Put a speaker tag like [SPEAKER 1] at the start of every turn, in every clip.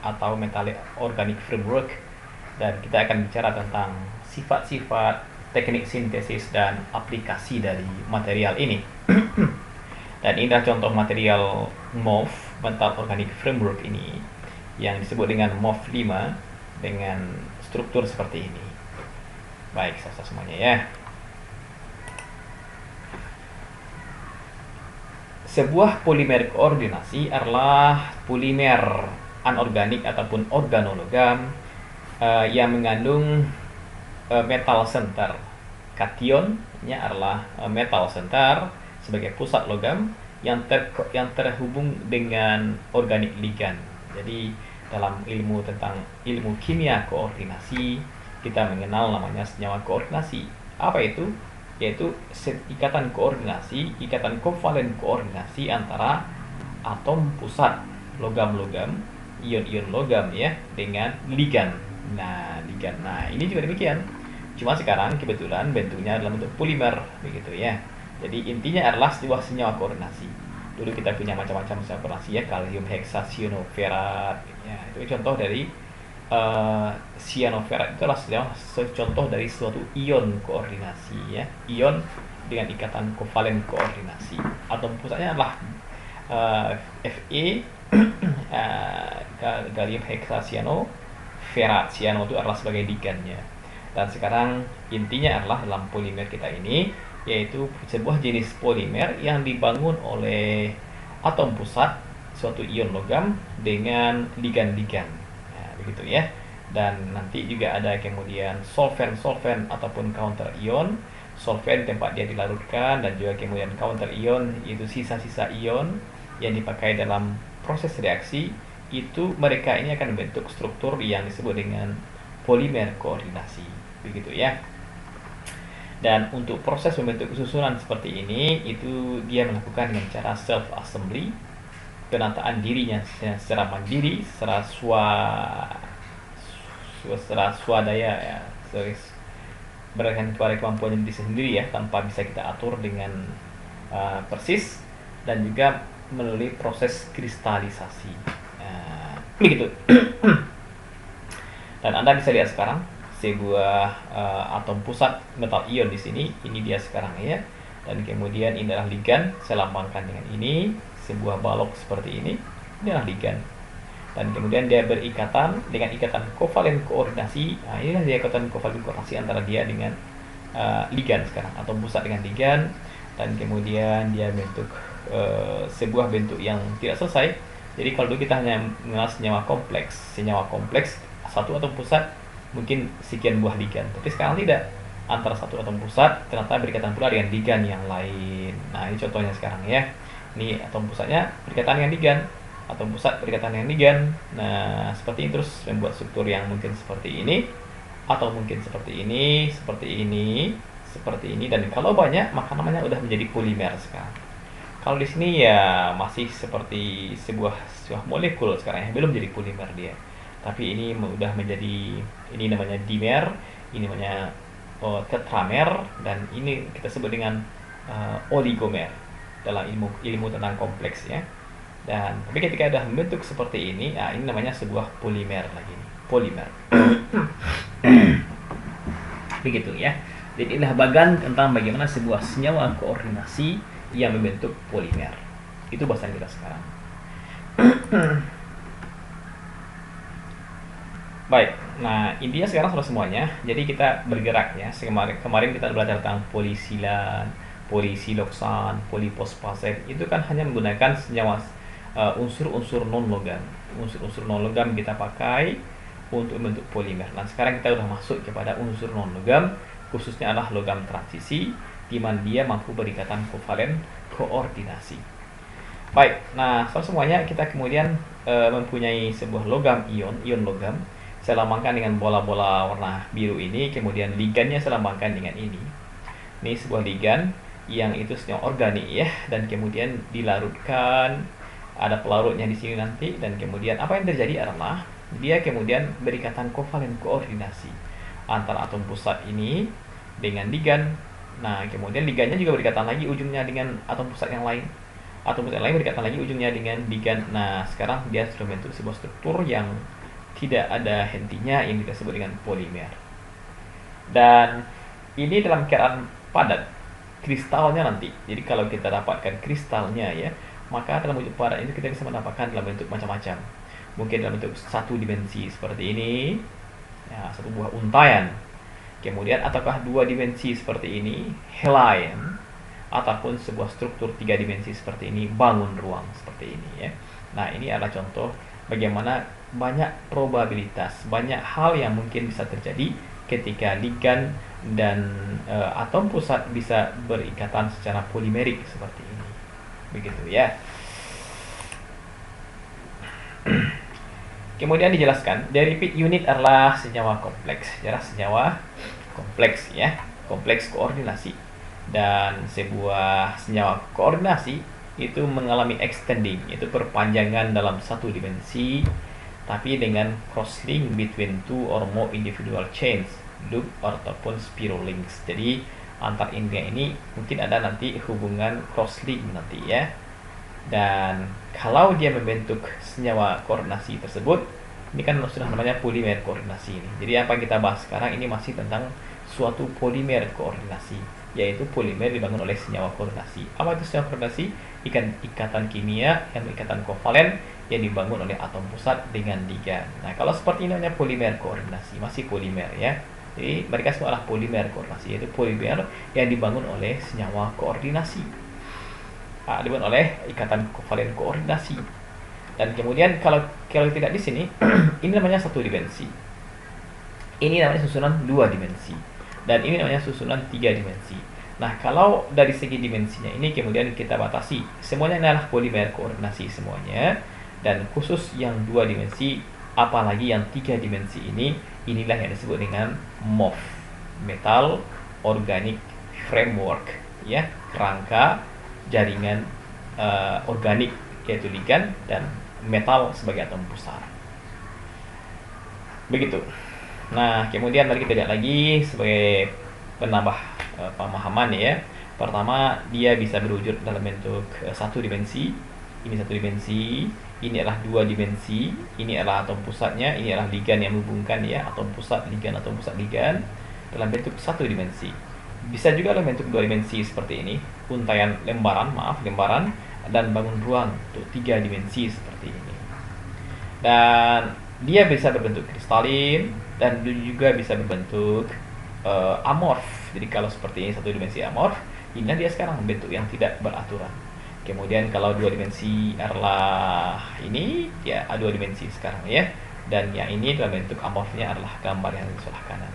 [SPEAKER 1] atau metallic organic framework, dan kita akan bicara tentang sifat-sifat, teknik sintesis dan aplikasi dari material ini. Dan ini adalah contoh material MOF, Metal Organic Framework ini, yang disebut dengan MOF 5 dengan struktur seperti ini. Baik, sasa semuanya ya. Sebuah polimer koordinasi adalah polimer anorganik ataupun organologam yang mengandung metal center. Kationnya adalah metal center sebagai pusat logam yang terhubung dengan organik ligan. Jadi dalam ilmu kimia koordinasi kita mengenal namanya senyawa koordinasi. Apa itu? Yaitu ikatan koordinasi, ikatan kovalen koordinasi antara atom pusat logam-logam, ion-ion logam ya, dengan ligan. Nah, ini juga demikian. Cuma sekarang kebetulan bentuknya dalam bentuk polimer begitu ya. Jadi intinya adalah sebuah senyawa koordinasi. Dulu kita punya macam-macam senyawa koordinasi ya, kalium heksasionoferat ya. Itu contoh dari cyanoferat. Itu adalah contoh dari suatu ion koordinasi ya. Ion dengan ikatan kovalen koordinasi. Atom pusatnya adalah Fe kalium heksasionoferat. Cyano itu adalah sebagai ligannya. Dan sekarang intinya adalah dalam polimer kita ini, yaitu sebuah jenis polimer yang dibangun oleh atom pusat suatu ion logam dengan ligan-ligan. Nah, begitu ya. Dan nanti juga ada kemudian solvent ataupun counter ion. Solvent tempat dia dilarutkan, dan juga kemudian counter ion yaitu sisa-sisa ion yang dipakai dalam proses reaksi. Itu mereka ini akan membentuk struktur yang disebut dengan polimer koordinasi. Begitu ya. Dan untuk proses membentuk susunan seperti ini, itu dia melakukan dengan cara self assembly, penataan dirinya secara mandiri, secara swadaya ya, berdasarkan kepada kemampuan diri sendiri ya, tanpa bisa kita atur dengan persis, dan juga melalui proses kristalisasi. Begitu. Dan Anda bisa lihat sekarang sebuah atom pusat metal ion di sini. Ini dia sekarang ya. Dan kemudian ini adalah ligan. Saya lambangkan dengan ini, sebuah balok seperti ini. Ini adalah ligan. Dan kemudian dia berikatan dengan ikatan kovalen koordinasi. Nah, inilah dia ikatan kovalen koordinasi antara dia dengan ligan sekarang, atom pusat dengan ligan. Dan kemudian dia bentuk sebuah bentuk yang tidak selesai. Jadi kalau dulu kita hanya mengenal senyawa kompleks, satu atom pusat mungkin sekian buah ligan. Tapi sekarang tidak. Antara satu atom pusat ternyata berikatan pula dengan ligan yang lain. Nah, ini contohnya sekarang ya. Ini atom pusatnya berikatan dengan ligan. Atom pusat berikatan dengan ligan. Nah, seperti ini terus membuat struktur yang mungkin seperti ini, atau mungkin seperti ini, dan kalau banyak maka namanya udah menjadi polimer sekarang. Kalau di sini ya masih seperti sebuah molekul sekarang ya, belum jadi polimer dia. Tapi ini udah menjadi, ini namanya dimer, ini namanya tetramer, dan ini kita sebut dengan oligomer dalam ilmu tentang kompleks ya. Dan tapi ketika sudah membentuk seperti ini, nah ini namanya sebuah polimer lagi nih, polimer. Begitu ya. Jadi inilah bagian tentang bagaimana sebuah senyawa koordinasi yang membentuk polimer. Itu bahasan kita sekarang. Baik, nah intinya sekarang sudah semuanya. Jadi kita bergerak ya. Kemarin kita belajar tentang polisilan, polisiloksan, polifosfaat. Itu kan hanya menggunakan senyawa unsur-unsur non-logam. Unsur-unsur non-logam kita pakai untuk membentuk polimer. Nah sekarang kita sudah masuk kepada unsur non-logam, khususnya adalah logam transisi, di mana dia mampu berikatan kovalen koordinasi. Baik, nah semuanya kita kemudian mempunyai sebuah logam ion logam. Saya lambangkan dengan bola-bola warna biru ini, kemudian ligannya saya lambangkan dengan ini. Ini sebuah ligan yang itu senyawa organik ya, dan kemudian dilarutkan, ada pelarutnya di sini nanti, dan kemudian apa yang terjadi adalah dia kemudian berikatan kovalen koordinasi antara atom pusat ini dengan ligan. Nah, kemudian ligannya juga berikatan lagi ujungnya dengan atom pusat yang lain. atom pusat lain berdekatan lagi ujungnya dengan ligan. Nah, sekarang dia sudah membentuk sebuah struktur yang tidak ada hentinya yang kita sebut dengan polimer. Dan ini dalam keadaan padat kristalnya nanti. Jadi kalau kita dapatkan kristalnya ya, maka dalam wujud padat itu kita bisa mendapatkan dalam bentuk macam-macam. Mungkin dalam bentuk satu dimensi seperti ini, ya, satu buah untayan. Kemudian ataukah dua dimensi seperti ini, helium, ataupun sebuah struktur tiga dimensi seperti ini, bangun ruang seperti ini ya. Nah, ini adalah contoh bagaimana banyak probabilitas, banyak hal yang mungkin bisa terjadi ketika ligan dan atom pusat bisa berikatan secara polimerik seperti ini. Begitu ya. Kemudian dijelaskan, the repeat unit adalah senyawa kompleks, ya, senyawa kompleks ya, kompleks koordinasi. Dan sebuah senyawa koordinasi itu mengalami extending, itu perpanjangan dalam satu dimensi, tapi dengan cross-link between two or more individual chains, loop ataupun spiral links. Jadi antar intinya ini mungkin ada nanti hubungan cross-link nanti ya. Dan kalau dia membentuk senyawa koordinasi tersebut, ini kan sudah namanya polimer koordinasi ini. Jadi apa yang kita bahas sekarang ini masih tentang suatu polimer koordinasi, yaitu polimer dibangun oleh senyawa koordinasi. Apa itu senyawa koordinasi? Ikatan kimia yang ikatan kovalen yang dibangun oleh atom pusat dengan ligan. Nah, kalau seperti ini namanya polimer koordinasi, masih polimer ya. Jadi mereka semua adalah polimer koordinasi, yaitu polimer yang dibangun oleh senyawa koordinasi, dibangun oleh ikatan kovalen koordinasi. Dan kemudian kalau tidak di sini, ini namanya satu dimensi. Ini namanya susunan dua dimensi. Dan ini namanya susunan tiga dimensi. Nah, kalau dari segi dimensinya ini kemudian kita batasi. Semuanya adalah polimer koordinasi semuanya. Dan khusus yang dua dimensi, apalagi yang tiga dimensi ini, inilah yang disebut dengan MOF, Metal Organic Framework, ya, kerangka jaringan organik, yaitu ligan dan metal sebagai atom pusat. Begitu. Nah, kemudian mari kita lihat lagi sebagai penambah pemahaman ya. Pertama, dia bisa berwujud dalam bentuk satu dimensi. Ini satu dimensi, ini adalah dua dimensi, ini adalah atom pusatnya, ini adalah ligan yang menghubungkan ya, atom pusat ligan dalam bentuk satu dimensi. Bisa juga dalam bentuk dua dimensi seperti ini, untaian lembaran dan bangun ruang untuk tiga dimensi seperti ini. Dan dia bisa berbentuk kristalin dan juga bisa berbentuk amorf. Jadi kalau seperti ini satu dimensi amorf, inilah dia sekarang bentuk yang tidak beraturan. Kemudian kalau dua dimensi adalah ini, ya dua dimensi sekarang ya. Dan yang ini dalam bentuk amorfnya adalah gambar yang di sebelah kanan.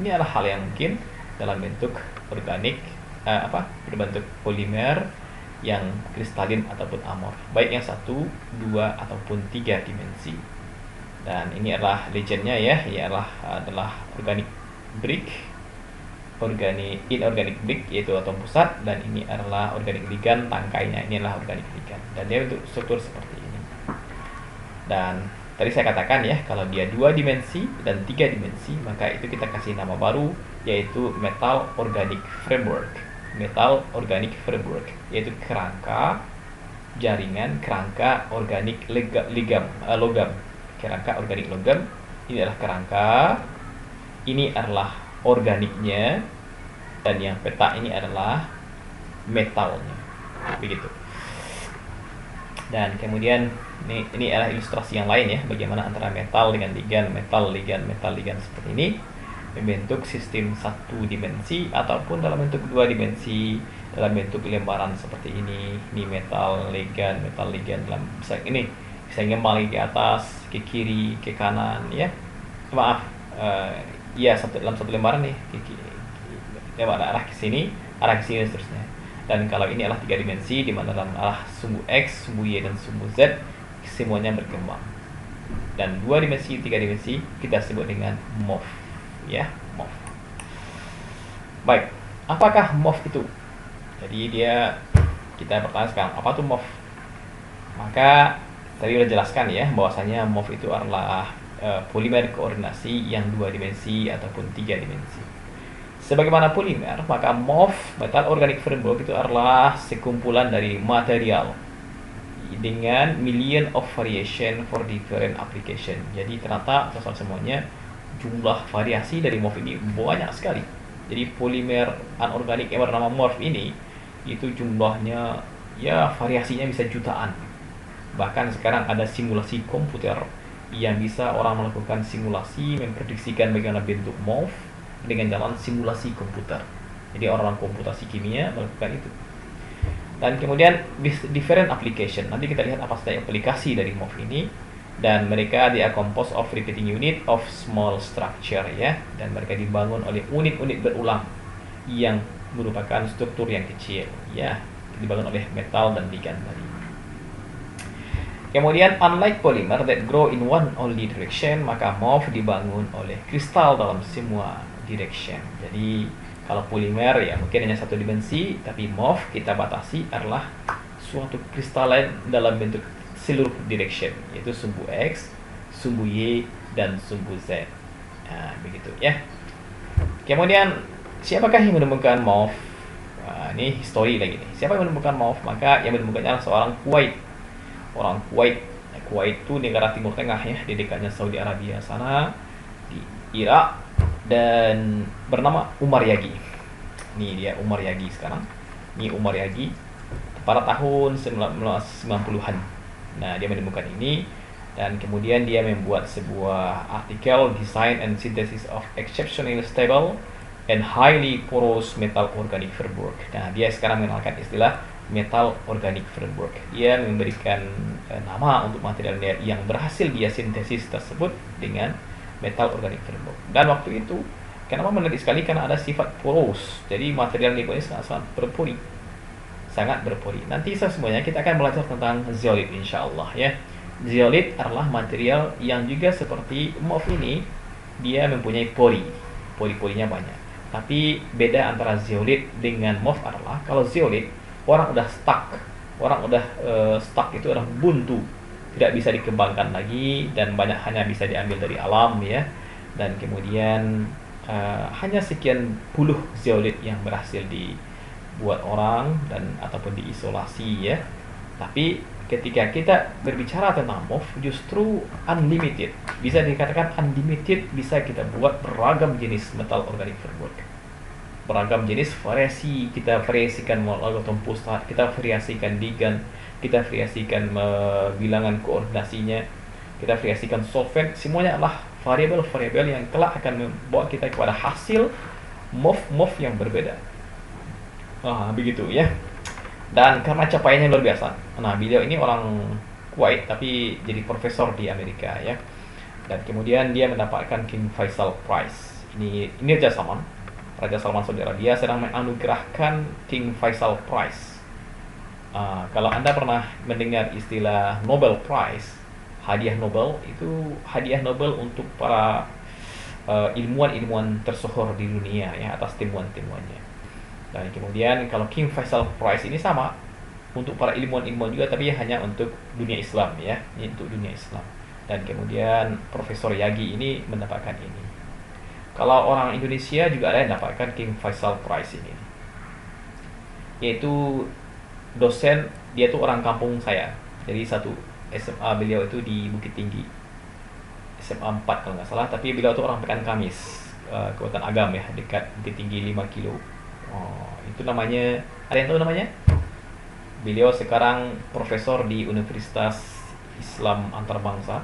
[SPEAKER 1] Ini adalah hal yang mungkin dalam bentuk organik, berbentuk polimer yang kristalin ataupun amorf, baik yang satu, dua ataupun tiga dimensi. Dan ini adalah legendnya ya, adalah organic brick, inorganic brick yaitu atom pusat, dan ini adalah organic ligan, tangkainya ini adalah organic ligan, dan dia bentuk struktur seperti ini. Dan tadi saya katakan ya, kalau dia dua dimensi dan tiga dimensi, maka itu kita kasih nama baru yaitu metal organic framework. Metal organic framework yaitu kerangka jaringan, kerangka organik logam, kerangka organik logam. Ini adalah kerangka, ini adalah organiknya, dan yang peta ini adalah metalnya. Begitu. Dan kemudian ini adalah ilustrasi yang lain ya, bagaimana antara metal dengan ligan, metal ligan seperti ini membentuk sistem satu dimensi ataupun dalam bentuk dua dimensi, dalam bentuk lembaran seperti ini. Ini metal ligan dalam ini bisa kembali ke atas, ke kiri, ke kanan ya. Maaf, ya dalam satu lembaran nih, arah ke sini seterusnya. Dan kalau ini adalah tiga dimensi, di mana dalam arah sumbu X, sumbu Y, dan sumbu Z semuanya berkembang. Dan dua dimensi, tiga dimensi kita sebut dengan MOF, ya, MOF. Baik, apakah MOF itu? Jadi kita bertanya sekarang, apa tuh MOF? Maka tadi udah jelaskan ya, bahwasanya MOF itu adalah polimer koordinasi yang dua dimensi ataupun tiga dimensi. Sebagaimana polimer, maka MOF, Metal Organic Framework, itu adalah sekumpulan dari material dengan million of variation for different application. Jadi ternyata total semuanya jumlah variasi dari MOF ini banyak sekali. Jadi polimer anorganik yang bernama MOF ini itu jumlahnya ya variasinya bisa jutaan. Bahkan sekarang ada simulasi komputer yang bisa orang melakukan simulasi memprediksikan bagaimana bentuk MOF dengan jalan simulasi komputer. Jadi orang komputasi kimia melakukan itu. Dan kemudian different application. Nanti kita lihat apa saja aplikasi dari MOF ini. Dan mereka dia composed of repeating unit of small structure ya. Dan mereka dibangun oleh unit-unit berulang yang merupakan struktur yang kecil ya. Dibangun oleh metal dan ligan tadi. Kemudian unlike polymer that grow in one only direction, maka MOF dibangun oleh kristal dalam semua direction. Jadi kalau polimer ya mungkin hanya satu dimensi, tapi MOF kita batasi adalah suatu kristalen dalam bentuk seluruh direction, yaitu sumbu X, sumbu Y, dan sumbu Z. Nah, begitu ya. Kemudian siapakah yang menemukan MOF? Ini histori lagi nih. Siapa yang menemukan MOF? Maka yang menemukannya adalah seorang Kuwait. Orang Kuwait. Kuwait itu negara Timur Tengah ya, di dekatnya Saudi Arabia sana, di Irak, dan bernama Umar Yagi. Ini dia Umar Yagi sekarang. Ini Umar Yagi pada tahun 1990-an. Nah, dia menemukan ini dan kemudian dia membuat sebuah artikel Design and Synthesis of Exceptionally Stable and Highly Porous Metal Organic Framework. Nah, dia sekarang mengenalkan istilah Metal Organic Framework. Dia memberikan nama untuk material yang berhasil dia sintesis tersebut dengan Metal Organic Framework. Dan waktu itu, kenapa menarik sekali? Karena ada sifat poros. Jadi material ini sangat berpori. Sangat berpori. Nanti semuanya kita akan belajar tentang zeolit insyaallah ya. Zeolit adalah material yang juga seperti MOF ini, dia mempunyai pori. Pori-porinya banyak. Tapi beda antara zeolit dengan MOF adalah kalau zeolit orang udah stuck, stuck itu adalah buntu, tidak bisa dikembangkan lagi dan banyak hanya bisa diambil dari alam ya. Dan kemudian hanya sekian puluh zeolit yang berhasil dibuat orang dan ataupun diisolasi ya. Tapi ketika kita berbicara tentang MOF justru unlimited, bisa dikatakan unlimited, bisa kita buat beragam jenis metal organic framework. Beragam jenis variasi, kita variasikan molecular composite, kita variasikan ligan, kita variasikan bilangan koordinasinya, kita variasikan solvent, semuanya adalah variabel-variabel yang kelak akan membawa kita kepada hasil MOF yang berbeda. Begitu ya. Dan karena capaiannya luar biasa. Nah, beliau ini orang Kuwait tapi jadi profesor di Amerika ya. Dan kemudian dia mendapatkan King Faisal Prize. Ini Raja Salman Saudi Arabia sedang menganugerahkan King Faisal Prize. Kalau Anda pernah mendengar istilah Nobel Prize, hadiah Nobel, itu hadiah Nobel untuk para ilmuwan-ilmuwan tersohor di dunia ya atas temuan-temuannya. Dan kemudian kalau King Faisal Prize ini sama untuk para ilmuwan-ilmuwan juga, tapi hanya untuk dunia Islam ya, ini untuk dunia Islam. Dan kemudian Profesor Yagi ini mendapatkan ini. Kalau orang Indonesia juga ada yang dapatkan King Faisal Prize ini, yaitu dosen, dia tuh orang kampung saya. Jadi satu SMA beliau itu di Bukit Tinggi, SMA 4 kalau nggak salah. Tapi beliau tuh orang Pekan Kamis, Kabupaten Agam ya, dekat Bukit Tinggi 5 kilo. Itu namanya, ada yang tahu namanya? Beliau sekarang profesor di Universitas Islam Antarbangsa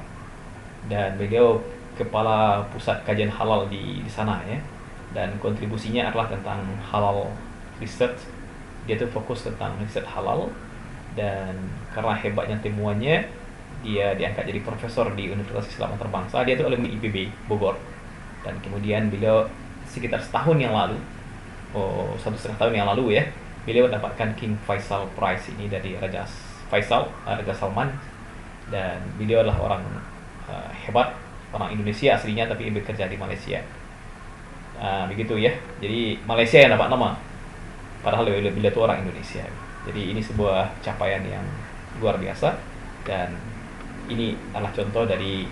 [SPEAKER 1] dan beliau kepala pusat kajian halal di sana ya. Dan kontribusinya adalah tentang halal research. Dia tuh fokus tentang riset halal, dan karena hebatnya temuannya dia diangkat jadi profesor di Universitas Islam Antarbangsa. Dia tuh alumni IPB Bogor. Dan kemudian beliau sekitar setahun yang lalu, 1,5 tahun yang lalu ya, beliau mendapatkan King Faisal Prize ini dari Raja Salman. Dan beliau adalah orang hebat, orang Indonesia aslinya tapi bekerja di Malaysia. Begitu ya. Jadi Malaysia yang dapat nama, padahal beliau itu orang Indonesia. Jadi ini sebuah capaian yang luar biasa, dan ini adalah contoh dari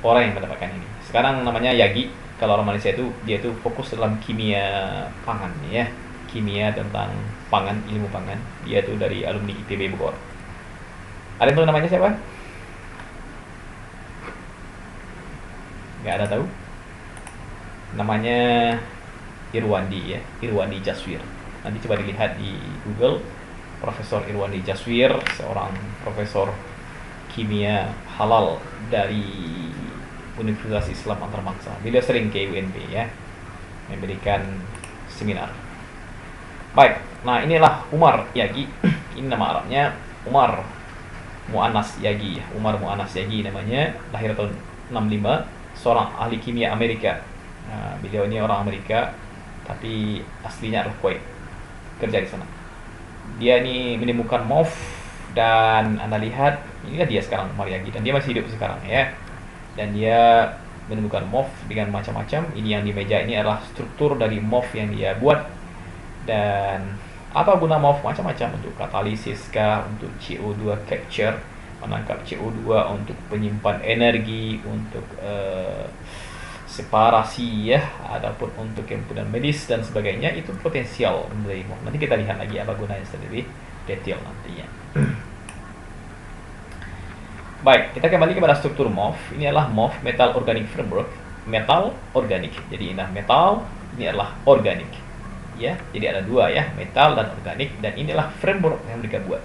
[SPEAKER 1] orang yang mendapatkan ini. Sekarang namanya Yagi. kalau orang Malaysia itu dia itu fokus dalam kimia pangan ya, kimia tentang pangan, ilmu pangan. Dia itu dari alumni ITB Bogor. Ada yang tahu namanya siapa? Nggak ada tahu? Namanya Irwandi ya, Irwandi Jaswir. Nanti coba dilihat di Google, Profesor Irwandi Jaswir, seorang profesor kimia halal dari Universitas Islam Antarabangsa. Beliau sering ke UNB ya, memberikan seminar. Baik, nah inilah Umar Yagi. Ini nama Arabnya Umar Mu'annas Yagi. Umar Mu'annas Yagi namanya, lahir tahun 65, seorang ahli kimia Amerika. Nah, beliau ini orang Amerika, tapi aslinya adalah Kuwait, kerja di sana. Dia ini menemukan MOF, dan Anda lihat inilah dia sekarang, Umar Yagi, dan dia masih hidup sekarang ya. Dan dia menemukan MOF dengan macam-macam. Ini yang di meja ini adalah struktur dari MOF yang dia buat. Dan apa guna MOF? Macam-macam, untuk katalisis kah, untuk CO2 capture, menangkap CO2, untuk penyimpan energi, untuk separasi ya, ataupun untuk kemudian medis dan sebagainya. Itu potensial dari MOF. Nanti kita lihat lagi apa gunanya secara lebih detail nantinya. Baik, kita kembali kepada struktur MOF. Ini adalah MOF, Metal Organic Framework. Metal organik. Jadi ini metal, ini adalah organik. Ya, jadi ada dua ya, metal dan organik, dan inilah framework yang mereka buat.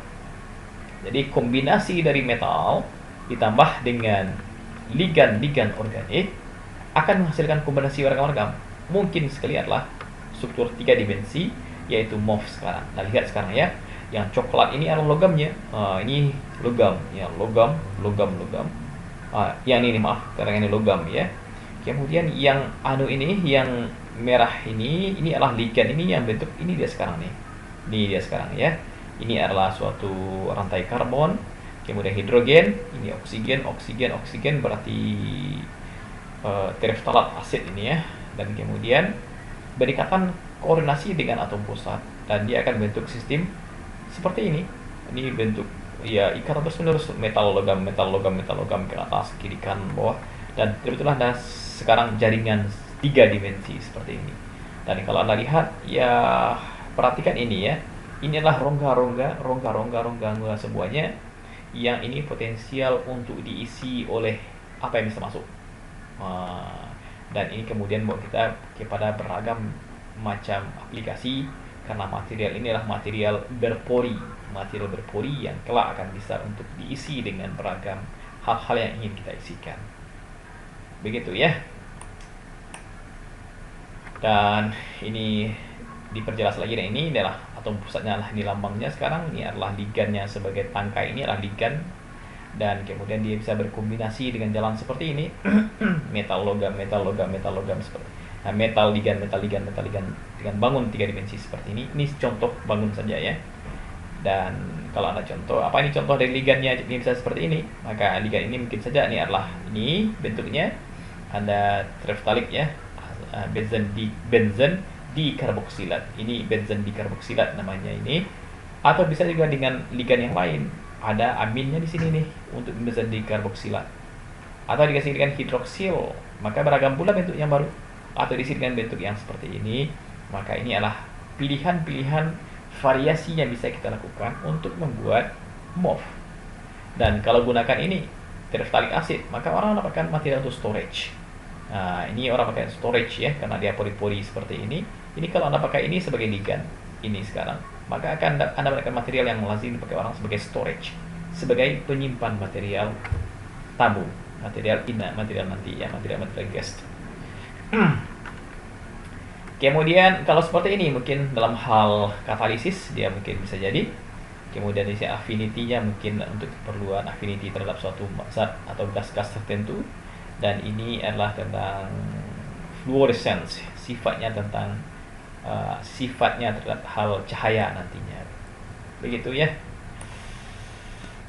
[SPEAKER 1] Jadi kombinasi dari metal ditambah dengan ligan-ligan organik akan menghasilkan kombinasi ragam-ragam. Mungkin sekali adalah struktur 3 dimensi, yaitu MOF sekarang. Nah, lihat sekarang ya. Yang coklat ini adalah logamnya. Ini logam, ya, logam. Yang ini maaf, karena ini logam ya. Kemudian yang ini, yang merah ini adalah ligan. Ini yang bentuk ini dia sekarang nih. Ini dia sekarang ya. Ini adalah suatu rantai karbon, kemudian hidrogen, ini oksigen berarti tereftalat asid ini ya. Dan kemudian berdekatan koordinasi dengan atom pusat, dan dia akan bentuk sistem seperti ini. Ini bentuk ya ikatan terus menerus, metal logam ke atas, kiri kanan bawah, dan sebetulnya ada sekarang jaringan 3 dimensi seperti ini. Dan kalau Anda lihat ya, perhatikan ini ya, ini adalah rongga semuanya, yang ini potensial untuk diisi oleh apa yang bisa masuk. Dan ini kemudian membawa kita kepada beragam macam aplikasi, karena material ini adalah material berpori yang kelak akan bisa untuk diisi dengan beragam hal-hal yang ingin kita isikan. Begitu ya. Dan ini diperjelas lagi, dan ini adalah atom pusatnya, lah ini lambangnya sekarang. Ini adalah ligannya, sebagai tangkai ini adalah ligan, dan kemudian dia bisa berkombinasi dengan jalan seperti ini. metal logam seperti. Nah, metal ligan dengan bangun 3 dimensi seperti ini. Ini contoh bangun saja ya. Dan kalau Anda contoh, apa ini contoh dari ligannya ini bisa seperti ini, maka ligan ini mungkin saja ini adalah ini bentuknya, ada tereftalik ya, benzen dikarboksilat. Ini benzen dikarboksilat namanya ini. Atau bisa juga dengan ligan yang lain. Ada aminnya di sini nih untuk benzen dikarboksilat. Atau dikasih dengan hidroksil, maka beragam pula bentuk yang baru. Atau diisi dengan bentuk yang seperti ini, maka ini adalah pilihan-pilihan variasi yang bisa kita lakukan untuk membuat MOF. Dan kalau gunakan ini tereftalik acid, maka orang dapatkan material untuk storage. Nah, ini orang pakai storage ya, karena dia pori-pori seperti ini. Ini kalau Anda pakai ini sebagai ligan, ini sekarang, maka akan Anda mendapatkan material yang lazim dipakai orang sebagai storage, sebagai penyimpan material tabung, material nanti ya, material gas. Kemudian kalau seperti ini, mungkin dalam hal katalisis dia mungkin bisa jadi. Kemudian isi affinity-nya mungkin untuk keperluan affinity terhadap suatu zat atau gas-gas tertentu. Dan ini adalah tentang fluorescence, sifatnya tentang sifatnya terhadap hal cahaya nantinya. Begitu ya.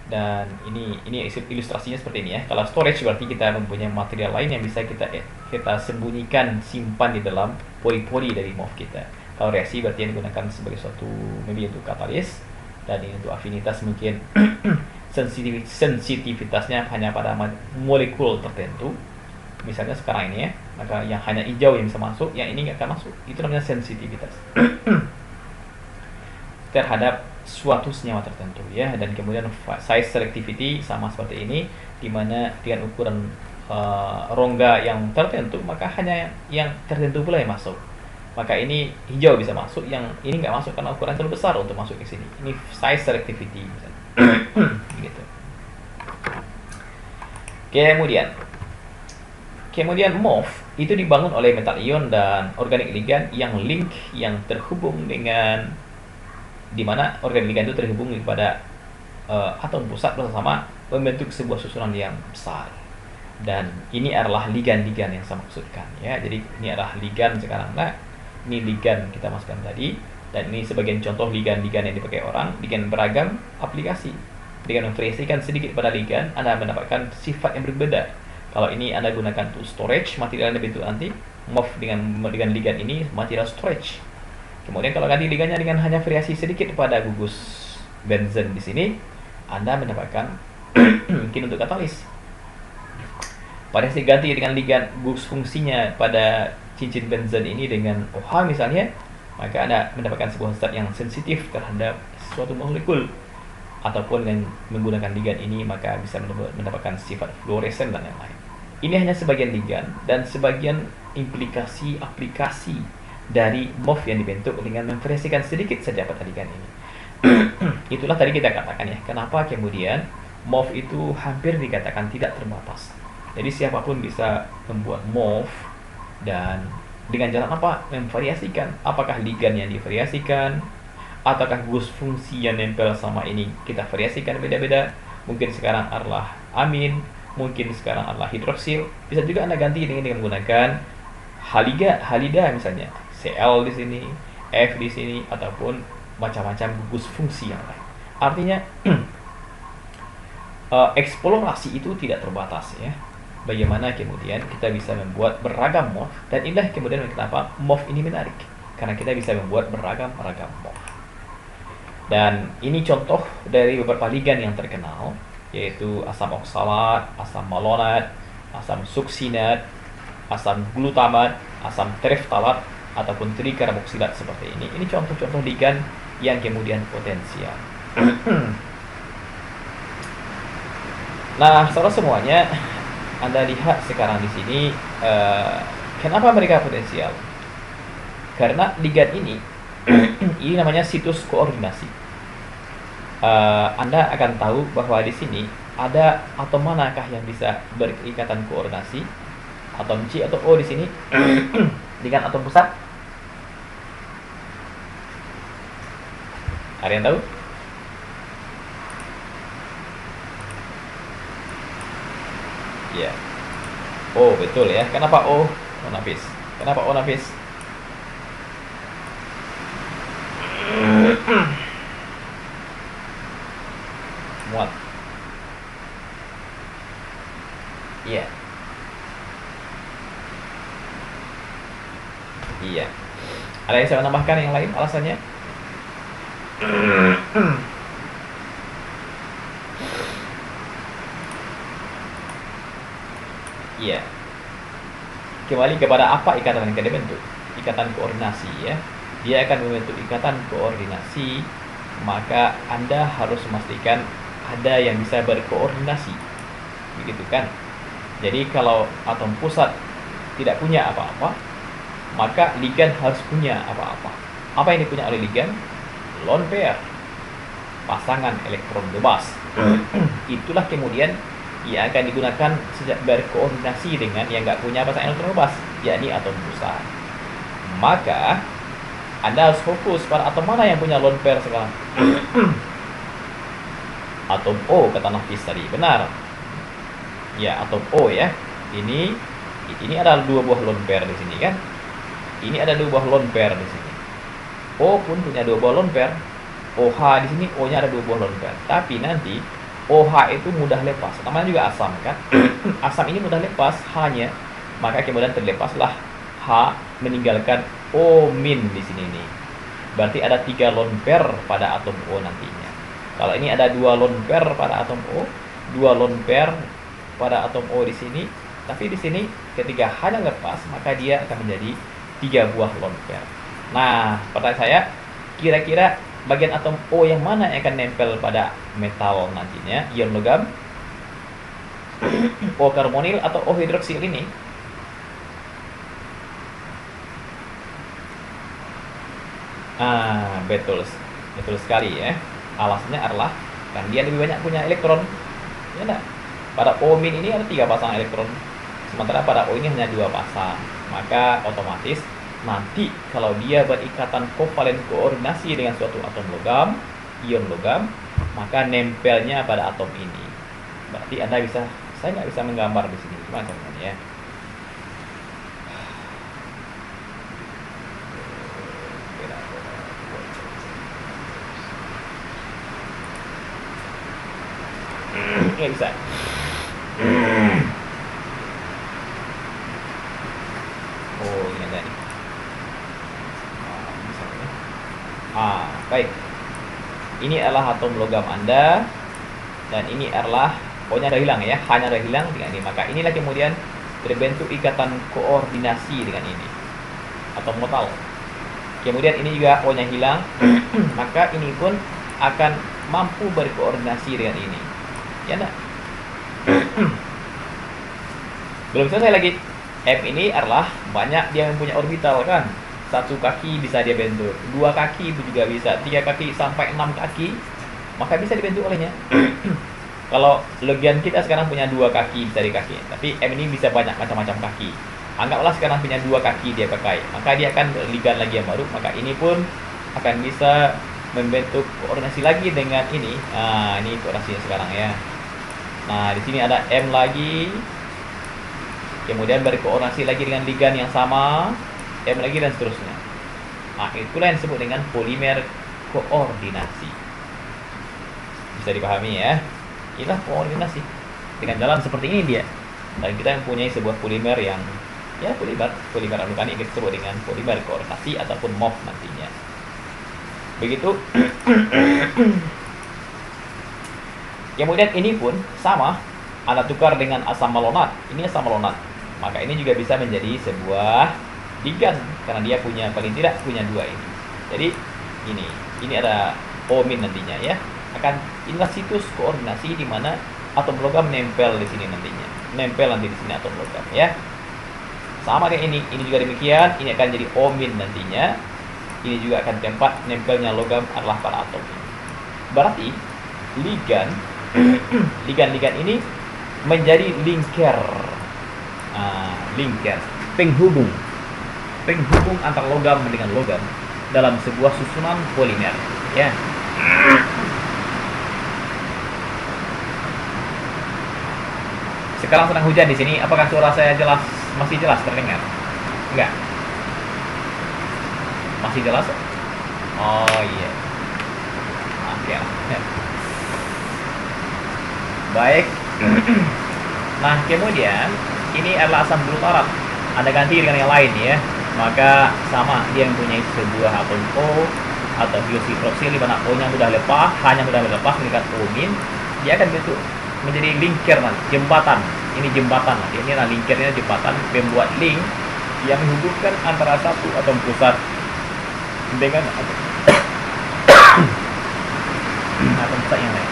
[SPEAKER 1] Dan ini ilustrasinya seperti ini ya. Kalau storage berarti kita mempunyai material lain yang bisa kita sembunyikan, simpan di dalam pori-pori dari MOF kita. Kalau reaksi berarti yang digunakan sebagai suatu maybe untuk katalis, dan ini untuk afinitas mungkin sensitivitasnya hanya pada molekul tertentu. Misalnya sekarang ini ya, Maka yang hanya hijau yang bisa masuk, yang ini nggak akan masuk. Itu namanya sensitivitas terhadap suatu senyawa tertentu ya. Dan kemudian size selectivity sama seperti ini, dimana dengan ukuran rongga yang tertentu, maka hanya yang tertentu pula yang masuk. Maka ini hijau bisa masuk, yang ini nggak masuk karena ukuran terlalu besar untuk masuk ke sini. Ini size selectivity misalnya. Gitu. Kemudian MOF itu dibangun oleh metal ion dan organik ligand yang terhubung dengan, dimana organik ligand itu terhubung kepada atom pusat bersama membentuk sebuah susunan yang besar. Dan ini adalah ligan-ligan yang saya maksudkan ya. Jadi ini adalah ligan sekarang. Nah, ini ligan kita masukkan tadi, dan ini sebagian contoh ligan-ligan yang dipakai orang dengan beragam aplikasi. Dengan memvariasikan sedikit pada ligan, Anda mendapatkan sifat yang berbeda. Kalau ini Anda gunakan untuk storage, material yang dibentuk nanti MOF dengan ligan ini material storage. Kemudian kalau ganti ligannya dengan hanya variasi sedikit pada gugus benzen di sini, Anda mendapatkan mungkin untuk katalis. Pada si ganti dengan ligan gugus fungsinya pada cincin benzen ini dengan OH misalnya, maka Anda mendapatkan sebuah zat yang sensitif terhadap suatu molekul. Ataupun dengan menggunakan ligan ini, maka bisa mendapatkan sifat fluoresen dan yang lain. Ini hanya sebagian ligan dan sebagian aplikasi dari MOF yang dibentuk dengan memvariasikan sedikit saja pada ligan ini. Itulah tadi kita katakan ya, kenapa kemudian MOF itu hampir dikatakan tidak terbatas. Jadi siapapun bisa membuat MOF, dan dengan jalan apa? Memvariasikan. Apakah ligan yang divariasikan, ataukah gugus fungsi yang nempel sama ini kita variasikan beda-beda. Mungkin sekarang adalah amin, mungkin sekarang adalah hidroksil. Bisa juga Anda ganti dengan menggunakan halida misalnya, Cl di sini, F di sini, ataupun macam-macam gugus fungsi yang lain. Artinya eksplorasi itu tidak terbatas ya. Bagaimana kemudian kita bisa membuat beragam MOF, dan inilah kemudian kenapa MOF ini menarik, karena kita bisa membuat beragam MOF. Dan ini contoh dari beberapa ligan yang terkenal, yaitu asam oksalat, asam malonat, asam suksinat, asam glutamat, asam tereftalat, ataupun trikarboksilat seperti ini. Ini contoh-contoh ligan yang kemudian potensial. Nah, saudara semuanya, Anda lihat sekarang di sini, kenapa mereka potensial? Karena ligan ini ini namanya situs koordinasi. Anda akan tahu bahwa di sini ada atom manakah yang bisa berikatan koordinasi, atom C atau O di sini dengan atom pusat. Ada yang tahu? Ya. Oh, betul ya. Kenapa O? O nafis. Kenapa O nafis? Muat. Iya. Iya. Ada yang saya menambahkan yang lain alasannya? Iya. Kembali kepada apa ikatan yang akan dibentuk? Ikatan koordinasi ya. Dia akan membentuk ikatan koordinasi, maka Anda harus memastikan ada yang bisa berkoordinasi. Begitu kan? Jadi kalau atom pusat tidak punya apa-apa, maka ligan harus punya apa-apa. Apa yang dipunya oleh ligan? Lone pair, pasangan elektron bebas. Itulah kemudian yang akan digunakan sejak berkoordinasi dengan yang nggak punya pasangan elektron bebas, yakni atom pusat. Maka Anda harus fokus pada atom mana yang punya lone pair sekarang. Atom O kata Nafis tadi, benar. Ya, atom O ya. Ini ada dua buah lone pair di sini kan? Ini ada dua buah lone pair di sini. O pun punya dua buah lone pair. OH di sini O-nya ada dua buah lone pair. Tapi nanti OH itu mudah lepas. Namanya juga asam kan? Asam ini mudah lepas hanya, maka kemudian terlepaslah H meninggalkan O- di sini nih. Berarti ada 3 lone pair pada atom O nantinya. Kalau ini ada 2 lone pair pada atom O, 2 lone pair pada atom O di sini, Tapi di sini ketika hanya lepas, maka dia akan menjadi 3 buah lone pair. Nah, pertanyaan saya, kira-kira bagian atom O yang mana yang akan nempel pada metal nantinya, ion logam? O karbonil atau O hidroksil ini? Betul, betul sekali ya. Alasannya adalah kan dia lebih banyak punya elektron, ya enggak? Pada O- ini ada 3 pasang elektron, sementara pada O ini hanya 2 pasang. Maka otomatis nanti kalau dia berikatan kovalen koordinasi dengan suatu atom logam, ion logam, maka nempelnya pada atom ini. Berarti Anda bisa, saya nggak bisa menggambar di sini, cuma teman-teman ya. Nggak bisa. Oh, ini ada nih. Misalnya. Baik. Ini adalah atom logam Anda, dan ini adalah O-nya ada hilang ya, hanya ada hilang dengan ini. Maka inilah kemudian terbentuk ikatan koordinasi dengan ini, atom metal. Kemudian ini juga O-nya hilang, maka ini pun akan mampu berkoordinasi dengan ini. Ya enggak? Belum selesai lagi. M ini adalah banyak dia mempunyai orbital kan. 1 kaki bisa dia bentuk, 2 kaki juga bisa, 3 kaki sampai 6 kaki, maka bisa dibentuk olehnya. Kalau legian kita sekarang punya 2 kaki dari kaki, tapi M ini bisa banyak macam-macam kaki. Anggaplah sekarang punya 2 kaki dia pakai, maka dia akan ligan lagi yang baru, maka ini pun akan bisa membentuk koordinasi lagi dengan ini. Ini koordinasinya sekarang ya. Nah, di sini ada M lagi. Kemudian berkoordinasi lagi dengan ligan yang sama, M lagi dan seterusnya. Itulah yang disebut dengan polimer koordinasi. Bisa dipahami ya. Inilah koordinasi. Dengan jalan seperti ini dia. Dan kita mempunyai sebuah polimer yang ya polimer anorganik yang disebut dengan polimer koordinasi ataupun MOF nantinya. Begitu. Kemudian ini pun sama, Anda tukar dengan asam malonat. Ini asam malonat. Maka ini juga bisa menjadi sebuah ligan karena dia punya paling tidak punya 2 ini. Jadi ini ada O- nantinya ya. Inilah situs koordinasi di mana atom logam nempel di sini nantinya. Nempel nanti di sini atom logam ya. Sama dengan ini juga demikian, ini akan jadi O- nantinya. Ini juga akan tempat nempelnya logam adalah pada atom ini. Berarti ligan ini menjadi linker, penghubung antar logam dengan logam dalam sebuah susunan polimer ya. Sekarang sedang hujan di sini, apakah suara saya masih jelas terdengar? Enggak, masih jelas. Oh iya, oke lah. Baik. Nah, kemudian ini adalah asam glutarat. Anda ganti dengan yang lain ya. Maka sama, dia mempunyai sebuah atom O atau hidroksi di mana O-nya sudah lepas, hanya sudah lepas mengikat O-, dia akan bentuk menjadi linker nanti, jembatan. Ini jembatan nanti. Ini adalah linkernya, jembatan membuat link yang menghubungkan antara satu atom pusat dengan atom pusat yang lain.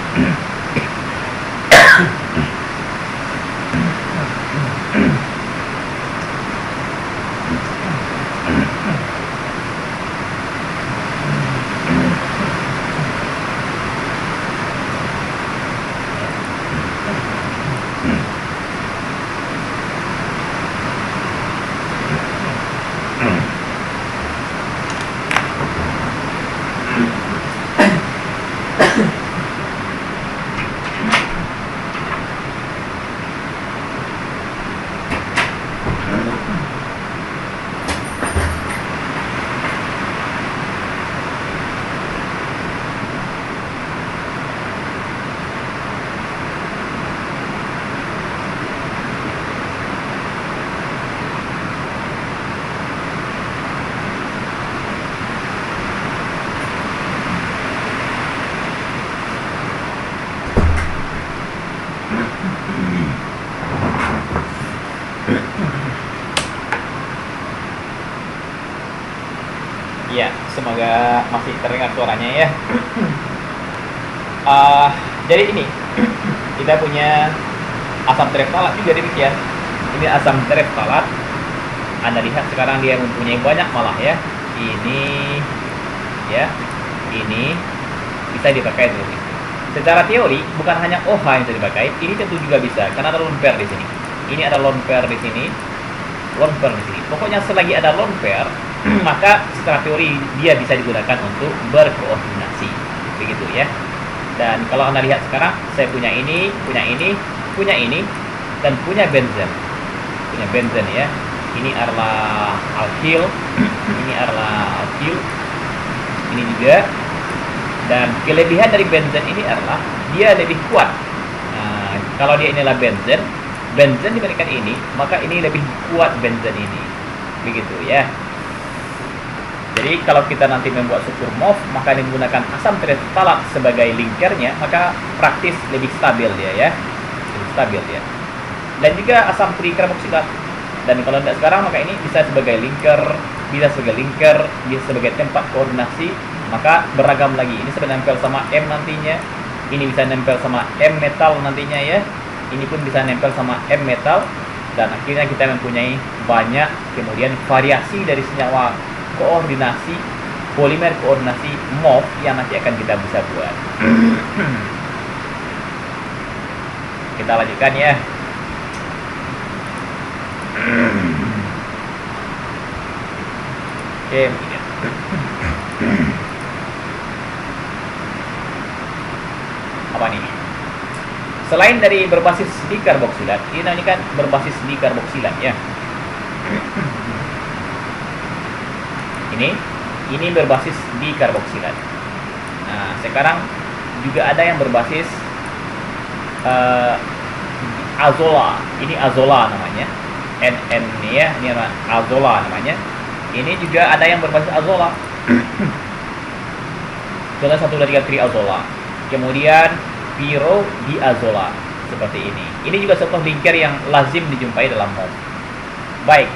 [SPEAKER 1] Ya, semoga masih terdengar suaranya ya. Jadi ini kita punya asam tereftalat juga demikian. Ini asam tereftalat. Anda lihat sekarang dia mempunyai banyak malah ya. Ini ya, ini bisa dipakai dulu. Secara teori bukan hanya OH yang bisa dipakai, ini tentu juga bisa karena ada lone pair di sini. Ini ada lone pair di sini, lone pair di sini. Pokoknya selagi ada lone pair, maka secara teori dia bisa digunakan untuk berkoordinasi, begitu ya. Dan kalau Anda lihat sekarang, saya punya ini, dan punya benzen, ya. Ini adalah alkyl, ini juga. Dan kelebihan dari benzen ini adalah dia lebih kuat. Nah, kalau dia inilah benzen dibandingkan ini, maka ini lebih kuat benzen ini, begitu ya. Jadi kalau kita nanti membuat struktur MOF, maka menggunakan asam tereftalat sebagai linkernya, maka praktis lebih stabil dia ya, lebih stabil ya. Dan juga asam trikarboksilat. Dan kalau tidak sekarang, maka ini bisa sebagai linker, bisa sebagai tempat koordinasi, maka beragam lagi. Ini sudah nempel sama M nantinya, ini bisa nempel sama M metal nantinya ya, ini pun bisa nempel sama M metal, dan akhirnya kita mempunyai banyak kemudian variasi dari senyawa koordinasi, polimer koordinasi MOF yang nanti akan kita bisa buat. Kita lanjutkan ya. Oke, apa nih? Selain dari berbasis dikarboksilat, ini kan berbasis dikarboksilat ya. Ini berbasis dikarboksilat. Nah, sekarang juga ada yang berbasis azola. Ini azola namanya. NN ya, ini azola namanya. Ini juga ada yang berbasis azola. Contoh 1, 2, 3 triazola. Kemudian pirodiazola seperti ini. Ini juga contoh linker yang lazim dijumpai dalam MOF. Baik.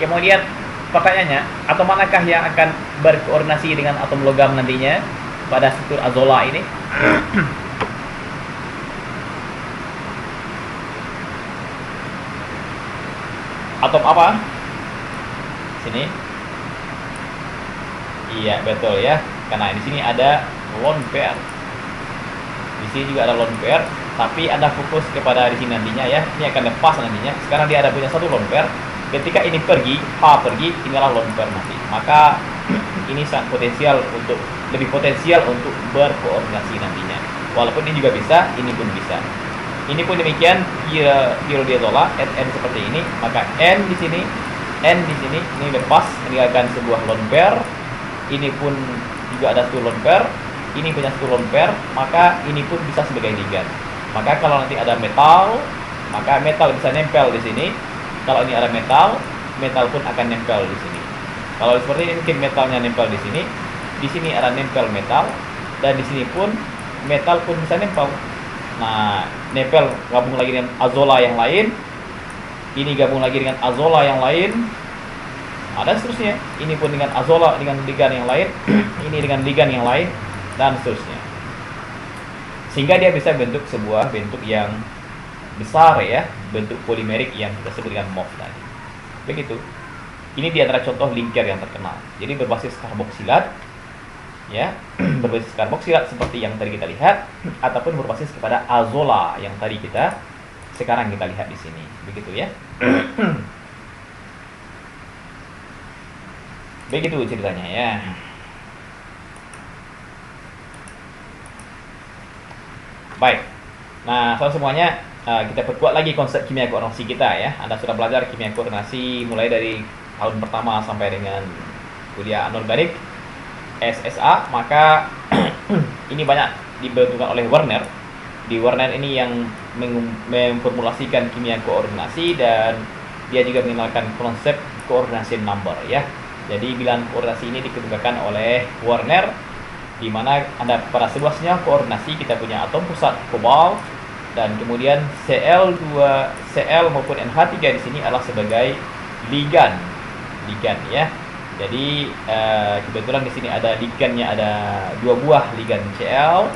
[SPEAKER 1] Kemudian pertanyaannya, atom manakah yang akan berkoordinasi dengan atom logam nantinya pada struktur azola ini? Atom apa? Sini. Iya, betul ya. Karena di sini ada lone pair. Di sini juga ada lone pair, tapi Anda fokus kepada di sini nantinya ya. Ini akan lepas nantinya. Sekarang dia ada punya satu lone pair. Ketika ini pergi, inilah lone pair nanti. Maka ini sangat lebih potensial untuk berkoordinasi nantinya. Walaupun ini juga bisa, ini pun bisa. Ini pun demikian, pirodiazola, N seperti ini, maka N di sini, ini lepas meninggalkan sebuah lone pair. Ini pun juga ada satu lone pair, ini punya satu lone pair, maka ini pun bisa sebagai ligan. Maka kalau nanti ada metal, maka metal bisa nempel di sini. Kalau ini ada metal pun akan nempel di sini. Kalau seperti ini mungkin metalnya nempel di sini ada nempel metal, dan di sini pun metal pun bisa nempel. Nah, nempel gabung lagi dengan azola yang lain, ini gabung lagi dengan azola yang lain, ada seterusnya. Ini pun dengan azola dengan ligan yang lain, ini dengan ligan yang lain, dan seterusnya. Sehingga dia bisa bentuk sebuah bentuk yang besar ya, bentuk polimerik yang kita sebut dengan MOF tadi. Begitu. Ini di antara contoh linker yang terkenal. Jadi berbasis karboksilat ya, berbasis karboksilat seperti yang tadi kita lihat, ataupun berbasis kepada azola yang tadi sekarang kita lihat di sini. Begitu ya. Begitu ceritanya ya. Baik. Nah, semuanya kita perkuat lagi konsep kimia koordinasi kita ya. Anda sudah belajar kimia koordinasi mulai dari tahun pertama sampai dengan kuliah anorganik SSA, maka ini banyak dibentukkan oleh Werner. Di Werner ini yang memformulasikan kimia koordinasi, dan dia juga mengenalkan konsep koordinasi number ya. Jadi bilangan koordinasi ini dikemukakan oleh Werner, di mana pada sebuah senyawa koordinasi kita punya atom pusat kobalt, Dan kemudian Cl2, Cl maupun NH3 di sini adalah sebagai ligan. Ligan ya. Jadi kebetulan di sini ada ligannya, ada 2 buah ligan Cl,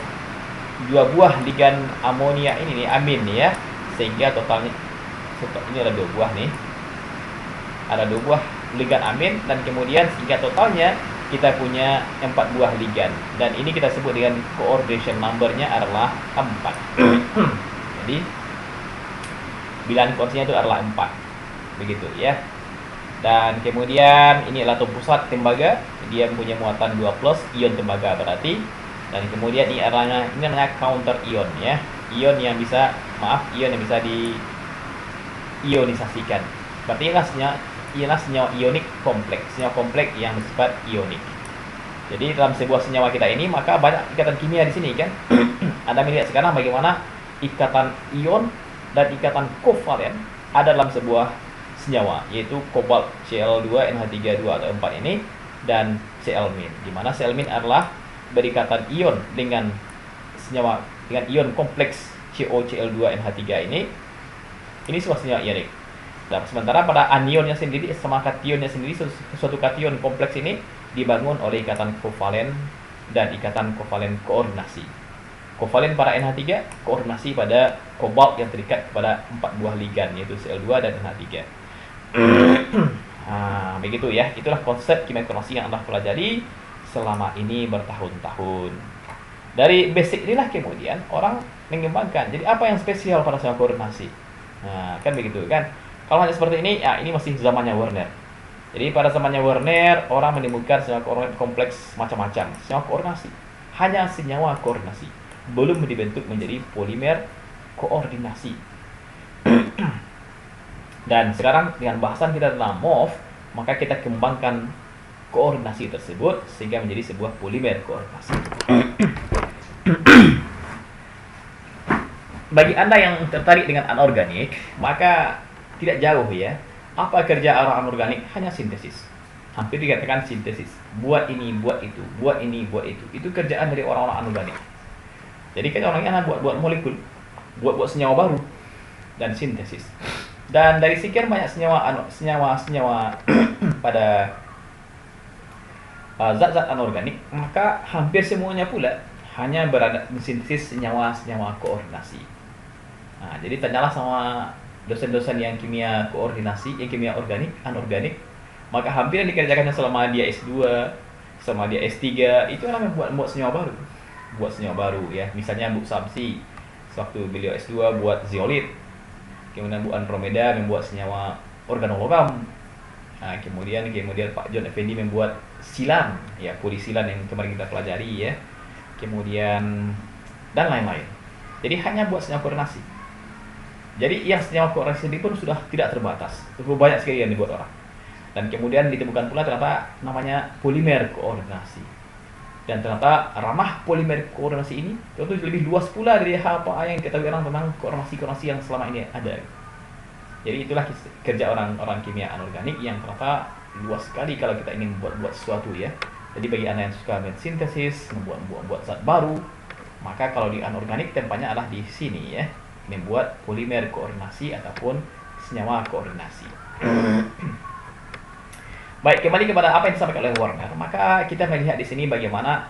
[SPEAKER 1] 2 buah ligan amonia ini nih, amin nih ya. Sehingga totalnya ini ada 2 buah nih. Ada 2 buah ligan amin, dan kemudian sehingga totalnya kita punya 4 buah ligan, dan ini kita sebut dengan coordination number-nya adalah 4. Jadi bilangan koordinasinya itu adalah 4. Begitu ya. Dan kemudian ini adalah atom pusat tembaga, dia mempunyai muatan 2+, ion tembaga berarti. Dan kemudian ini namanya counter ion ya. Ion yang bisa diionisasikan. Berarti ialah senyawa ionik kompleks, senyawa kompleks yang bersifat ionik. Jadi dalam sebuah senyawa kita ini maka banyak ikatan kimia di sini kan. Anda melihat sekarang bagaimana ikatan ion dan ikatan kovalen ada dalam sebuah senyawa, yaitu kobalt Cl2 NH32 atau 4 ini dan Cl-, di mana Cl- adalah berikatan ion dengan senyawa dengan ion kompleks COCl2 NH3 ini sebuah senyawa ionik. Dan sementara pada anionnya sendiri sama kationnya sendiri, suatu kation kompleks ini dibangun oleh ikatan kovalen dan ikatan kovalen koordinasi. Kovalen pada NH3, koordinasi pada kobalt yang terikat kepada 4 buah ligan, yaitu Cl2 dan NH3. Begitu ya. Itulah konsep kimia koordinasi yang Anda pelajari selama ini bertahun-tahun. Dari basic inilah kemudian orang mengembangkan. Jadi apa yang spesial pada senyawa koordinasi? Kan begitu kan. Kalau hanya seperti ini, ya ini masih zamannya Werner. Jadi pada zamannya Werner, orang menemukan senyawa koordinasi kompleks macam-macam. Senyawa koordinasi, hanya senyawa koordinasi, belum dibentuk menjadi polimer koordinasi. Dan sekarang dengan bahasan kita tentang MOF, maka kita kembangkan koordinasi tersebut sehingga menjadi sebuah polimer koordinasi. Bagi Anda yang tertarik dengan anorganik, maka tidak jauh ya. Apa kerja orang anorganik? Hanya sintesis. Hampir dikatakan sintesis. Buat ini, buat itu, buat ini, buat itu. Itu kerjaan dari orang-orang anorganik. Jadi kan orangnya buat molekul, buat senyawa baru dan sintesis. Dan dari sekian banyak senyawa pada zat-zat anorganik, maka hampir semuanya pula hanya berada sintesis senyawa-senyawa koordinasi. Jadi tanyalah sama dosen-dosen yang kimia koordinasi, yang kimia anorganik, maka hampir yang dikerjakannya selama dia S2, selama dia S3, itu adalah buat senyawa baru ya. Misalnya Bu Samsi waktu beliau S2 buat zeolit, kemudian Bu Andromeda membuat senyawa organologam. Kemudian Pak John Effendi membuat silan, ya polisilan yang kemarin kita pelajari ya. Kemudian dan lain-lain. Jadi hanya buat senyawa koordinasi. Jadi yang senyawa koordinasi ini pun sudah tidak terbatas. Cukup banyak sekali yang dibuat orang. Dan kemudian ditemukan pula ternyata namanya polimer koordinasi. Dan ternyata ramah polimer koordinasi ini tentu lebih luas pula dari apa yang kita tahu orang tentang koordinasi yang selama ini ada. Jadi itulah kerja orang kimia anorganik yang ternyata luas sekali kalau kita ingin buat sesuatu ya. Jadi bagi Anda yang suka sintesis, membuat zat baru, maka kalau di anorganik tempatnya adalah di sini ya, membuat polimer koordinasi ataupun senyawa koordinasi. Baik, kembali kepada apa yang disampaikan oleh Werner, maka kita melihat di sini bagaimana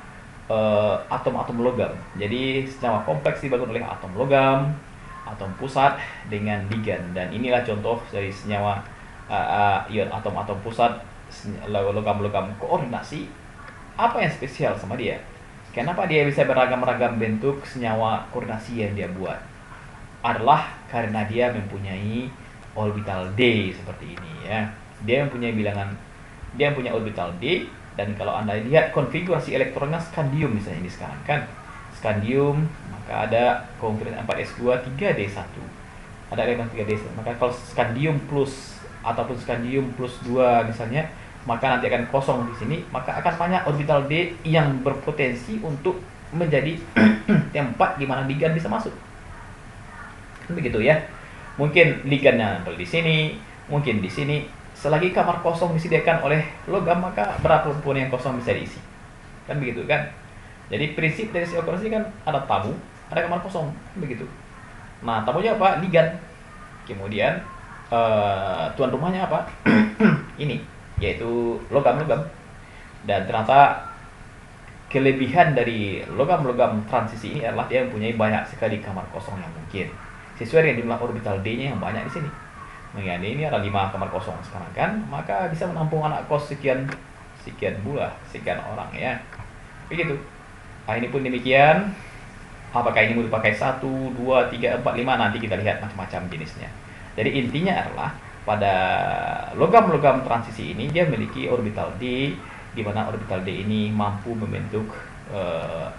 [SPEAKER 1] atom-atom logam. Jadi senyawa kompleks dibangun oleh atom logam, atom pusat dengan ligan, dan inilah contoh dari senyawa ion atom-atom pusat logam-logam koordinasi. Apa yang spesial sama dia? Kenapa dia bisa beragam-ragam bentuk senyawa koordinasi yang dia buat? Adalah karena dia mempunyai orbital D seperti ini ya. Dia punya orbital D, dan kalau Anda lihat konfigurasi elektronnya skandium misalnya ini sekarang kan. Skandium, maka ada konfigurasi 4s2 3d1. Ada elemen 3d1. Maka kalau skandium plus ataupun skandium plus 2 misalnya, maka nanti akan kosong di sini, maka akan banyak orbital D yang berpotensi untuk menjadi tempat di mana ligan bisa masuk. Begitu ya. Mungkin ligannya di sini, mungkin di sini. Selagi kamar kosong disediakan oleh logam, maka berapapun yang kosong bisa diisi. Kan begitu kan? Jadi prinsip dari senyawa koordinasi kan ada tamu, ada kamar kosong, begitu. Nah, tamunya apa? Ligan. Kemudian tuan rumahnya apa? Ini, yaitu logam-logam. Dan ternyata kelebihan dari logam-logam transisi ini adalah dia mempunyai banyak sekali kamar kosong yang mungkin. Sesuai dengan jumlah orbital D-nya yang banyak di sini. Mengenai ini ada 5 kamar kosong sekarang kan, maka bisa menampung anak kos sekian pula, sekian orang ya. Begitu. Nah, ini pun demikian. Apakah ini mau dipakai 1, 2, 3, 4, 5, nanti kita lihat macam-macam jenisnya. Jadi intinya adalah pada logam-logam transisi ini dia memiliki orbital D, di mana orbital D ini mampu membentuk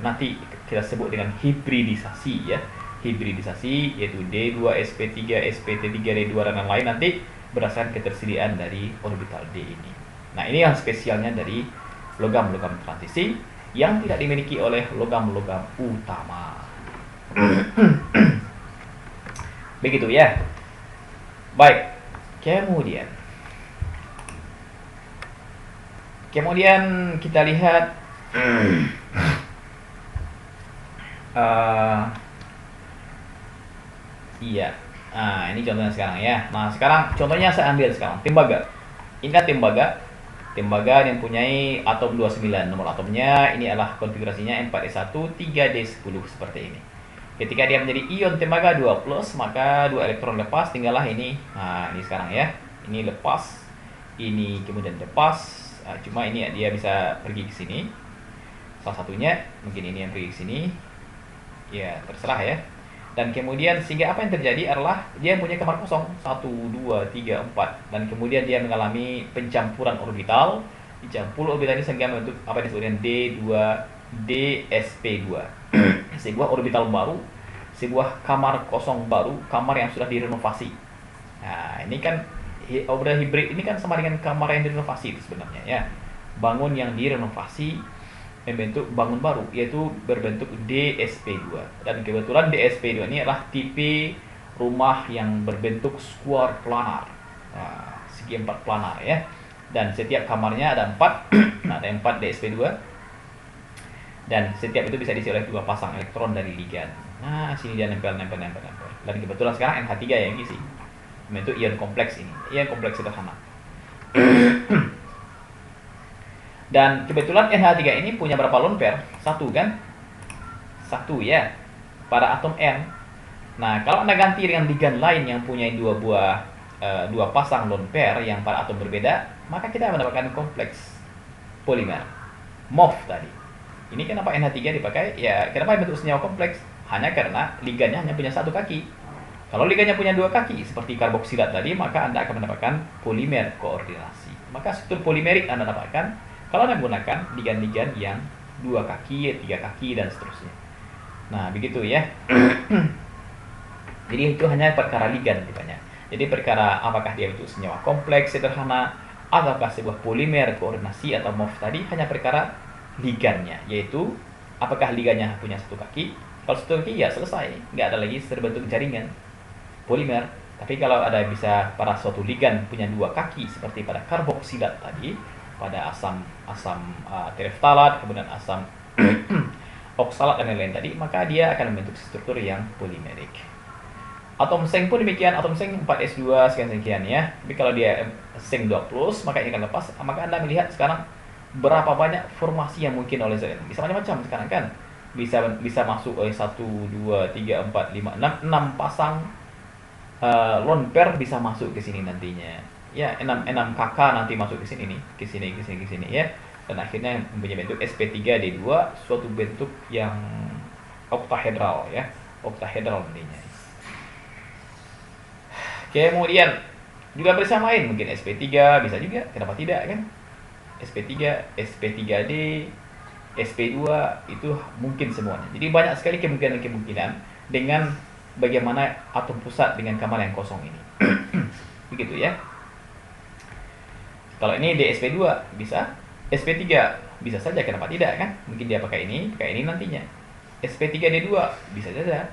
[SPEAKER 1] nanti kita sebut dengan hibridisasi ya. Hibridisasi yaitu D2, sp3, spt3, D2 dan lain-lain nanti berdasarkan ketersediaan dari orbital D ini. Nah, ini yang spesialnya dari logam-logam transisi yang tidak dimiliki oleh logam-logam utama. Begitu ya. Baik. Kemudian kita lihat iya. Nah, ini contohnya sekarang ya. Nah, sekarang contohnya saya ambil sekarang tembaga. Ingat tembaga yang mempunyai atom 29. Nomor atomnya ini adalah konfigurasinya 4s1 3d10 seperti ini. Ketika dia menjadi ion tembaga 2+, maka 2 elektron lepas, tinggallah ini. Nah, ini sekarang ya. Ini lepas. Ini kemudian lepas. Nah, cuma ini dia bisa pergi ke sini. Salah satunya mungkin ini yang pergi ke sini. Ya, terserah ya. Dan kemudian sehingga apa yang terjadi adalah dia punya kamar kosong 1, 2, 3, 4 dan kemudian dia mengalami pencampuran orbital. Dicampur orbital ini sehingga membentuk apa yang disebut dengan D2 DSP2. Sebuah orbital baru, sebuah kamar kosong baru, kamar yang sudah direnovasi. Nah, ini kan orbital hibrid ini kan sama dengan kamar yang direnovasi itu sebenarnya ya. Bangun yang direnovasi membentuk bangun baru, yaitu berbentuk DSP2. Dan kebetulan DSP2 ini adalah tipe rumah yang berbentuk square planar. Nah, segi 4 planar ya. Dan setiap kamarnya ada 4. Nah, ada 4 DSP2. Dan setiap itu bisa diisi oleh 2 pasang elektron dari ligan. Nah, sini dia nempel. Dan kebetulan sekarang NH3 yang isi. Membentuk ion kompleks ini. Ion kompleks sederhana. Dan kebetulan NH3 ini punya berapa lone pair? 1 kan? 1 ya. Pada atom N. Nah, kalau Anda ganti dengan ligan lain yang punya 2 pasang lone pair yang pada atom berbeda, maka kita mendapatkan kompleks polimer. MOF tadi. Ini kenapa NH3 dipakai? Ya, kenapa bentuk senyawa kompleks? Hanya karena ligannya hanya punya 1 kaki. Kalau ligannya punya 2 kaki, seperti karboksilat tadi, maka Anda akan mendapatkan polimer koordinasi. Maka struktur polimerik Anda dapatkan kalau Anda menggunakan ligan-ligan yang 2 kaki, 3 kaki, dan seterusnya. Nah, begitu ya. Jadi itu hanya perkara ligan tipanya. Jadi perkara apakah dia bentuk senyawa kompleks sederhana ataukah sebuah polimer koordinasi atau MOF tadi hanya perkara ligannya, yaitu apakah ligannya punya 1 kaki. Kalau 1 kaki ya selesai, nggak ada lagi terbentuk jaringan polimer. Tapi kalau ada bisa pada suatu ligan punya 2 kaki seperti pada karboksilat tadi, pada asam tereftalat, kemudian asam oksalat dan lain-lain tadi, maka dia akan membentuk struktur yang polimerik. Atom seng pun demikian, atom seng 4s2 sekian ya. Tapi kalau dia seng 2+, maka ini akan lepas. Maka Anda melihat sekarang berapa banyak formasi yang mungkin oleh Zn. Bisa macam-macam sekarang kan. Bisa masuk oleh 1, 2, 3, 4, 5, 6 pasang lone pair bisa masuk ke sini nantinya. Ya, 6 kakak nanti masuk ke sini nih, ke sini ya. Dan akhirnya mempunyai bentuk sp3d2, suatu bentuk yang oktahedral ya, oktahedral nantinya. Kemudian juga bersama lain mungkin sp3 bisa juga, kenapa tidak kan? sp3, sp3d, sp2 itu mungkin semuanya. Jadi banyak sekali kemungkinan dengan bagaimana atom pusat dengan kamar yang kosong ini. Begitu ya. Kalau ini DSP2 bisa, SP3 bisa saja, kenapa tidak kan? Mungkin dia pakai ini nantinya. SP3D2 bisa saja.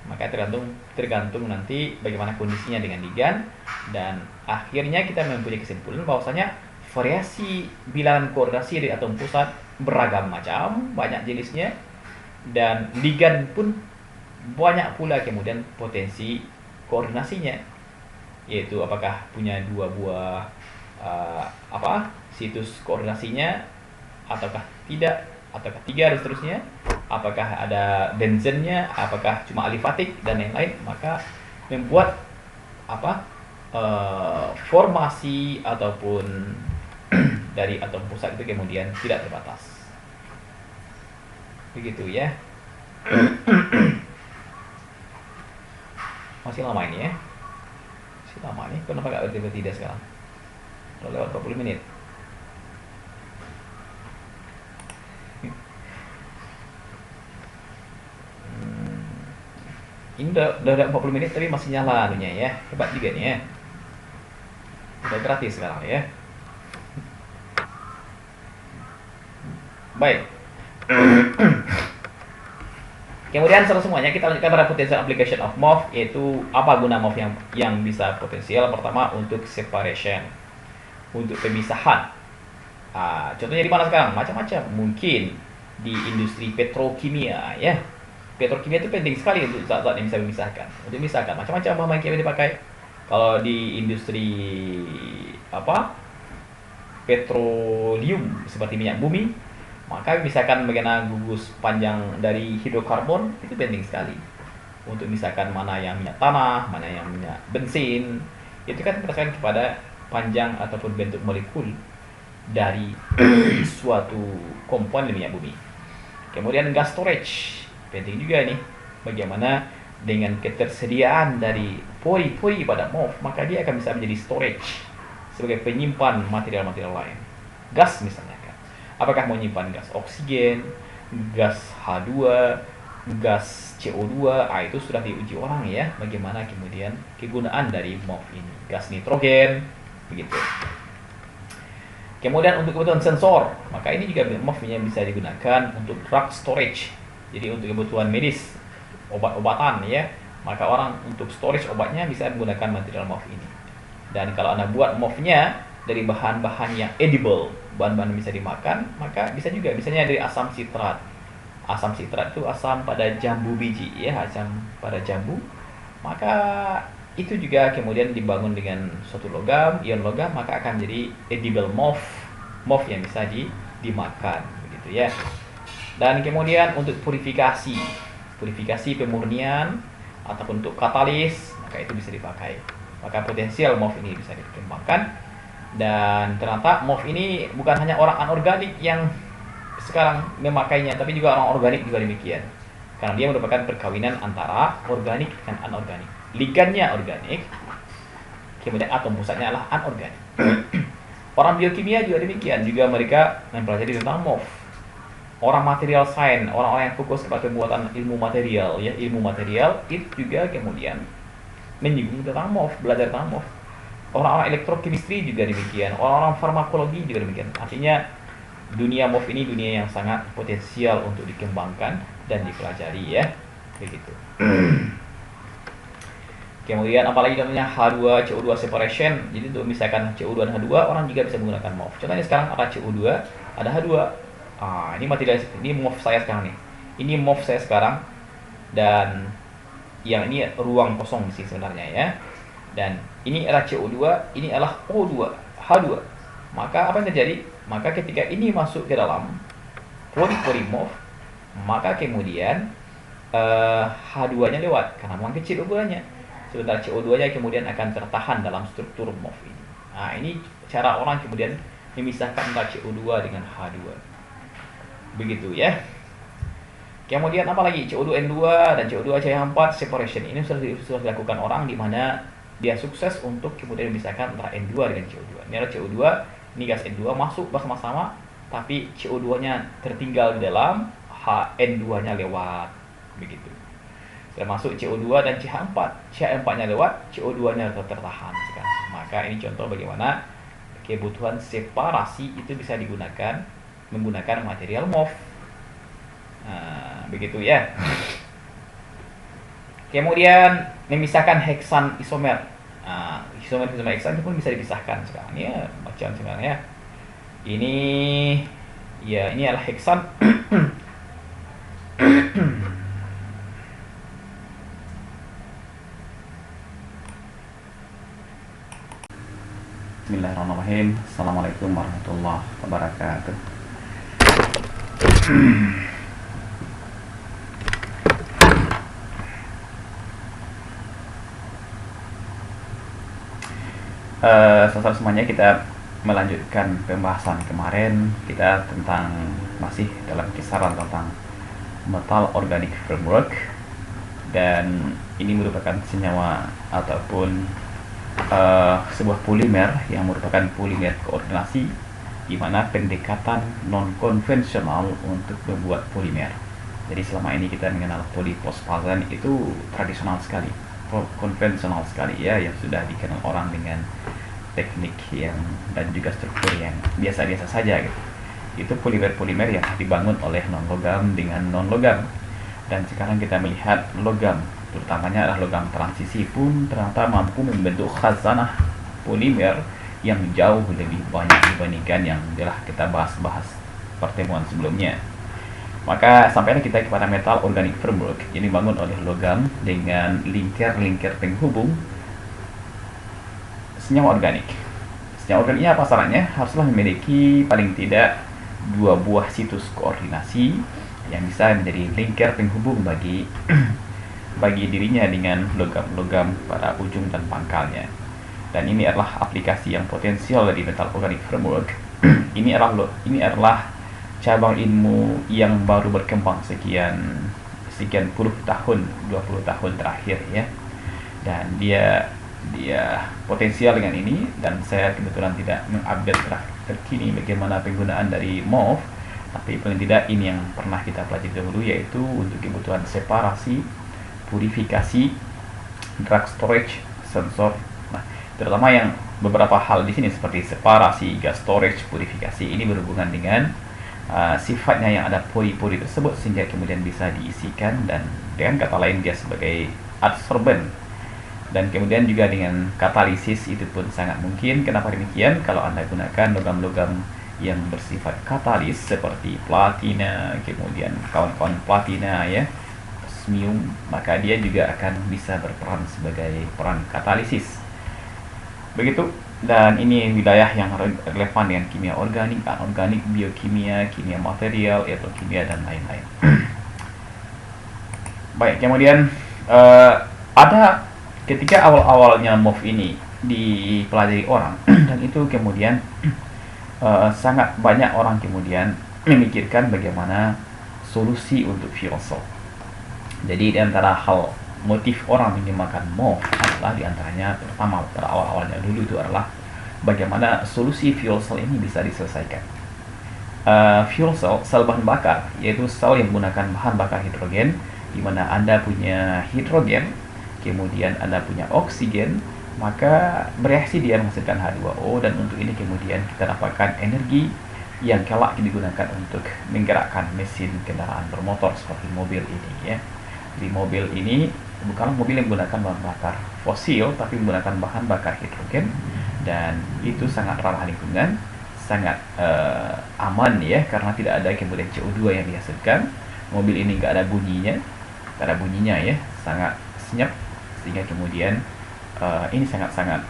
[SPEAKER 1] Maka tergantung nanti bagaimana kondisinya dengan ligan, dan akhirnya kita mempunyai kesimpulan bahwasanya variasi bilangan koordinasi dari atom pusat beragam macam, banyak jenisnya, dan ligan pun banyak pula kemudian potensi koordinasinya, yaitu apakah punya dua buah situs koordinasinya ataukah tidak, ataukah tiga dan seterusnya, apakah ada benzennya, apakah cuma alifatik dan lain-lain. Maka membuat formasi ataupun dari atom pusat itu kemudian tidak terbatas. Begitu ya. Masih lama ini ya. Masih lama nih. Kenapa gak berhenti tidak sekarang? Udah lewat 40 menit. Ini udah 40 menit tapi masih nyala anunya ya. Hebat juga nih ya. Udah gratis sekarang ya. Baik. Kemudian setelah semuanya kita lanjutkan pada potential application of MOV, yaitu apa guna MOV yang bisa potensial. Pertama untuk separation, untuk pemisahan. Contohnya di mana sekarang? Macam-macam. Mungkin di industri petrokimia ya. Petrokimia itu penting sekali untuk zat-zat yang bisa memisahkan. Untuk memisahkan macam-macam bahan kimia dipakai. Kalau di industri petroleum seperti minyak bumi, maka misalkan bagaimana gugus panjang dari hidrokarbon itu penting sekali untuk misalkan mana yang minyak tanah, mana yang minyak bensin. Itu kan berdasarkan kepada panjang ataupun bentuk molekul dari suatu komponen minyak bumi. Kemudian gas storage penting juga nih, bagaimana dengan ketersediaan dari pori-pori pada MOV, maka dia akan bisa menjadi storage sebagai penyimpan material-material lain. Gas misalnya, apakah mau menyimpan gas oksigen, gas H2, gas CO2, itu sudah diuji orang ya, bagaimana kemudian kegunaan dari MOV ini. Gas nitrogen, begitu. Kemudian untuk kebutuhan sensor, maka ini juga MOV-nya bisa digunakan untuk drug storage. Jadi untuk kebutuhan medis, obat-obatan ya, maka orang untuk storage obatnya bisa menggunakan material MOV ini. Dan kalau Anda buat MOV-nya dari bahan-bahan yang edible, bahan-bahan yang bisa dimakan, maka bisa juga misalnya dari asam sitrat. Asam sitrat itu asam pada jambu biji ya, asam pada jambu. Maka itu juga kemudian dibangun dengan suatu logam, ion logam, maka akan jadi edible MOV, MOV yang bisa dimakan begitu ya. Dan kemudian untuk purifikasi pemurnian ataupun untuk katalis, maka itu bisa dipakai. Maka potensial MOV ini bisa dikembangkan. Dan ternyata MOV ini bukan hanya orang anorganik yang sekarang memakainya, tapi juga orang organik juga demikian. Karena dia merupakan perkawinan antara organik dan anorganik. Ligannya organik, kemudian atom pusatnya adalah anorganik. Orang biokimia juga demikian, juga mereka mempelajari tentang MOV. Orang material science, orang-orang yang fokus kepada pembuatan ilmu material ya, ilmu material itu juga kemudian menyinggung tentang MOV, belajar tentang MOV. Orang-orang elektrochemistry juga demikian, orang-orang farmakologi juga demikian. Artinya dunia MOV ini dunia yang sangat potensial untuk dikembangkan dan dipelajari ya, begitu. Kemudian apalagi contohnya H2 CO2 separation. Jadi untuk misalkan CO2 dan H2 orang juga bisa menggunakan MOV. Contohnya sekarang ada CO2, ada H2. Ini material, ini MOV saya sekarang nih. Ini MOV saya sekarang, dan yang ini ruang kosong sih sebenarnya ya. Dan ini adalah CO2, ini adalah O2, H2. Maka apa yang terjadi? Maka ketika ini masuk ke dalam pori-pori MOV, maka kemudian H2-nya lewat karena memang kecil ukurannya. Sementara CO2-nya kemudian akan tertahan dalam struktur MOV ini. Nah, ini cara orang kemudian memisahkan antara CO2 dengan H2. Begitu ya. Kemudian apalagi CO2N2 dan CO2CH4 separation ini sudah dilakukan orang di mana dia sukses untuk kemudian memisahkan antara N2 dengan CO2. Ini adalah CO2, ini gas N2 masuk bersama-sama, tapi CO2-nya tertinggal di dalam, N2-nya lewat. Begitu. Sudah masuk CO2 dan CH4. CH4-nya lewat, CO2-nya tertahan sekarang. Maka ini contoh bagaimana kebutuhan separasi itu bisa digunakan menggunakan material MOV. Nah, begitu ya. Kemudian memisahkan heksan isomer. Isomer heksan itu pun bisa dipisahkan sekarang ya, macam sebenarnya. Ini ya, ini adalah heksan.
[SPEAKER 2] Bismillahirrahmanirrahim. Assalamualaikum warahmatullahi wabarakatuh. Saudara semuanya, kita melanjutkan pembahasan kemarin kita tentang masih dalam kisaran tentang Metal Organic Framework, dan ini merupakan senyawa ataupun sebuah polimer yang merupakan polimer koordinasi, di mana pendekatan non konvensional untuk membuat polimer. Jadi selama ini kita mengenal polifosfaten itu tradisional sekali, konvensional sekali ya, yang sudah dikenal orang dengan teknik yang dan juga struktur yang biasa-biasa saja gitu. Itu polimer-polimer yang dibangun oleh non logam dengan non logam. Dan sekarang kita melihat logam, terutamanya adalah logam transisi pun ternyata mampu membentuk khazanah polimer yang jauh lebih banyak dibandingkan yang telah kita bahas pertemuan sebelumnya. Maka sampailah kita kepada Metal Organic Framework yang dibangun oleh logam dengan lingkar-lingkar penghubung senyawa organik. Senyawa organik ini apa syaratnya? Haruslah memiliki paling tidak 2 buah situs koordinasi yang bisa menjadi lingkar penghubung bagi dirinya dengan logam-logam pada ujung dan pangkalnya. Dan ini adalah aplikasi yang potensial dari Metal Organic Framework. ini adalah cabang ilmu yang baru berkembang sekian puluh tahun, 20 tahun terakhir ya. Dan dia potensial dengan ini, dan saya kebetulan tidak mengupdate terkini bagaimana penggunaan dari MOF, tapi paling tidak ini yang pernah kita pelajari dahulu, yaitu untuk kebutuhan separasi, purifikasi, drug storage, sensor. Nah, terutama yang beberapa hal di sini seperti separasi, gas storage, purifikasi ini berhubungan dengan sifatnya yang ada pori-pori tersebut sehingga kemudian bisa diisikan, dan dengan kata lain dia sebagai adsorben. Dan kemudian juga dengan katalisis itu pun sangat mungkin. Kenapa demikian? Kalau Anda gunakan logam-logam yang bersifat katalis seperti platina, kemudian kawan-kawan platina ya, osmium, maka dia juga akan bisa berperan sebagai peran katalisis. Begitu. Dan ini wilayah yang relevan dengan kimia organik, anorganik, biokimia, kimia material, kimia dan lain-lain. Baik, kemudian ada ketika awal-awalnya MOF ini dipelajari orang dan itu kemudian sangat banyak orang kemudian memikirkan bagaimana solusi untuk fuel cell. Jadi di antara hal motif orang menggunakan MOF adalah diantaranya, pertama pada awal-awalnya dulu itu adalah bagaimana solusi fuel cell ini bisa diselesaikan. Fuel cell, sel bahan bakar, yaitu sel yang menggunakan bahan bakar hidrogen, di mana Anda punya hidrogen, kemudian Anda punya oksigen, maka bereaksi dia menghasilkan H2O, dan untuk ini kemudian kita dapatkan energi yang kelak digunakan untuk menggerakkan mesin kendaraan bermotor seperti mobil ini ya. Di mobil ini bukanlah mobil yang menggunakan bahan bakar fosil, tapi menggunakan bahan bakar hidrogen, dan itu sangat ramah lingkungan, sangat aman ya, karena tidak ada kemudian CO2 yang dihasilkan. Mobil ini nggak ada bunyinya ya, sangat senyap, sehingga kemudian ini sangat-sangat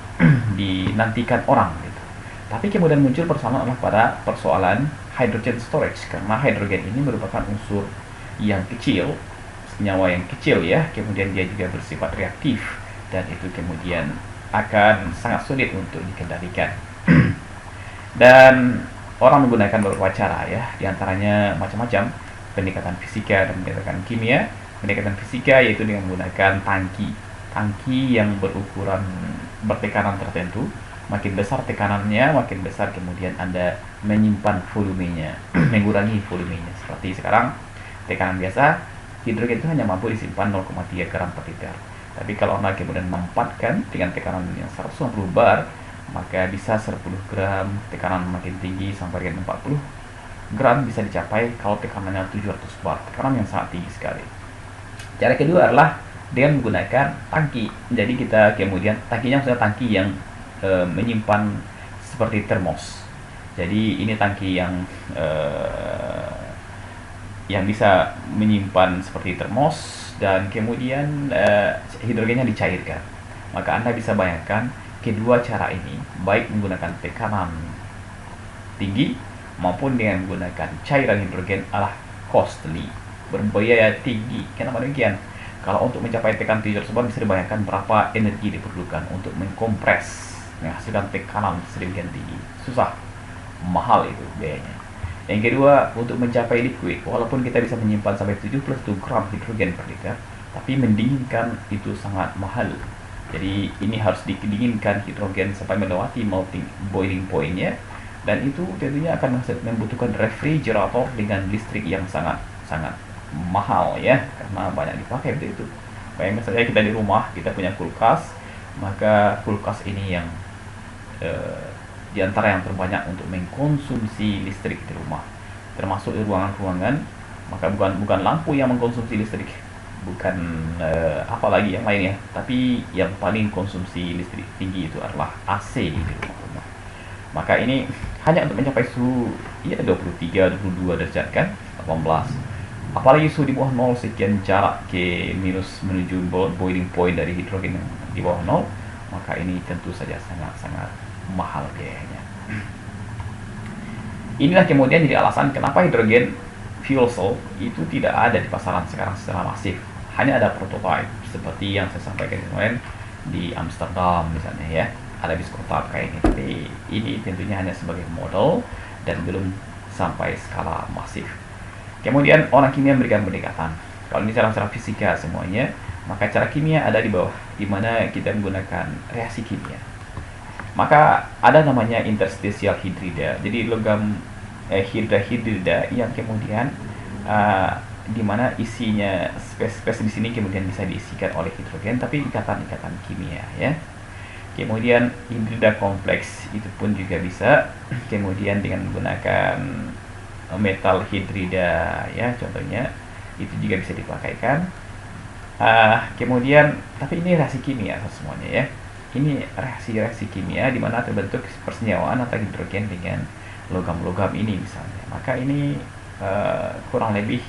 [SPEAKER 2] dinantikan orang gitu. Tapi kemudian muncul persoalan adalah pada persoalan hydrogen storage, karena hidrogen ini merupakan unsur yang kecil, senyawa yang kecil ya, kemudian dia juga bersifat reaktif, dan itu kemudian akan sangat sulit untuk dikendalikan. Dan orang menggunakan beberapa cara ya, diantaranya macam-macam, pendekatan fisika dan pendekatan kimia. Pendekatan fisika yaitu dengan menggunakan tangki yang berukuran bertekanan tertentu. Makin besar tekanannya, makin besar kemudian Anda menyimpan volumenya, mengurangi volumenya. Seperti sekarang tekanan biasa, hidrogen itu hanya mampu disimpan 0,3 gram per liter. Tapi kalau Anda kemudian mempatkan dengan tekanan yang 150 bar, maka bisa 10 gram, tekanan makin tinggi sampai dengan 40 gram bisa dicapai kalau tekanannya 700 bar, tekanan yang sangat tinggi sekali. Cara kedua adalah dengan menggunakan tangki. Jadi kita kemudian tangkinya sudah tangki yang menyimpan seperti termos. Jadi ini tangki yang bisa menyimpan seperti termos, dan kemudian hidrogennya dicairkan. Maka Anda bisa bayangkan kedua cara ini, baik menggunakan tekanan tinggi maupun dengan menggunakan cairan hidrogen, adalah costly, berbiaya tinggi. Kenapa demikian? Kalau untuk mencapai tekanan tinggi tersebut, bisa dibayangkan berapa energi diperlukan untuk mengkompres, menghasilkan tekanan sedemikian tinggi. Susah, mahal itu biayanya. Yang kedua, untuk mencapai liquid, walaupun kita bisa menyimpan sampai 71 gram hidrogen per liter, tapi mendinginkan itu sangat mahal. Jadi ini harus didinginkan hidrogen sampai melewati boiling point-nya, dan itu tentunya akan membutuhkan refrigerator dengan listrik yang sangat mahal ya, karena banyak dipakai begitu. Bayangkan saja kita di rumah, kita punya kulkas, maka kulkas ini yang di antara yang terbanyak untuk mengkonsumsi listrik di rumah, termasuk di ruangan-ruangan. Maka bukan lampu yang mengkonsumsi listrik, bukan apalagi yang lainnya, tapi yang paling konsumsi listrik tinggi itu adalah AC di rumah-rumah. Maka ini hanya untuk mencapai suhu ya 23, 22 derajat kan, 18. Apalagi suhu di bawah 0 sekian jarak ke minus menuju boiling point dari hidrogen di bawah 0, maka ini tentu saja sangat mahal biayanya. Inilah kemudian jadi alasan kenapa hidrogen fuel cell itu tidak ada di pasaran sekarang secara masif. Hanya ada prototype seperti yang saya sampaikan kemarin di Amsterdam misalnya ya, ada bis kota kayak ini. Tapi ini tentunya hanya sebagai model dan belum sampai skala masif. Kemudian orang kimia memberikan pendekatan. Kalau ini cara fisika semuanya, maka cara kimia ada di bawah, di mana kita menggunakan reaksi kimia. Maka ada namanya interstitial hidrida. Jadi logam hidrida yang kemudian di mana isinya space di sini kemudian bisa diisikan oleh hidrogen, tapi ikatan-ikatan kimia ya. Kemudian hidrida kompleks itu pun juga bisa. Kemudian dengan menggunakan metal hidrida ya, contohnya itu juga bisa dipakaikan. Kemudian tapi ini reaksi kimia semuanya ya. Ini reaksi kimia di mana terbentuk persenyawaan antara hidrogen dengan logam-logam ini misalnya. Maka ini kurang lebih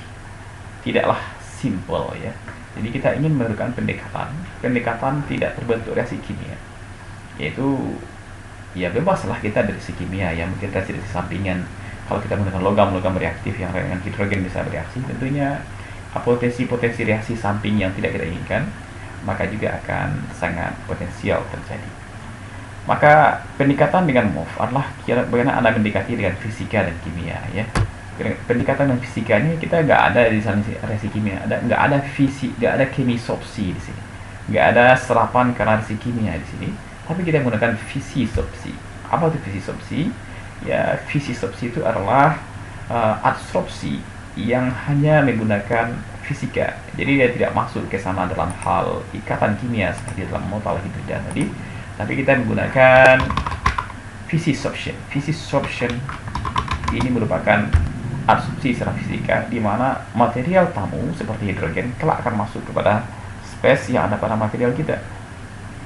[SPEAKER 2] tidaklah simple ya. Jadi kita ingin memberikan pendekatan tidak terbentuk reaksi kimia, yaitu ya bebaslah kita dari reaksi kimia ya, mungkin reaksi sampingan. Kalau kita menggunakan logam reaktif yang dengan hidrogen bisa bereaksi, tentunya potensi reaksi samping yang tidak kita inginkan, maka juga akan sangat potensial terjadi. Maka pendekatan dengan MOF adalah bagaimana Anda mendekati dengan fisika dan kimia ya. Pendekatan dengan fisikanya kita nggak ada di sana reaksi kimia, nggak ada kemisopsi di sini, nggak ada serapan karena reaksi kimia di sini, tapi kita menggunakan fisisopsi. Apa itu fisisopsi? Ya, fisisopsi itu adalah adsorpsi yang hanya menggunakan fisika. Jadi dia tidak masuk ke sana dalam hal ikatan kimia seperti dalam metal hidrida tadi, tapi kita menggunakan fisisoption. Fisisoption ini merupakan adsorpsi secara fisika di mana material tamu seperti hidrogen kelak akan masuk kepada space yang ada pada material kita.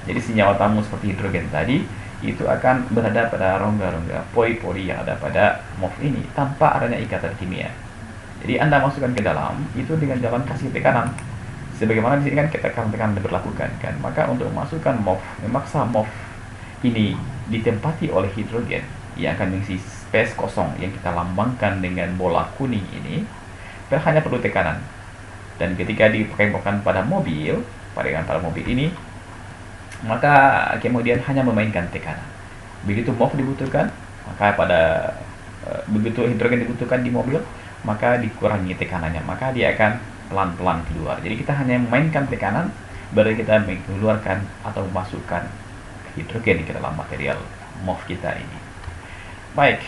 [SPEAKER 2] Jadi senyawa tamu seperti hidrogen tadi itu akan berada pada rongga-rongga pori-pori yang ada pada MOF ini tanpa adanya ikatan kimia. Jadi Anda masukkan ke dalam itu dengan jalan kasih tekanan. Sebagaimana di sini kan tekanan diberlakukan kan. Maka untuk memasukkan MOF, memaksa MOF ini ditempati oleh hidrogen yang akan mengisi space kosong yang kita lambangkan dengan bola kuning ini, hanya perlu tekanan. Dan ketika dipakai-pakai pada mobil ini, maka kemudian hanya memainkan tekanan. Begitu MOF dibutuhkan, maka begitu hidrogen dibutuhkan di mobil, maka dikurangi tekanannya, maka dia akan pelan-pelan keluar. Jadi kita hanya memainkan tekanan, baru kita mengeluarkan atau memasukkan hidrogen ke dalam material MOF kita ini. Baik,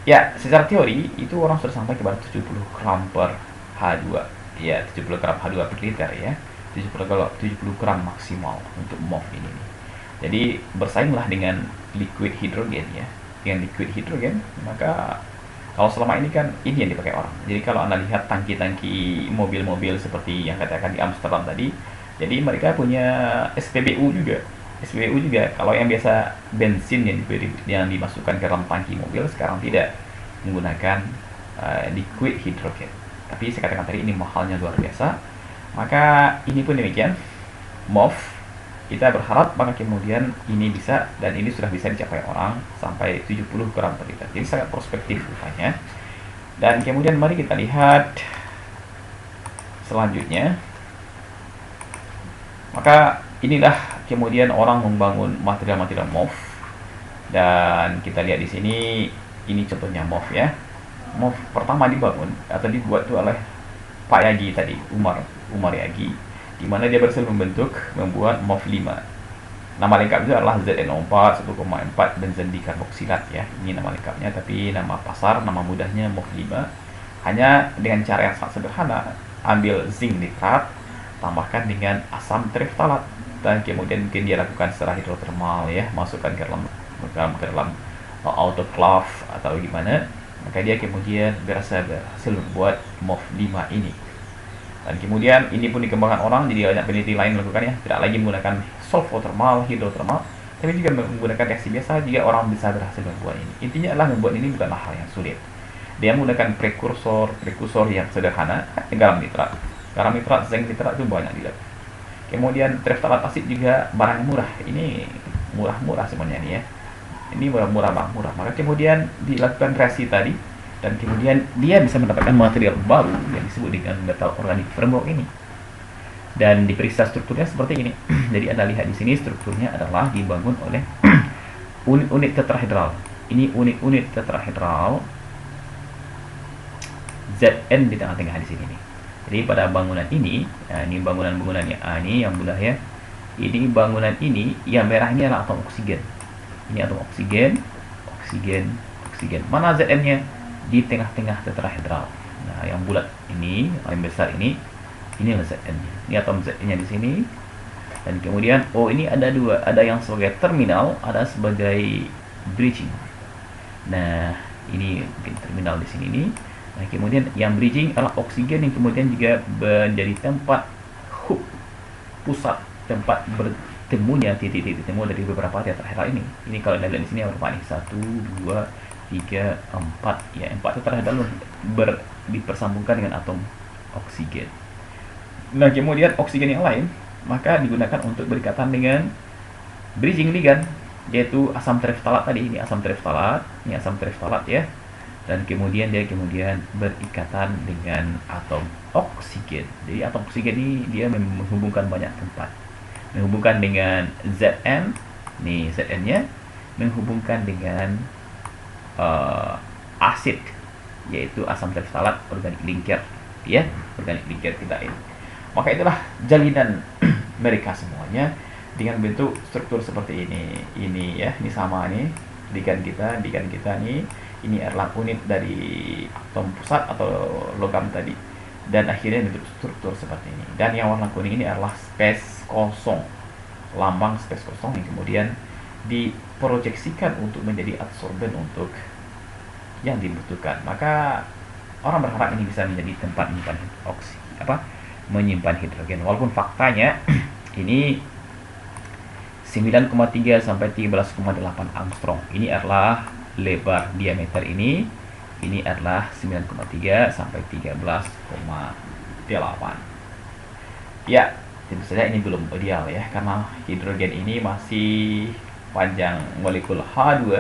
[SPEAKER 2] ya secara teori itu orang sudah sampai kepada 70 gram per H2, ya 70 gram H2 per liter ya. 70 gram maksimal untuk MOF ini. Jadi bersainglah dengan liquid hidrogen ya. Dengan liquid hidrogen, maka kalau selama ini kan ini yang dipakai orang. Jadi kalau Anda lihat tangki-tangki mobil-mobil seperti yang katakan di Amsterdam tadi, jadi mereka punya SPBU juga. Kalau yang biasa bensin yang dimasukkan ke dalam tangki mobil, sekarang tidak menggunakan liquid hidrogen. Tapi saya katakan tadi ini mahalnya luar biasa. Maka ini pun demikian, MOF kita berharap maka kemudian ini bisa, dan ini sudah bisa dicapai orang sampai 70 gram per liter. Jadi sangat prospektif rupanya. Dan kemudian mari kita lihat selanjutnya. Maka inilah kemudian orang membangun material-material MOF. Dan kita lihat di sini, ini contohnya MOF ya. MOF pertama dibangun atau dibuat itu oleh Pak Yagi tadi, Umar Yagi, di mana dia berhasil membuat MOF 5. Nama lengkapnya adalah ZNO4 1,4 benzen dikarboksilat ya. Ini nama lengkapnya, tapi nama pasar, nama mudahnya MOF 5. Hanya dengan cara yang sangat sederhana, ambil zinc nitrat, tambahkan dengan asam tereftalat, dan kemudian mungkin dia lakukan secara hidrotermal ya, masukkan ke dalam autoclave atau gimana, maka dia kemudian berhasil membuat MOF 5 ini. Dan kemudian ini pun dikembangkan orang, jadi banyak peneliti lain melakukannya, tidak lagi menggunakan solvothermal, hidrotermal, tapi juga menggunakan reaksi biasa, juga orang bisa berhasil membuat ini. Intinya adalah membuat ini bukanlah hal yang sulit. Dia menggunakan prekursor yang sederhana, garam nitrat, zinc nitrat itu banyak tidak. Kemudian tereftalat asid juga barang murah, ini murah-murah semuanya ini ya. Ini murah. Maka kemudian dilakukan reaksi tadi, dan kemudian dia bisa mendapatkan material baru yang disebut dengan metal organic framework ini. Dan diperiksa strukturnya seperti ini. Jadi Anda lihat di sini strukturnya adalah dibangun oleh unit-unit tetrahedral. Ini unit-unit tetrahedral Zn di tengah-tengah di sini nih. Jadi pada bangunan ini, ini bangunannya A ini yang mudah ya. Ini bangunan ini yang merah ini adalah atom oksigen. Ini atom oksigen. Mana Zn-nya? Di tengah-tengah tetrahedral. Nah, yang bulat ini, yang besar ini adalah Zn-nya. Ini atom Zn-nya di sini. Dan kemudian ini ada dua, ada yang sebagai terminal, ada sebagai bridging. Nah, ini mungkin terminal di sini nih. Nah, kemudian yang bridging adalah oksigen yang kemudian juga menjadi tempat hub, pusat tempat bertemunya titik-titik temu dari beberapa tetrahedral ini. Ini kalau Anda lihat di sini berapa nih? 1, 2, 3, 4 ya, 4 tetrahedral dipersambungkan dengan atom oksigen. Nah, kemudian oksigen yang lain maka digunakan untuk berikatan dengan bridging ligand, yaitu asam tereftalat tadi. Ini asam tereftalat ya. Dan kemudian dia berikatan dengan atom oksigen. Jadi atom oksigen ini dia menghubungkan banyak tempat. Menghubungkan dengan Zn, nih Zn-nya menghubungkan dengan asid, yaitu asam tereftalat organic linker ya, organic linker kita ini. Maka itulah jalinan mereka semuanya dengan bentuk struktur seperti ini. Ini ya, ini sama nih ligand kita nih. Ini adalah unit dari atom pusat atau logam tadi, dan akhirnya bentuk struktur seperti ini. Dan yang warna kuning ini adalah space kosong, lambang space kosong yang kemudian diproyeksikan untuk menjadi adsorben untuk yang dibutuhkan. Maka orang berharap ini bisa menjadi tempat menyimpan hidrogen, walaupun faktanya ini 9,3 sampai 13,8 angstrom. Ini adalah lebar diameter ini adalah 9,3 sampai 13,8. Ya, tentu saja ini belum ideal ya, karena hidrogen ini masih panjang molekul H2.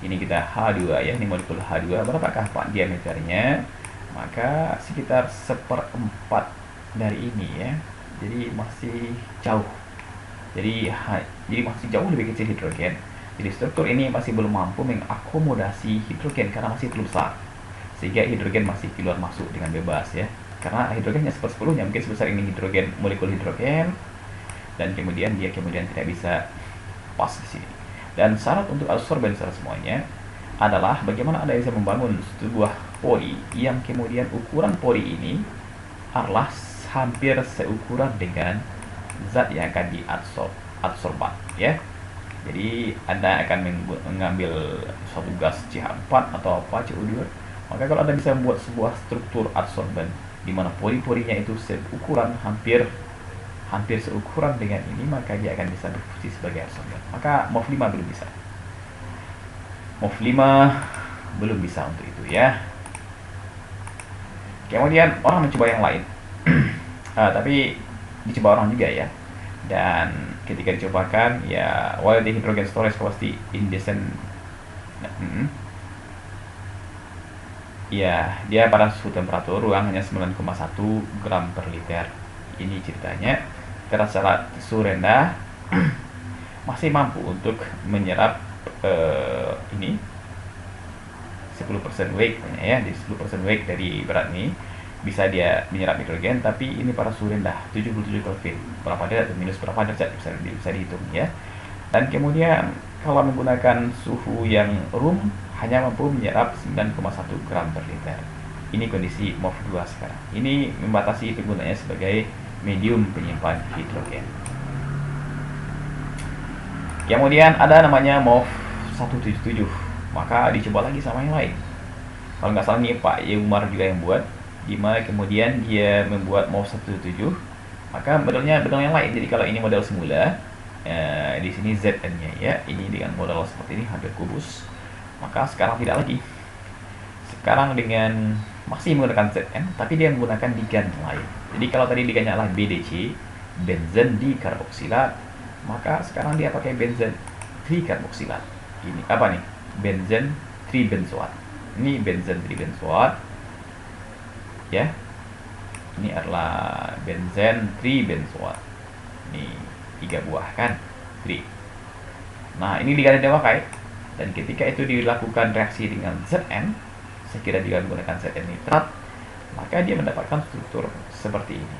[SPEAKER 2] Ini kita H2 ya, ini molekul H2. Berapakah diameternya? Maka sekitar 1/4 dari ini ya. Jadi masih jauh. Jadi masih jauh lebih kecil hidrogen. Jadi struktur ini masih belum mampu mengakomodasi hidrogen karena masih terlalu besar, sehingga hidrogen masih keluar masuk dengan bebas ya. Karena hidrogennya 1/10-nya mungkin sebesar ini molekul hidrogen, dan kemudian dia tidak bisa pas di sini. Dan syarat untuk adsorben semuanya adalah bagaimana Anda bisa membangun sebuah pori yang kemudian ukuran pori ini adalah hampir seukuran dengan zat yang akan diadsorban ya. Jadi Anda akan mengambil suatu gas CH4 atau apa CO2, maka kalau Anda bisa membuat sebuah struktur adsorben di mana pori-porinya itu seukuran hampir seukuran dengan ini, maka dia akan bisa berfungsi sebagai adsorben. Maka MOF 5 belum bisa. MOF 5 belum bisa untuk itu ya. Kemudian orang mencoba yang lain. Tapi dicoba orang juga ya. Dan ketika dicobakan, ya while the hydrogen storage capacity in decent, ya dia pada suhu temperatur ruang hanya 9,1 gram per liter. Ini ceritanya, terasa suhu rendah masih mampu untuk menyerap ini 10% weight ya, di 10% weight dari berat ini bisa dia menyerap hidrogen, tapi ini pada suhu rendah 77 Kelvin, berapa derajat minus berapa derajat bisa dihitung ya. Dan kemudian kalau menggunakan suhu yang room hanya mampu menyerap 9,1 gram per liter. Ini kondisi MOF2 sekarang. Ini membatasi penggunanya sebagai medium penyimpan hidrogen. Kemudian ada namanya MOF 177, maka dicoba lagi sama yang lain. Kalau nggak salah nih Pak Umar juga yang buat, dimana kemudian dia membuat MOF 177, maka modelnya yang lain. Jadi kalau ini model semula, di sini ZN-nya ya, ini dengan model seperti ini hampir kubus, maka sekarang tidak lagi. Sekarang dengan masih menggunakan ZN, tapi dia menggunakan ligan lain. Jadi kalau tadi ligannya adalah BDC, benzen dikarboksilat, maka sekarang dia pakai benzen trikarboksilat. Ini apa nih? Benzen tribenzoat. Ini benzen tribenzoat. Ya. Ini adalah benzen tribenzoat. Ini 3 buah kan? Tri. Nah, ini ligan yang dipakai. Dan ketika itu dilakukan reaksi dengan ZN, saya kira dia menggunakan ZN nitrat, maka dia mendapatkan struktur seperti ini.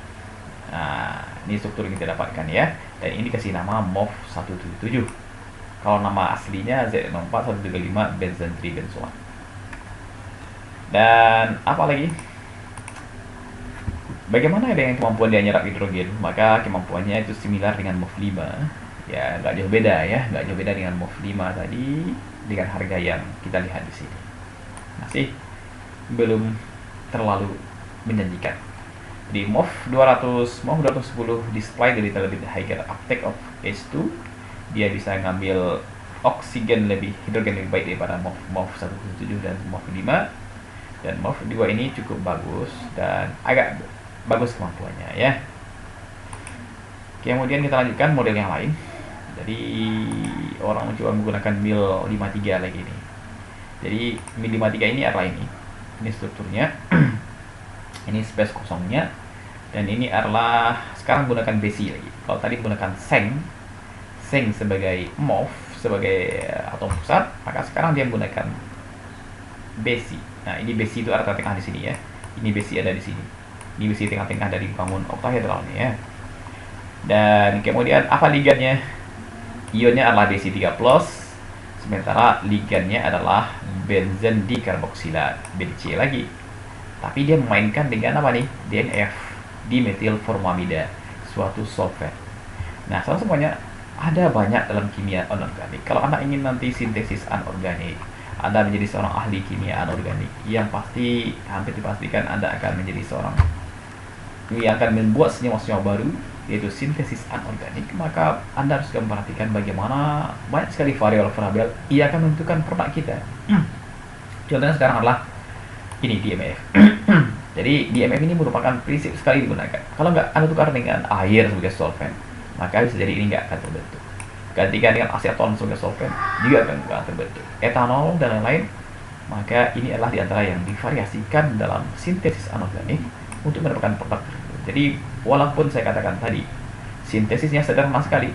[SPEAKER 2] Nah, ini struktur yang kita dapatkan ya. Dan ini dikasih nama MOF 177. Kalau nama aslinya ZN4 135 benzen tribenzoat. Dan apa lagi? Bagaimana dengan kemampuan dia nyerap hidrogen? Maka kemampuannya itu similar dengan MOF 5. Ya, nggak jauh beda ya, nggak jauh beda dengan MOF 5 tadi dengan harga yang kita lihat di sini. Masih belum terlalu menjanjikan. Di MOF 210 display the little bit higher uptake of H2. Dia bisa ngambil oksigen hidrogen lebih baik daripada MOF 177 dan MOF 5. Dan MOF 2 ini cukup bagus dan agak bagus kemampuannya ya. Kemudian kita lanjutkan model yang lain. Jadi orang mencoba menggunakan mil 53 lagi nih. Jadi mil 53 ini adalah ini strukturnya. Ini space kosongnya. Dan ini adalah sekarang menggunakan besi lagi. Kalau tadi menggunakan seng sebagai MOF, sebagai atom pusat, maka sekarang dia menggunakan besi. Nah, ini besi itu ada tengah di sini ya. Ini besi ada di sini. Ini besi tengah-tengah dari bangun oktahedral ya. Dan kemudian apa ligannya? Ionnya adalah Bc3+, sementara ligannya adalah benzen dikarboksilat, BDC lagi. Tapi dia memainkan dengan apa nih? DNF, dimetil formamida, suatu solvent. Nah, semuanya ada banyak dalam kimia anorganik. Kalau Anda ingin nanti sintesis anorganik, Anda menjadi seorang ahli kimia anorganik, yang pasti hampir dipastikan Anda akan menjadi seorang yang akan membuat senyawa-senyawa baru, yaitu sintesis anorganik. Maka Anda harus memperhatikan bagaimana banyak sekali variabel-variabel ia akan menentukan produk kita. Contohnya sekarang adalah ini DMF. Jadi DMF ini merupakan prinsip sekali digunakan. Kalau nggak Anda tukar dengan air sebagai solvent, maka bisa jadi ini nggak akan terbentuk. Gantikan dengan aseton sebagai solvent, juga nggak terbentuk. Etanol dan lain-lain, maka ini adalah diantara yang divariasikan dalam sintesis anorganik untuk mendapatkan produk tersebut. Jadi walaupun saya katakan tadi sintesisnya sederhana sekali,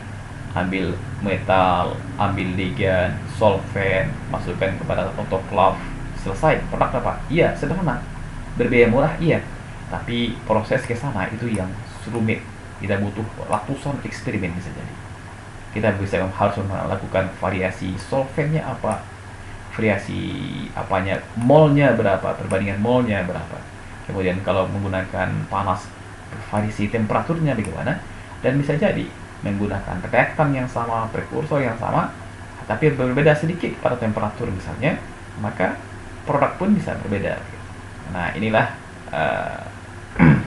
[SPEAKER 2] ambil metal, ambil ligan, solvent, masukkan kepada autoclave, selesai, produk apa? Iya, sederhana, berbiaya murah, iya, tapi proses ke sana itu yang rumit. Kita butuh ratusan eksperimen bisa jadi. Kita harus melakukan variasi solventnya apa, variasi apanya, molnya berapa, perbandingan molnya berapa. Kemudian kalau menggunakan panas, variasi temperaturnya bagaimana, dan bisa jadi menggunakan reaktan yang sama, prekursor yang sama, tapi berbeda sedikit pada temperatur misalnya, maka produk pun bisa berbeda. Nah, inilah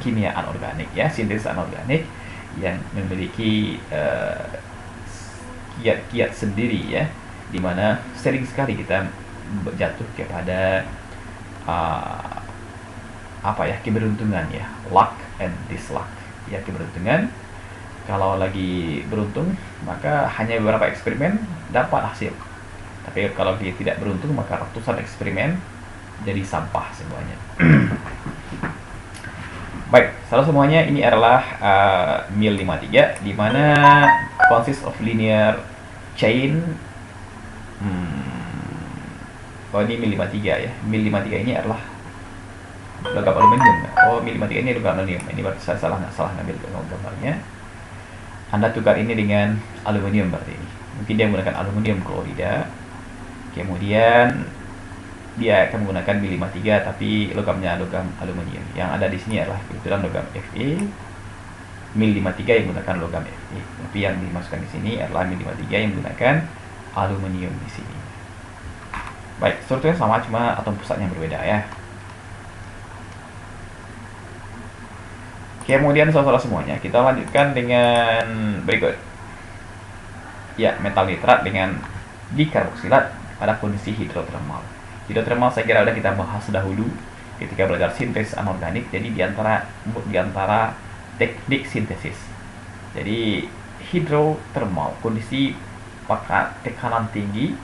[SPEAKER 2] kimia anorganik ya, sintesis anorganik yang memiliki kiat-kiat sendiri ya, dimana sering sekali kita jatuh kepada keberuntungan ya, luck and disluck ya, keberuntungan Kalau lagi beruntung, maka hanya beberapa eksperimen dapat hasil. Tapi kalau dia tidak beruntung, maka ratusan eksperimen jadi sampah semuanya. Baik, salah semuanya ini adalah MIL53, di mana consist of linear chain. Oh, ini MIL53 ya. MIL53 ini adalah logam aluminium. Oh, MIL53 ini logam aluminium. Ini berarti saya salah ngambil gambarnya. Anda tukar ini dengan aluminium berarti ini. Mungkin dia menggunakan aluminium klorida. Kemudian dia akan menggunakan MIL53 tapi logamnya logam aluminium. Yang ada di sini adalah kebetulan logam Fe. MIL53 yang menggunakan logam Fe. Tapi yang dimasukkan di sini adalah MIL53 yang menggunakan aluminium di sini. Baik, strukturnya sama, cuma atom pusatnya berbeda ya. Kemudian saudara semuanya, kita lanjutkan dengan berikut. Ya, metal nitrat dengan dikarboksilat pada kondisi hidrotermal. Hidrotermal saya kira sudah kita bahas dahulu ketika belajar sintesis anorganik. Jadi di antara teknik sintesis. Jadi hidrotermal, kondisi tekanan tinggi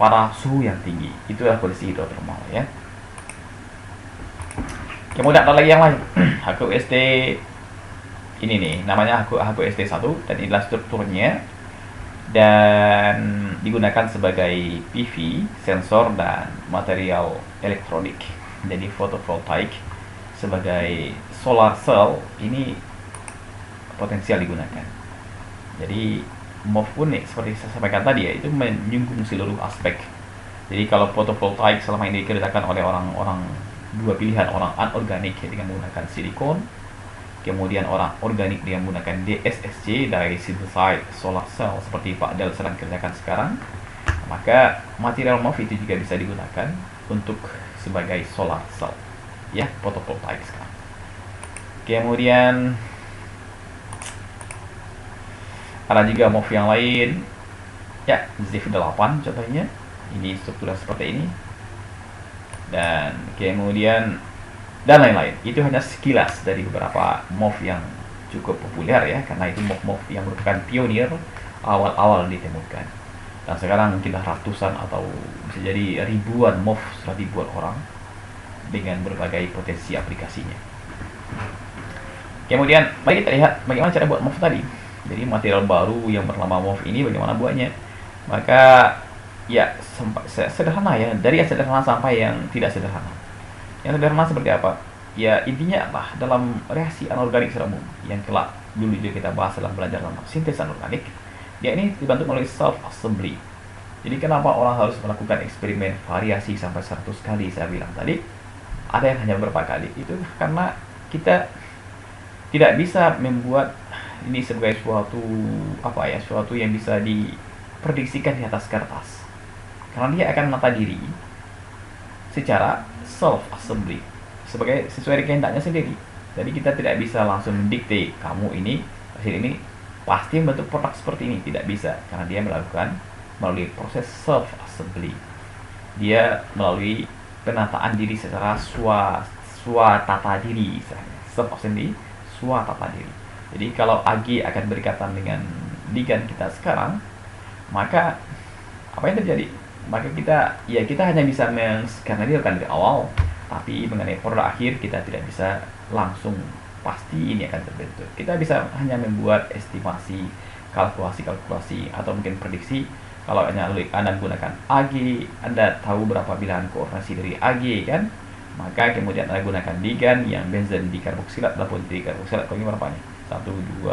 [SPEAKER 2] pada suhu yang tinggi. Itulah kondisi hidrotermal ya. Kemudian ada lagi yang lain. HQST ini nih, namanya HQST1 dan inilah strukturnya dan digunakan sebagai PV, sensor dan material elektronik. Jadi fotovoltaik sebagai solar cell ini potensial digunakan. Jadi MOF unik seperti saya sampaikan tadi ya, itu menyinggung seluruh aspek. Jadi kalau fotovoltaik selama ini dikerjakan oleh orang-orang dua pilihan, orang anorganik dengan menggunakan silikon, kemudian orang organik dengan menggunakan DSSC dari synthesized solar cell seperti Pak Del sedang kerjakan sekarang, maka material MOF itu juga bisa digunakan untuk sebagai solar cell ya, fotovoltaik sekarang. Kemudian ada juga MOF yang lain ya, ZIF8 contohnya, ini strukturnya seperti ini, dan kemudian dan lain-lain. Itu hanya sekilas dari beberapa MOF yang cukup populer ya, karena itu MOF yang merupakan pionir awal-awal ditemukan. Dan sekarang mungkinlah ratusan atau bisa jadi ribuan MOF sudah dibuat orang dengan berbagai potensi aplikasinya. Kemudian mari kita lihat bagaimana cara buat MOF tadi. Jadi material baru yang bernama MOF ini bagaimana buatnya. Maka ya sederhana ya, dari yang sederhana sampai yang tidak sederhana. Yang sederhana seperti apa? Ya intinya apa? Dalam reaksi anorganik secara umum yang kelak dulu juga kita bahas dalam belajar tentang sintesis anorganik, dia ini dibantu melalui self assembly. Jadi kenapa orang harus melakukan eksperimen variasi sampai 100 kali saya bilang tadi? Ada yang hanya beberapa kali. Itu karena kita tidak bisa membuat ini sebagai suatu yang bisa diprediksikan di atas kertas. Karena dia akan menata diri secara self assembly sebagai sesuai kehendaknya sendiri. Jadi kita tidak bisa langsung mendikte kamu ini hasil ini pasti membentuk produk seperti ini, tidak bisa, karena dia melakukan melalui proses self assembly. Dia melalui penataan diri secara swatata diri, self assembly, swatata diri. Jadi kalau Ag akan berikatan dengan ligan kita sekarang, maka apa yang terjadi? Maka kita hanya bisa menskenario-kan dari awal, tapi mengenai produk akhir kita tidak bisa langsung pasti ini akan terbentuk. Kita bisa hanya membuat estimasi, kalkulasi atau mungkin prediksi. Kalau Anda menggunakan Ag, Anda tahu berapa bilangan koordinasi dari Ag kan? Maka kemudian Anda gunakan ligan yang benzen dikarboksilat ataupun dikarboksilat, kalau ini berapa nih? 1, 2,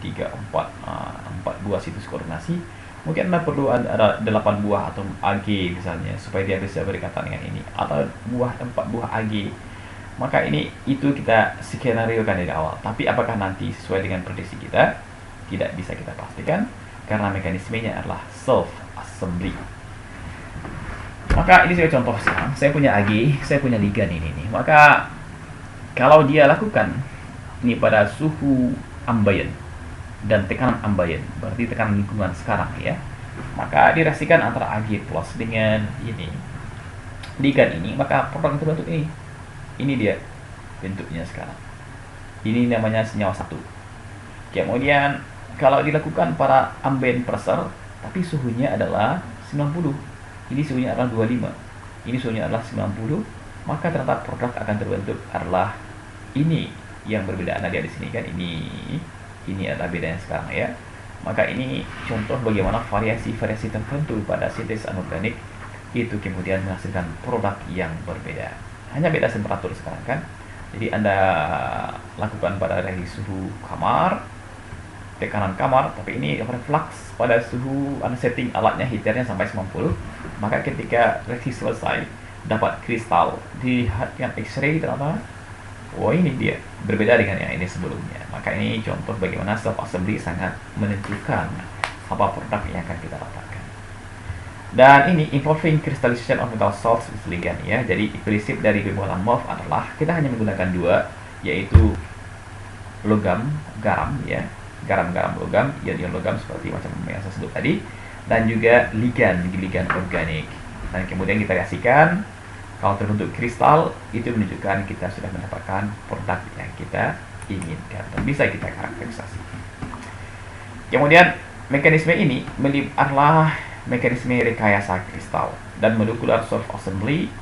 [SPEAKER 2] 3, 4 buah situs koordinasi. Mungkin Anda perlu ada 8 buah atau Ag misalnya supaya dia bisa berikatan dengan ini, atau 4 buah Ag. Maka itu kita skenario-kan dari awal. Tapi apakah nanti sesuai dengan prediksi kita? Tidak bisa kita pastikan karena mekanismenya adalah self assembly. Maka ini saya contoh sekarang. Saya punya Ag, saya punya ligan ini nih. Maka kalau dia lakukan ini pada suhu ambient dan tekanan ambient, berarti tekanan lingkungan sekarang ya, maka direaksikan antara Ag plus dengan ini ligan ini, maka produk itu bentuk ini dia bentuknya sekarang. Ini namanya senyawa satu. Kemudian kalau dilakukan pada ambient pressure tapi suhunya adalah 90, ini suhunya adalah 25, ini suhunya adalah 90, maka ternyata produk akan terbentuk adalah ini yang berbeda. Nah, dia di sini kan ini adalah bedanya sekarang ya. Maka ini contoh bagaimana variasi-variasi tertentu pada sintesis anorganik itu kemudian menghasilkan produk yang berbeda. Hanya beda temperatur sekarang kan. Jadi Anda lakukan pada reaksi suhu kamar, tekanan kamar, tapi ini reflux pada suhu Anda setting alatnya heaternya sampai 90, maka ketika reaksi selesai dapat kristal di dengan X-ray ternyata oh ini dia berbeda dengan yang ini sebelumnya. Maka ini contoh bagaimana self assembly sangat menentukan apa produk yang akan kita dapatkan. Dan ini involving crystallization of metal salts with ligand ya. Jadi prinsip dari pembuatan MOF adalah kita hanya menggunakan dua, yaitu logam, garam ya, garam-garam logam, ion-ion logam seperti macam yang saya sebut tadi, dan juga ligan organik. Dan kemudian kita reaksikan, kalau terbentuk kristal itu menunjukkan kita sudah mendapatkan produk yang kita inginkan dan bisa kita karakterisasi. Kemudian mekanisme ini adalah mekanisme rekayasa kristal dan molekular self assembly.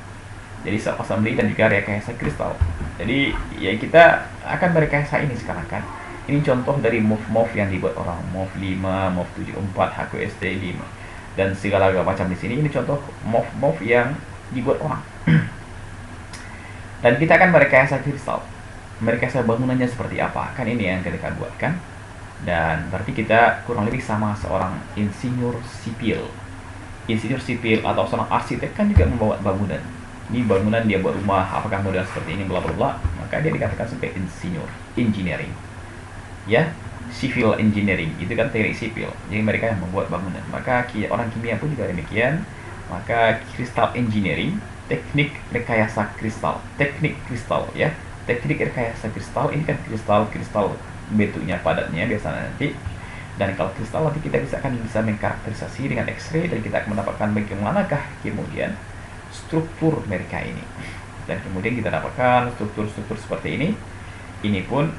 [SPEAKER 2] Jadi self assembly dan juga rekayasa kristal. Jadi ya kita akan merekayasa ini sekarang kan. Ini contoh dari MOF yang dibuat orang, MOF 5, MOF 74, HQST 5 dan segala macam di sini. Ini contoh MOF yang dibuat orang. Dan kita akan merekayasa kristal. Merekayasa bangunannya seperti apa? Kan ini yang kita buatkan. Dan berarti kita kurang lebih sama seorang insinyur sipil. Insinyur sipil atau seorang arsitek kan juga membuat bangunan. Ini bangunan dia buat rumah, apakah model seperti ini, bla bla bla, maka dia dikatakan sebagai insinyur, engineering. Ya, civil engineering, itu kan teknik sipil. Jadi mereka yang membuat bangunan. Maka orang kimia pun juga demikian. Maka crystal engineering, teknik rekayasa kristal, teknik kristal ya. Teknik rekayasa kristal ini kan kristal bentuknya padatnya biasanya nanti, dan kalau kristal nanti kita akan bisa mengkarakterisasi dengan X-ray dan kita akan mendapatkan bagaimanakah kemudian struktur mereka ini, dan kemudian kita dapatkan struktur-struktur seperti ini pun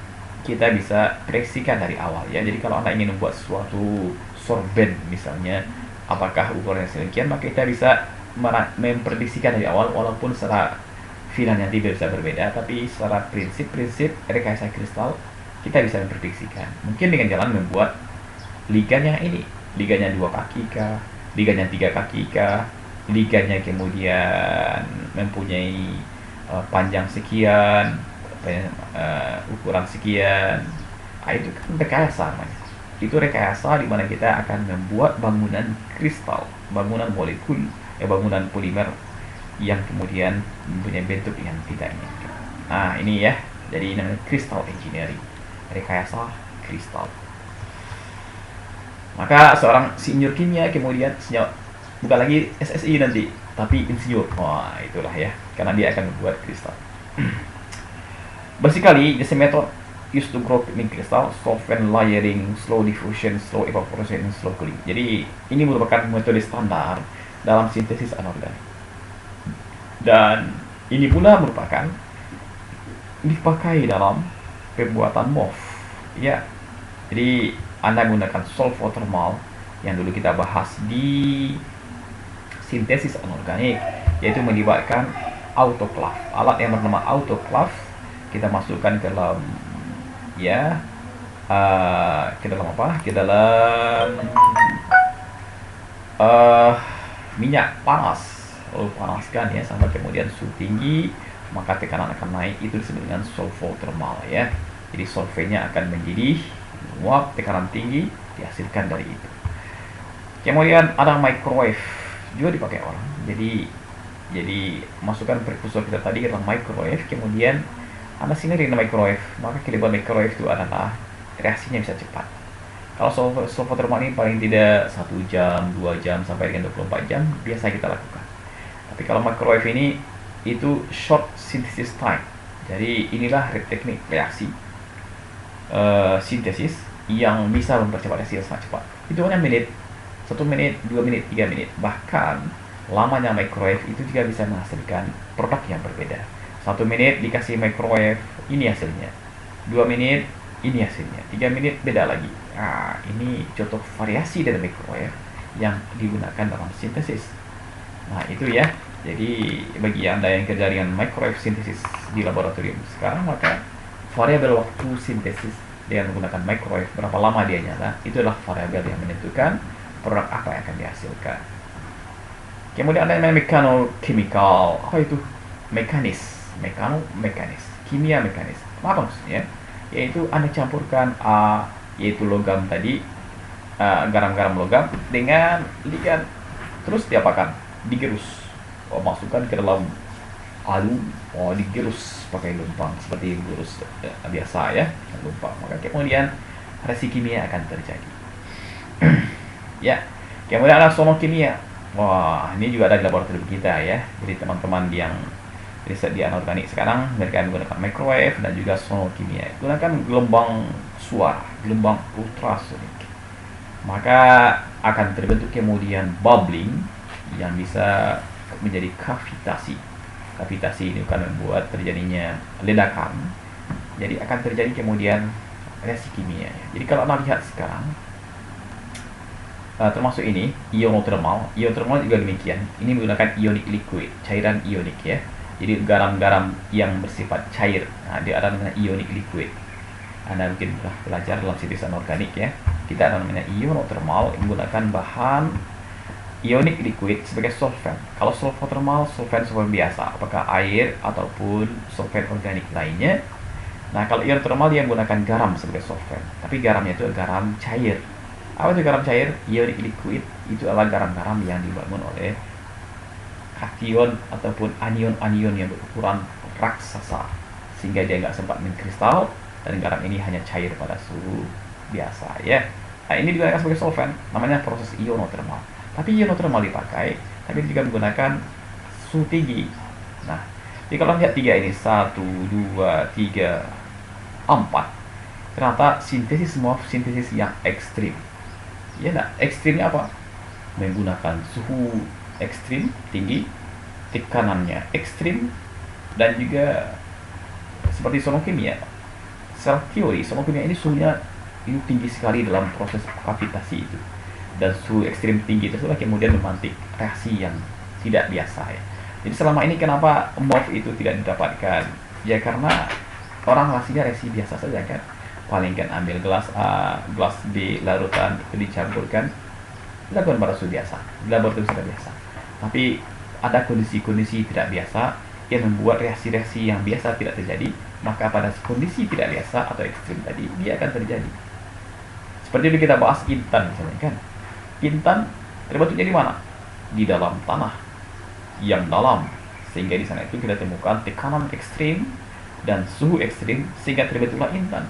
[SPEAKER 2] kita bisa prediksikan dari awal ya. Jadi kalau Anda ingin membuat suatu sorben misalnya, apakah ukurannya sedemikian, maka kita bisa memprediksikan dari awal, walaupun secara final nanti bisa berbeda, tapi secara prinsip rekayasa kristal kita bisa memprediksikan. Mungkin dengan jalan membuat ligannya ini, ligannya 2 kaki kah, ligannya 3 kaki kah, ligannya kemudian mempunyai panjang sekian, ukuran sekian. Itu kan rekayasa namanya. Itu rekayasa di mana kita akan membuat bangunan kristal, bangunan molekul, bangunan polimer yang kemudian mempunyai bentuk yang kita inginkan. Nah ini ya, jadi namanya crystal engineering, rekayasa kristal. Maka seorang insinyur kimia kemudian bukan lagi SSI nanti, tapi insinyur. Wah itulah ya, karena dia akan membuat kristal. Basically, the method used to grow pigment crystal, solvent layering, slow diffusion, slow evaporation, and slow cooling. Jadi ini merupakan metode standar dalam sintesis anorganik. Dan ini pula merupakan dipakai dalam pembuatan MOF. Ya. Jadi Anda menggunakan solvothermal yang dulu kita bahas di sintesis anorganik, yaitu melibatkan autoclave. Alat yang bernama autoclave kita masukkan ke dalam ke dalam apa? Ke dalam minyak panas. Lalu panaskan ya sampai kemudian suhu tinggi, maka tekanan akan naik. Itu disebut dengan solvothermal ya. Jadi solventnya akan menjadi menguap, tekanan tinggi dihasilkan dari itu. Kemudian ada microwave juga dipakai orang. Jadi masukkan prekursor kita tadi adalah microwave, kemudian Anda sinari dengan microwave, maka kelebihan microwave itu adalah reaksinya bisa cepat. Kalau solvothermal ini paling tidak 1 jam, 2 jam sampai dengan 24 jam biasa kita lakukan. Tapi kalau microwave ini itu short synthesis time. Jadi inilah teknik reaksi sintesis yang bisa mempercepat reaksi sangat cepat. Itu hanya menit, 1 menit, 2 menit, 3 menit. Bahkan lamanya microwave itu juga bisa menghasilkan produk yang berbeda. 1 menit dikasih microwave, ini hasilnya. 2 menit Ini hasilnya, 3 menit beda lagi. Nah, ini contoh variasi dari microwave yang digunakan dalam sintesis. Nah, itu ya. Jadi bagi Anda yang kerja dengan microwave sintesis di laboratorium sekarang, maka variabel waktu sintesis dengan menggunakan microwave, berapa lama dia nyala, itu adalah variabel yang menentukan produk apa yang akan dihasilkan. Kemudian ada yang namanya mechanical. Apa itu? Mekanis, kimia mekanis. Apa maksudnya? Yaitu Anda campurkan yaitu logam tadi, garam-garam logam dengan ligan, terus diapakan? Digerus. Masukkan ke dalam alu, digerus pakai lumpang seperti gerus biasa ya, lumpang. Maka kemudian reaksi kimia akan terjadi. Ya, kemudian ada sonokimia. Wah, ini juga ada di laboratorium kita ya. Jadi teman-teman yang riset di anorganik sekarang mereka menggunakan microwave dan juga sonokimia. Gunakan gelombang suara, gelombang ultrasonik. Maka akan terbentuk kemudian bubbling yang bisa menjadi kavitasi. Kavitasi ini akan membuat terjadinya ledakan. Jadi akan terjadi kemudian reaksi kimia. Jadi kalau Anda lihat sekarang, termasuk ini ionotermal juga demikian. Ini menggunakan ionic liquid, cairan ionik ya. Jadi garam-garam yang bersifat cair, dia ada namanya ionic liquid. Anda mungkin pernah belajar dalam sintesis anorganik ya. Kita ada namanya ionotermal menggunakan bahan ionic liquid sebagai solvent. Kalau solvothermal, solvent biasa, apakah air ataupun solvent organik lainnya. Nah, kalau ionotermal dia menggunakan garam sebagai solvent, tapi garamnya itu garam cair. Apa itu garam cair? Ionic liquid itu adalah garam-garam yang dibangun oleh kation ataupun anion-anion yang berukuran raksasa sehingga dia nggak sempat mengkristal, dan garam ini hanya cair pada suhu biasa ya. Nah, ini digunakan sebagai solvent, namanya proses ionotermal. Tapi ionotermal dipakai, tapi juga menggunakan suhu tinggi. Nah, jadi kalau lihat 3 ini, 1, 2, 3, 4, ternyata semua sintesis yang ekstrim. Ya, nah, ekstrimnya apa? Menggunakan suhu ekstrim tinggi, tekanannya ekstrim, dan juga seperti sonokimia. Secara teori, sonokimia ini suhunya ini tinggi sekali dalam proses kavitasi itu, dan suhu ekstrim tinggi tersebut kemudian memantik reaksi yang tidak biasa ya. Jadi selama ini kenapa MOF itu tidak didapatkan? Ya karena orang reaksinya reaksi biasa saja kan. Paling kan ambil gelas A, gelas B, larutan itu dicampurkan, dilakukan pada suhu biasa, di laboratorium sudah biasa. Tapi ada kondisi-kondisi tidak biasa yang membuat reaksi-reaksi yang biasa tidak terjadi, maka pada kondisi tidak biasa atau ekstrim tadi dia akan terjadi. Seperti itu kita bahas intan misalnya kan. Intan terbentuknya di mana? Di dalam tanah yang dalam, sehingga di sana itu kita temukan tekanan ekstrim dan suhu ekstrim sehingga terbentuklah intan.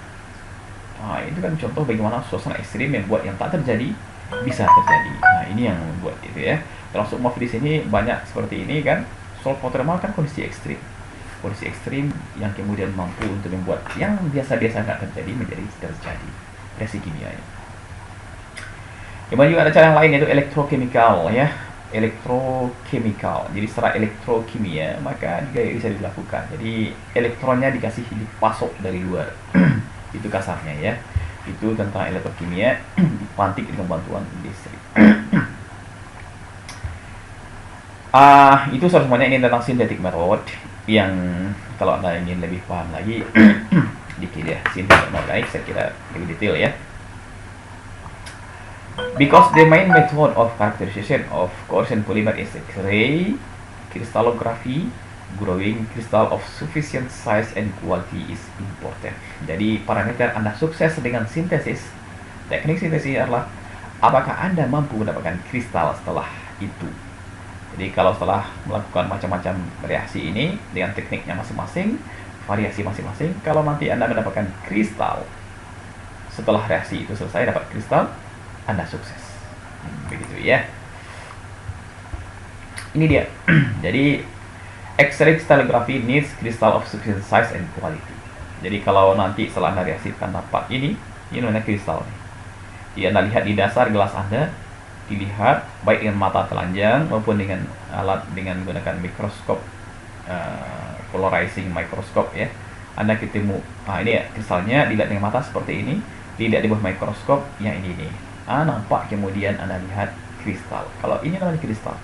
[SPEAKER 2] Nah, itu kan contoh bagaimana suasana ekstrim yang buat yang tak terjadi bisa terjadi. Nah, ini yang membuat itu ya. Termasuk MOF di sini banyak seperti ini kan. Solvothermal kan kondisi ekstrim yang kemudian mampu untuk membuat yang biasa-biasa nggak terjadi menjadi terjadi reaksi kimianya. Kemudian juga ada cara yang lain yaitu elektrochemical ya. Elektrochemical, jadi secara elektrokimia maka juga bisa dilakukan. Jadi elektronnya dikasih dipasok dari luar. Itu kasarnya ya. Itu tentang elektrokimia dipantik dengan bantuan listrik. Itu semuanya ini tentang synthetic method yang kalau Anda ingin lebih paham lagi dikit ya, synthetic organic saya kira lebih detail ya. Because the main method of characterization of coercion polymer is X-ray crystallography, growing crystal of sufficient size and quality is important. Jadi parameter Anda sukses dengan sintesis, teknik sintesis adalah apakah Anda mampu mendapatkan kristal setelah itu. Jadi kalau setelah melakukan macam-macam reaksi ini dengan tekniknya masing-masing, variasi masing-masing, kalau nanti Anda mendapatkan kristal setelah reaksi itu selesai dapat kristal, Anda sukses. Begitu ya. Ini dia. Jadi X-ray crystallography needs crystal of sufficient size and quality. Jadi kalau nanti setelah Anda reaksikan dapat ini namanya kristal. Jadi Anda lihat di dasar gelas Anda, dilihat baik dengan mata telanjang maupun dengan alat dengan menggunakan mikroskop, polarizing microscope ya. Anda ketemu, ini ya kristalnya, dilihat dengan mata seperti ini, dilihat di bawah mikroskop yang ini nih. Nampak kemudian Anda lihat kristal. Kalau ini namanya kristal.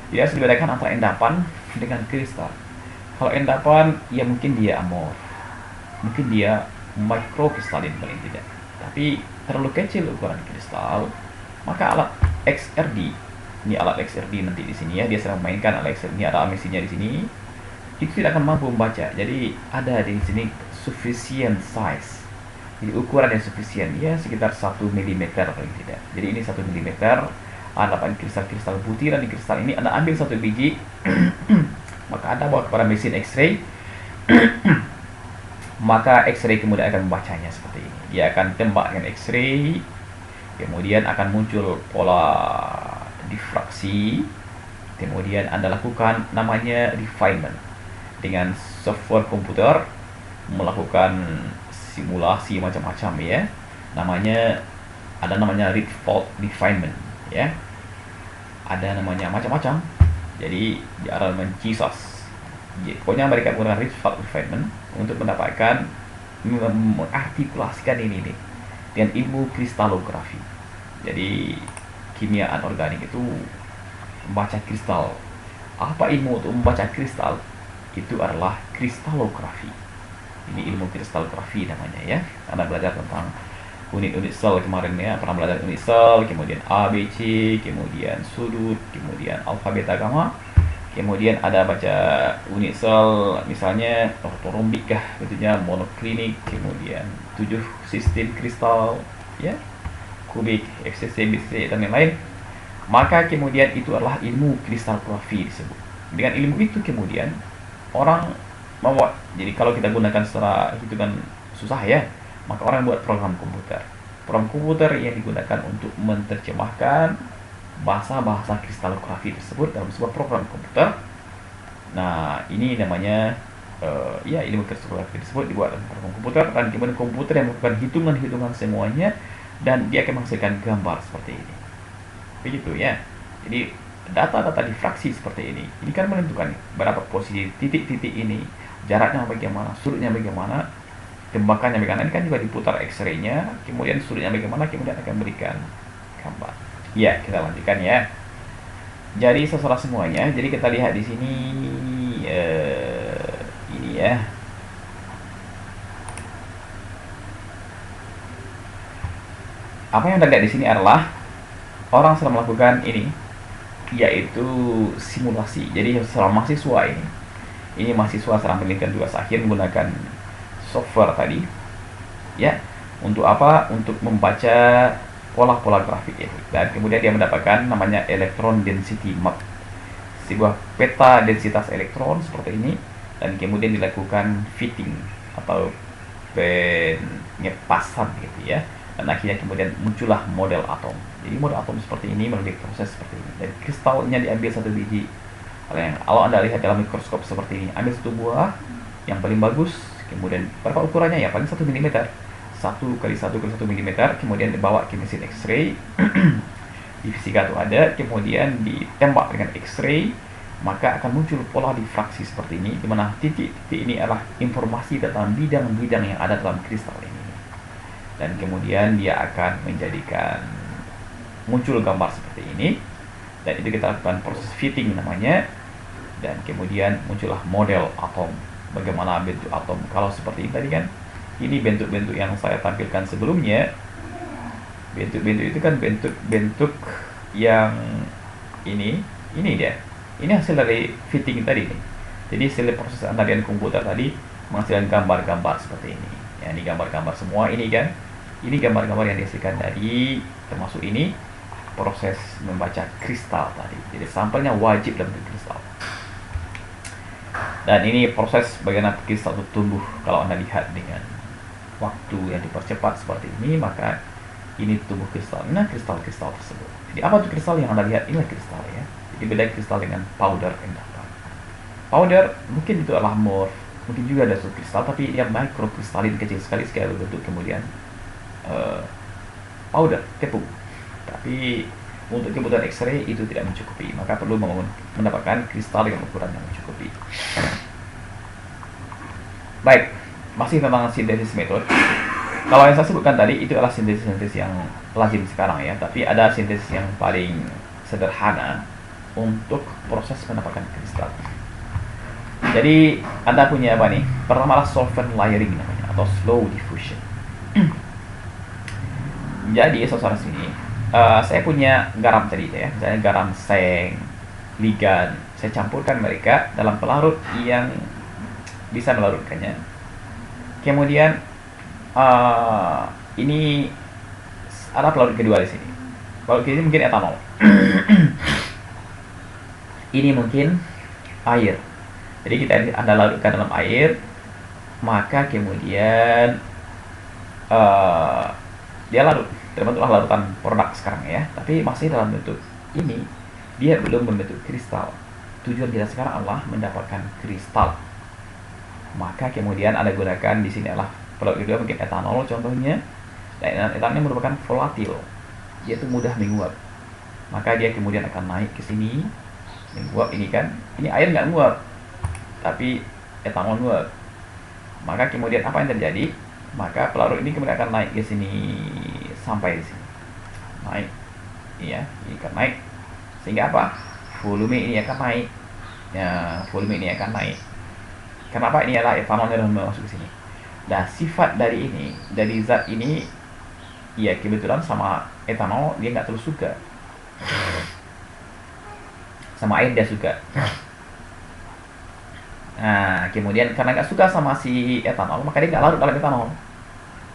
[SPEAKER 2] Jadi harus dibedakan antara endapan dengan kristal. Kalau endapan, ya mungkin dia amorf, mungkin dia mikrokristalin paling tidak. Tapi terlalu kecil ukuran kristal, maka alat XRD, ini alat XRD nanti di sini ya, dia sedang mainkan alat XRD, ini ada mesinnya di sini, itu tidak akan mampu membaca. Jadi ada di sini sufficient size, jadi ukuran yang sufficient ya sekitar 1 mm paling tidak. Jadi ini 1 mm. Anda dapat kristal-kristal butiran di kristal ini, Anda ambil satu biji maka Anda bawa kepada mesin X-ray maka X-ray kemudian akan membacanya seperti ini. Dia akan tembak dengan X-ray, kemudian akan muncul pola difraksi, kemudian Anda lakukan namanya refinement dengan software komputer, melakukan simulasi macam-macam ya. Ada namanya read fault refinement ya. Ada namanya macam-macam. Jadi di halaman Jesus. Pokoknya mereka menggunakan read fault refinement untuk mendapatkan mengartikulasikan ini nih dengan ilmu kristalografi. Jadi kimia anorganik itu membaca kristal. Apa ilmu untuk membaca kristal? Itu adalah kristalografi. Ini ilmu kristalografi namanya ya. Anda belajar tentang unit-unit sel kemarin ya, pernah belajar unit sel, kemudian A, B, C, kemudian sudut, kemudian alfa, beta, gamma. Kemudian ada baca unit sel, misalnya ortorombik kah, bentuknya monoklinik, kemudian 7 sistem kristal, ya, kubik, XCC, BCC, dan lain-lain. Maka kemudian itu adalah ilmu kristalografi disebut. Dengan ilmu itu kemudian orang membuat, jadi kalau kita gunakan secara hitungan susah ya, maka orang buat program komputer. Program komputer yang digunakan untuk menerjemahkan bahasa-bahasa kristalografi tersebut dalam sebuah program komputer. Nah, ini namanya ilmu kristalografi tersebut dibuat dalam program komputer, dan kemudian komputer yang melakukan hitungan-hitungan semuanya, dan dia akan menghasilkan gambar seperti ini. Begitu ya. Jadi data-data difraksi seperti ini kan menentukan berapa posisi titik-titik ini, jaraknya bagaimana, sudutnya bagaimana, tembakannya bagaimana. Ini kan juga diputar X-ray-nya, kemudian sudutnya bagaimana, kemudian akan berikan gambar. Ya, kita lanjutkan ya. Jadi saudara semuanya, jadi kita lihat di sini ini ya. Apa yang Anda lihat di sini adalah orang sedang melakukan ini, yaitu simulasi. Jadi seorang mahasiswa ini mahasiswa sedang menelitikan tugas akhir menggunakan software tadi, ya. Untuk apa? Untuk membaca pola-pola grafik itu, dan kemudian dia mendapatkan namanya electron density map, sebuah peta densitas elektron seperti ini, dan kemudian dilakukan fitting atau pengepasan gitu ya, dan akhirnya kemudian muncullah model atom. Jadi model atom seperti ini melalui proses seperti ini, dan kristalnya diambil satu biji. Kalau Anda lihat dalam mikroskop seperti ini, ambil satu buah yang paling bagus, kemudian berapa ukurannya ya, paling 1 mm, 1 kali 1 kali 1 mm, kemudian dibawa ke mesin X-ray. Di fisika itu ada, kemudian ditembak dengan X-ray, maka akan muncul pola difraksi seperti ini, di mana titik-titik ini adalah informasi tentang bidang-bidang yang ada dalam kristal ini, dan kemudian dia akan menjadikan muncul gambar seperti ini, dan itu kita lakukan proses fitting namanya, dan kemudian muncullah model atom. Bagaimana bentuk atom? Kalau seperti ini tadi kan, ini bentuk-bentuk yang saya tampilkan sebelumnya. Bentuk-bentuk itu kan bentuk-bentuk yang ini dia. Ini hasil dari fitting tadi nih. Jadi hasil proses analisis komputer tadi menghasilkan gambar-gambar seperti ini. Ya, ini gambar-gambar semua ini kan. Ini gambar-gambar yang dihasilkan dari, termasuk ini proses membaca kristal tadi. Jadi sampelnya wajib dalam bentuk kristal. Dan ini proses bagaimana kristal itu tumbuh. Kalau Anda lihat dengan waktu yang dipercepat seperti ini, maka ini tumbuh kristal. Nah, kristal-kristal tersebut. Jadi apa itu kristal yang Anda lihat? Inilah kristal ya. Jadi beda kristal dengan powder endapan. Powder mungkin itu adalah morph, mungkin juga ada subkristal, tapi yang mikrokristalin kecil sekali bentuk, kemudian powder tepung. Tapi untuk kebutuhan X-ray itu tidak mencukupi, maka perlu mendapatkan kristal dengan ukuran yang mencukupi. Baik, masih tentang sintesis metode. Kalau yang saya sebutkan tadi itu adalah sintesis yang lazim sekarang ya, tapi ada sintesis yang paling sederhana untuk proses mendapatkan kristal. Jadi Anda punya apa nih? Pertama adalah solvent layering namanya, atau slow diffusion. Jadi saudara sini, saya punya garam tadi ya, misalnya garam seng, ligan. Saya campurkan mereka dalam pelarut yang bisa melarutkannya. Kemudian ini ada pelarut kedua di sini. Pelarut kedua ini mungkin etanol. Ini mungkin air. Jadi Anda larutkan dalam air, maka kemudian dia larut, terbentuklah larutan produk sekarang ya. Tapi masih dalam bentuk ini, dia belum membentuk kristal. Tujuan kita sekarang adalah mendapatkan kristal. Maka kemudian Anda gunakan di sini adalah pelarut kedua mungkin etanol contohnya. Dan etanol ini merupakan volatil, yaitu mudah menguap. Maka dia kemudian akan naik ke sini, menguap ini kan. Ini air nggak nguap, tapi etanol nguap. Maka kemudian apa yang terjadi? Maka pelarut ini kemudian akan naik ke sini sampai di sini. Naik. Iya, ini akan naik. Sehingga apa? Volume ini akan naik. Ya, volume ini akan naik. Kenapa? Ini adalah etanol yang masuk ke sini. Nah, sifat dari ini, dari zat ini, ya kebetulan sama etanol dia nggak terlalu suka. Sama air dia suka. Nah, kemudian karena nggak suka sama si etanol, maka dia nggak larut dalam etanol.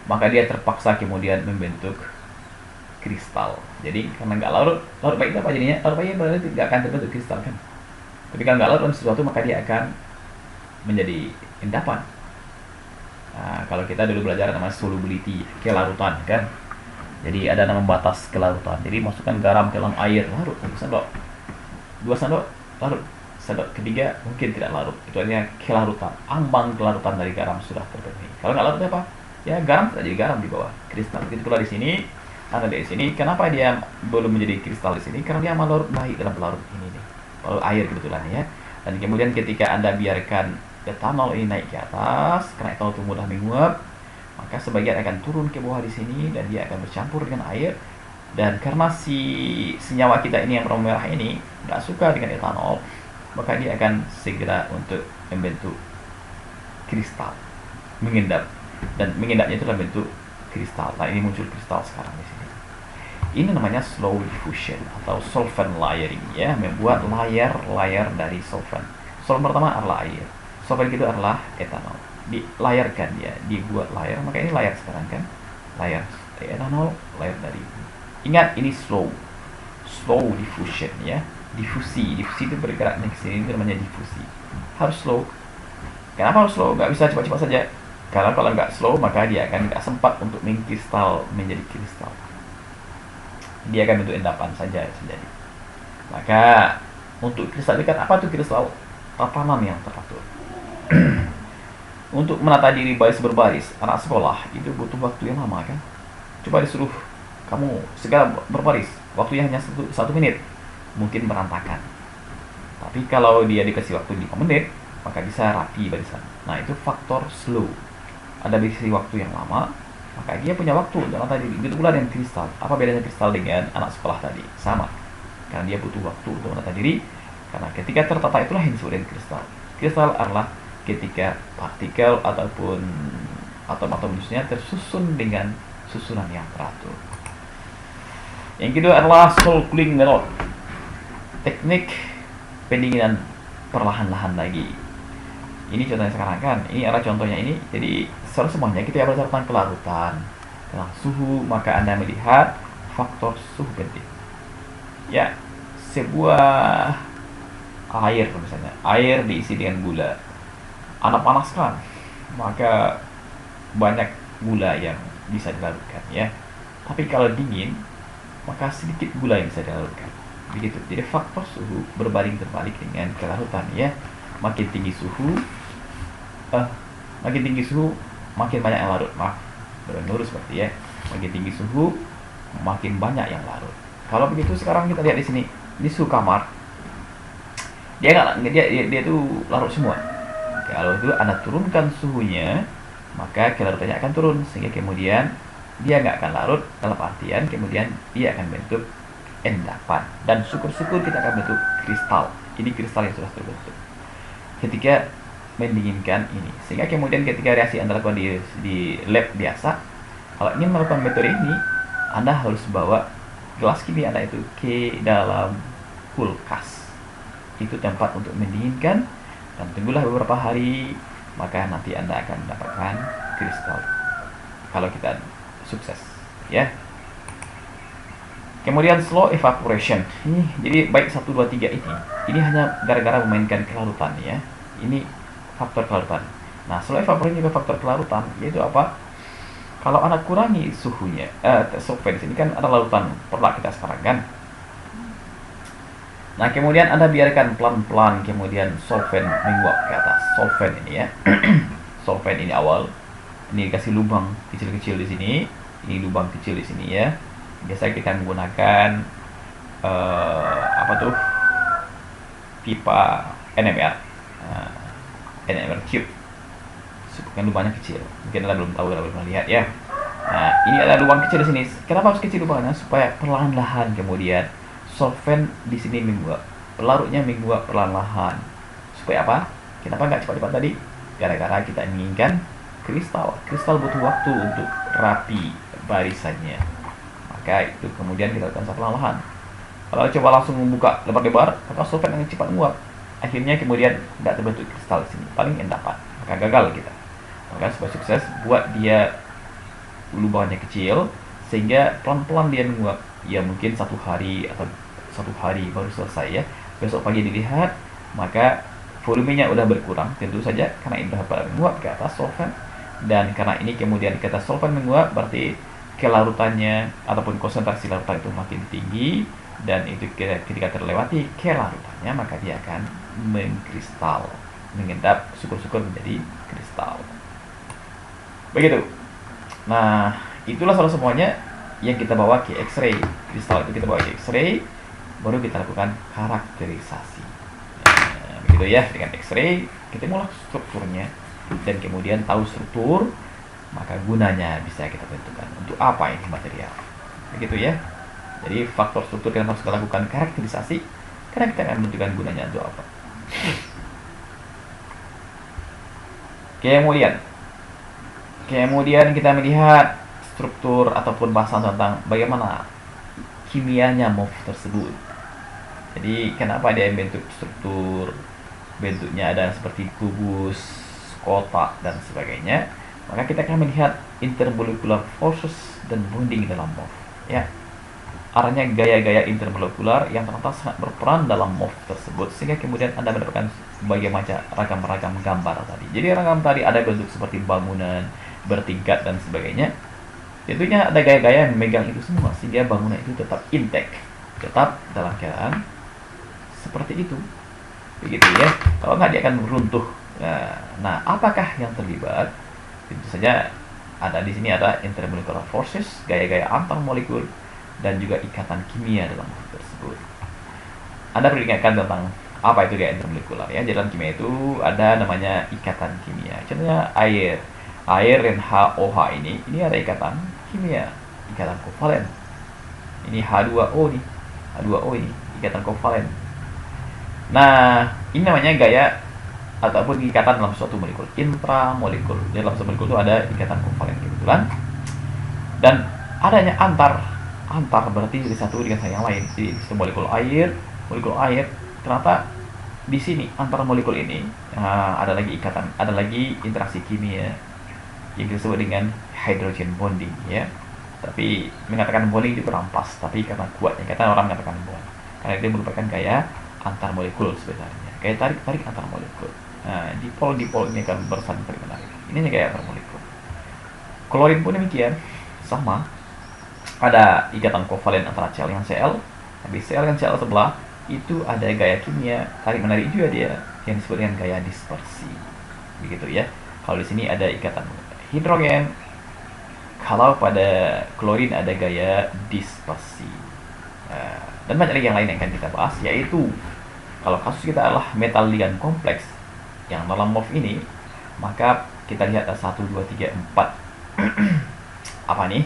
[SPEAKER 2] Maka dia terpaksa kemudian membentuk kristal. Jadi karena nggak larut baik itu apa jadinya? Larut baik berarti tidak akan terbentuk kristal kan. Tapi kalau nggak larut dalam sesuatu maka dia akan menjadi endapan. Nah, kalau kita dulu belajar namanya solubility, kelarutan kan. Jadi ada nama batas kelarutan. Jadi masukkan garam ke dalam air, larut 1 sendok. 2 sendok larut. Sendok ketiga mungkin tidak larut. Itu artinya kelarutan. Ambang kelarutan dari garam sudah terpenuhi. Kalau nggak larut apa? Ya garam tidak jadi garam di bawah. Kristal. Begitu pula di sini. Ada di sini. Kenapa dia belum menjadi kristal di sini? Karena dia melarut baik dalam pelarut ini nih. Pelarut air kebetulan ya. Dan kemudian ketika Anda biarkan etanol ini naik ke atas, karena etanol itu mudah menguap, maka sebagian akan turun ke bawah di sini dan dia akan bercampur dengan air. Dan karena si senyawa kita ini yang warna merah ini nggak suka dengan etanol, maka dia akan segera untuk membentuk kristal, mengendap, dan mengendapnya itu dalam bentuk kristal. Nah, ini muncul kristal sekarang di sini. Ini namanya slow diffusion atau solvent layering ya, membuat layar dari solvent. Solvent pertama adalah air, solvent kedua adalah etanol. Dilayarkan dia, dibuat layar, maka ini layar sekarang kan, layar dari etanol, layar dari. Ingat ini slow diffusion ya. Difusi itu bergerak ke sini, itu namanya difusi. Harus slow. Kenapa harus slow? Nggak bisa cepat-cepat saja. Karena kalau nggak slow maka dia akan nggak sempat untuk mengkristal menjadi kristal. Dia akan bentuk endapan saja terjadi. Maka untuk kristal ini kan apa tuh kristal? Tatanan yang teratur. Untuk menata diri baris berbaris anak sekolah itu butuh waktu yang lama kan. Coba disuruh kamu segera berbaris, waktunya hanya 1 menit, mungkin berantakan. Tapi kalau dia dikasih waktu 5 menit, maka bisa rapi barisan. Nah, itu faktor slow. Ada dikasih waktu yang lama, maka dia punya waktu untuk menata diri. Begitu pula dengan kristal. Apa bedanya kristal dengan anak sekolah tadi? Sama. Karena dia butuh waktu untuk menata diri. Karena ketika tertata itulah yang disebut dengan kristal. Kristal adalah ketika partikel ataupun atom-atom jenisnya tersusun dengan susunan yang teratur. Yang kedua adalah slow cooling method, teknik pendinginan perlahan-lahan lagi. Ini contohnya sekarang kan, ini adalah contohnya ini. Jadi semuanya kita berdasarkan kelarutan, tentang suhu, maka Anda melihat faktor suhu penting. Ya, sebuah air misalnya, air diisi dengan gula. Anda panaskan, maka banyak gula yang bisa dilarutkan ya. Tapi kalau dingin, maka sedikit gula yang bisa dilarutkan. Begitu. Jadi faktor suhu berbanding terbalik dengan kelarutan ya. Makin tinggi suhu, makin banyak yang larut. Maaf, lurus seperti ya. Makin tinggi suhu, makin banyak yang larut. Kalau begitu sekarang kita lihat di sini, ini suhu kamar. Dia tuh larut semua. Kalau itu Anda turunkan suhunya, maka kelarutannya akan turun, sehingga kemudian dia nggak akan larut, dalam artian kemudian dia akan bentuk endapan, dan syukur-syukur kita akan bentuk kristal. Ini kristal yang sudah terbentuk ketika mendinginkan ini, sehingga kemudian ketika reaksi Anda lakukan di lab biasa, kalau ingin melakukan metode ini, Anda harus bawa gelas kimia Anda itu ke dalam kulkas. Itu tempat untuk mendinginkan, dan tunggulah beberapa hari, maka nanti Anda akan mendapatkan kristal kalau kita sukses, ya. Kemudian slow evaporation. Jadi baik 1 2 3 ini hanya gara-gara memainkan kelarutan, ya. Ini faktor kelarutan. Nah, slow evaporation juga faktor kelarutan, yaitu apa? Kalau Anda kurangi suhunya, solvent di sini kan ada larutan perlak kita sekarang kan. Nah, kemudian Anda biarkan pelan-pelan, kemudian solvent menguap ke atas. Solvent ini, ya. Solvent ini awal. Ini dikasih lubang kecil-kecil di sini. Ini lubang kecil di sini, ya. Biasa kita menggunakan pipa NMR, NMR tube. Kan lubangnya kecil. Mungkin Anda belum tahu, Anda belum lihat, ya. Nah, ini ada lubang kecil di sini. Kenapa harus kecil lubangnya? Supaya perlahan-lahan kemudian solvent di sini menguap, pelarutnya menguap perlahan-lahan. Supaya apa? Kenapa nggak cepat-cepat tadi? Gara-gara kita inginkan kristal. Kristal butuh waktu untuk rapi barisannya. Maka itu kemudian kita lakukan perlahan-lahan. Kalau coba langsung membuka lebar-lebar, maka solvent yang cepat menguap. Akhirnya kemudian nggak terbentuk kristal di sini, paling endapan. Maka gagal kita. Maka supaya sukses, buat dia lubangnya kecil sehingga pelan-pelan dia menguap. Ya mungkin 1 hari atau 1 hari baru selesai, ya. Besok pagi dilihat, maka volumenya udah berkurang tentu saja karena ini sudah pada menguap ke atas solvent, dan karena ini kemudian kita solvent menguap, berarti kelarutannya ataupun konsentrasi larutan itu makin tinggi, dan itu ketika terlewati kelarutannya, maka dia akan mengkristal, mengendap, syukur-syukur menjadi kristal. Begitu. Nah, itulah salah semuanya yang kita bawa ke X-ray. Kristal itu kita bawa ke X-ray, baru kita lakukan karakterisasi. Begitu, ya. Dengan X-ray kita mulai strukturnya, dan kemudian tahu struktur, maka gunanya bisa kita tentukan untuk apa ini material. Begitu, ya. Jadi faktor struktur kita harus lakukan karakterisasi, karena kita akan menentukan gunanya untuk apa. Kemudian kita melihat struktur ataupun bahasan tentang bagaimana kimianya MOF tersebut. Jadi kenapa dia bentuk struktur, bentuknya ada seperti kubus, kotak, dan sebagainya. Maka kita akan melihat intermolecular forces dan bonding dalam MOF, ya. Artinya gaya-gaya intermolekular yang ternyata sangat berperan dalam MOF tersebut, sehingga kemudian Anda mendapatkan berbagai ragam-ragam gambar tadi. Jadi ragam tadi ada bentuk seperti bangunan bertingkat dan sebagainya. Tentunya ada gaya-gaya yang memegang itu semua, sehingga bangunan itu tetap intact, tetap dalam keadaan seperti itu. Begitu, ya. Kalau nggak, dia akan runtuh. Nah, apakah yang terlibat? Tentu saja ada di sini ada intermolecular forces, gaya-gaya antar molekul, dan juga ikatan kimia dalam hal tersebut. Anda perlu ingatkan tentang apa itu gaya intermolekular, ya. Dalam kimia itu ada namanya ikatan kimia. Contohnya air dan HOH ini ada ikatan kimia, ikatan kovalen. Ini H2O nih, H2O ini ikatan kovalen. Nah, ini namanya gaya ataupun ikatan dalam suatu molekul, intramolekul. Dalam suatu molekul itu ada ikatan kovalen kebetulan, dan adanya antar berarti dari satu dengan yang lain. Jadi molekul air, ternyata di sini antar molekul ini ada lagi ikatan, ada lagi interaksi kimia yang disebut dengan hydrogen bonding, ya. Tapi mengatakan bonding itu kurang pas, tapi karena kuatnya kata orang mengatakan bond, karena itu merupakan gaya antar molekul sebenarnya, gaya tarik antar molekul. Nah, dipol ini akan bersaling saling menarik. Ini gaya antar molekul. Klorin pun demikian, sama. Ada ikatan kovalen antara Cl dengan Cl, tapi Cl dengan Cl sebelah itu ada gaya kimia tarik menarik juga dia, yang disebut dengan gaya dispersi. Begitu, ya. Kalau di sini ada ikatan hidrogen, kalau pada klorin ada gaya dispersi. Dan banyak lagi yang lain yang akan kita bahas, yaitu kalau kasus kita adalah metal ligan kompleks yang dalam MOF ini, maka kita lihat ada 1, 2, 3, 4 apa nih?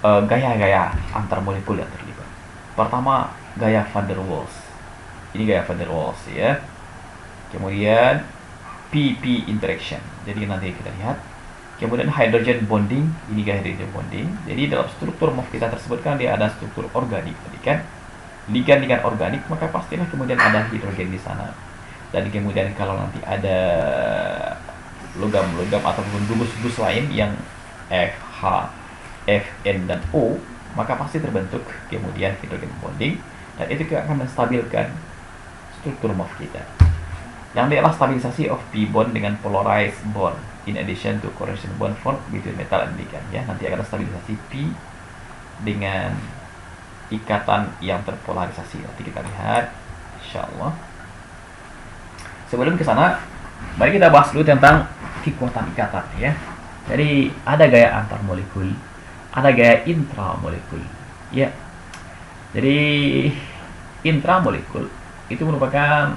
[SPEAKER 2] Gaya-gaya antar molekul yang terlibat. Pertama, gaya van der Waals. Ini gaya van der Waals ya. Kemudian PP interaction. Jadi nanti kita lihat. Kemudian hydrogen bonding, ini gaya hydrogen bonding. Jadi dalam struktur MOF kita tersebut kan dia ada struktur organik tadi kan. Ligan-ligan organik, maka pastilah kemudian ada hidrogen di sana. Dan kemudian kalau nanti ada logam-logam ataupun gugus-gugus lain yang FH, FN dan O, maka pasti terbentuk kemudian hidrogen bonding, dan itu akan menstabilkan struktur MOF kita. Yang adalah stabilisasi of P bond dengan polarized bond in addition to correlation bond formed between metal and ligand ya. Nanti akan stabilisasi P dengan ikatan yang terpolarisasi. Nanti kita lihat insyaallah. Sebelum ke sana, mari kita bahas dulu tentang kekuatan ikatan ya. Jadi ada gaya antar molekul, ada gaya intramolekul ya. Jadi intramolekul itu merupakan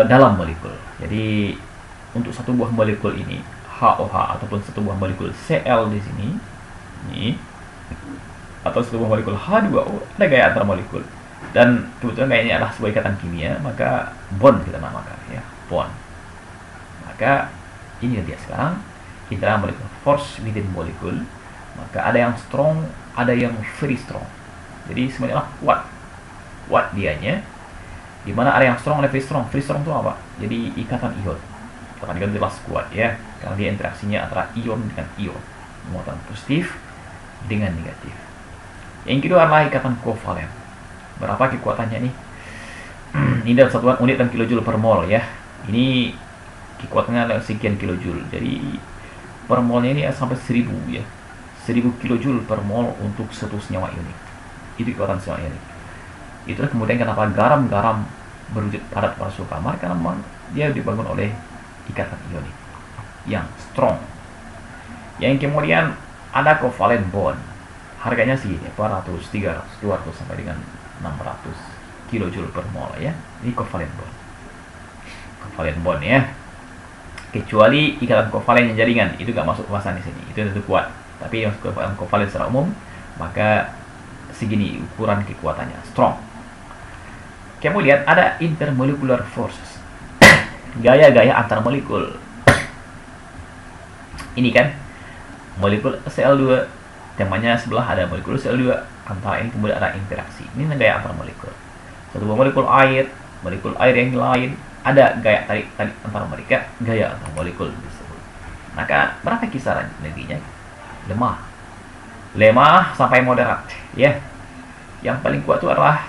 [SPEAKER 2] dalam molekul. Jadi untuk satu buah molekul ini HOH ataupun satu buah molekul Cl di sini ini atau satu buah molekul H2O, ada gaya antar molekul. Dan kebetulan gaya ini adalah sebuah ikatan kimia, maka bond kita namakan ya, bond. Maka ini dia sekarang intramolecular force within molecule. Maka ada yang strong, ada yang very strong. Jadi semuanya kuat. Kuat dianya. Di mana ada yang strong, ada very strong. Very strong itu apa? Jadi ikatan ion. Ikatan ion jelas kuat ya, karena dia interaksinya antara ion dengan ion, muatan positif dengan negatif. Yang kedua adalah ikatan kovalen. Berapa kekuatannya nih? Ini dalam satuan unit dan kilojoule per mol ya. Ini kekuatannya adalah sekian kilojoule. Jadi per molnya ini sampai 1000 ya. 1000 kilojoule per mol untuk satu senyawa ionik. Itu kekuatan senyawa ionik. Itulah kemudian kenapa garam-garam berwujud padat pada suhu kamar, karena memang dia dibangun oleh ikatan ionik yang strong. Yang kemudian ada covalent bond. Harganya segini, 400, 300, 200 sampai dengan 600 kilojoule per mol ya. Ini covalent bond. Covalent bond ya. Kecuali ikatan kovalen yang jaringan, itu gak masuk pembahasan di sini. Itu tentu kuat. Tapi yang kovalen secara umum, maka segini ukuran kekuatannya, strong. Kemudian ada intermolecular forces. Gaya-gaya antar molekul. Ini kan molekul Cl2, temanya sebelah ada molekul Cl2, antara ini kemudian ada interaksi. Ini gaya antar molekul. Satu molekul air yang lain, ada gaya tarik antara mereka, gaya antar molekul disebut. Maka berapa kisaran energinya? Lemah sampai moderat ya. Yang paling kuat itu adalah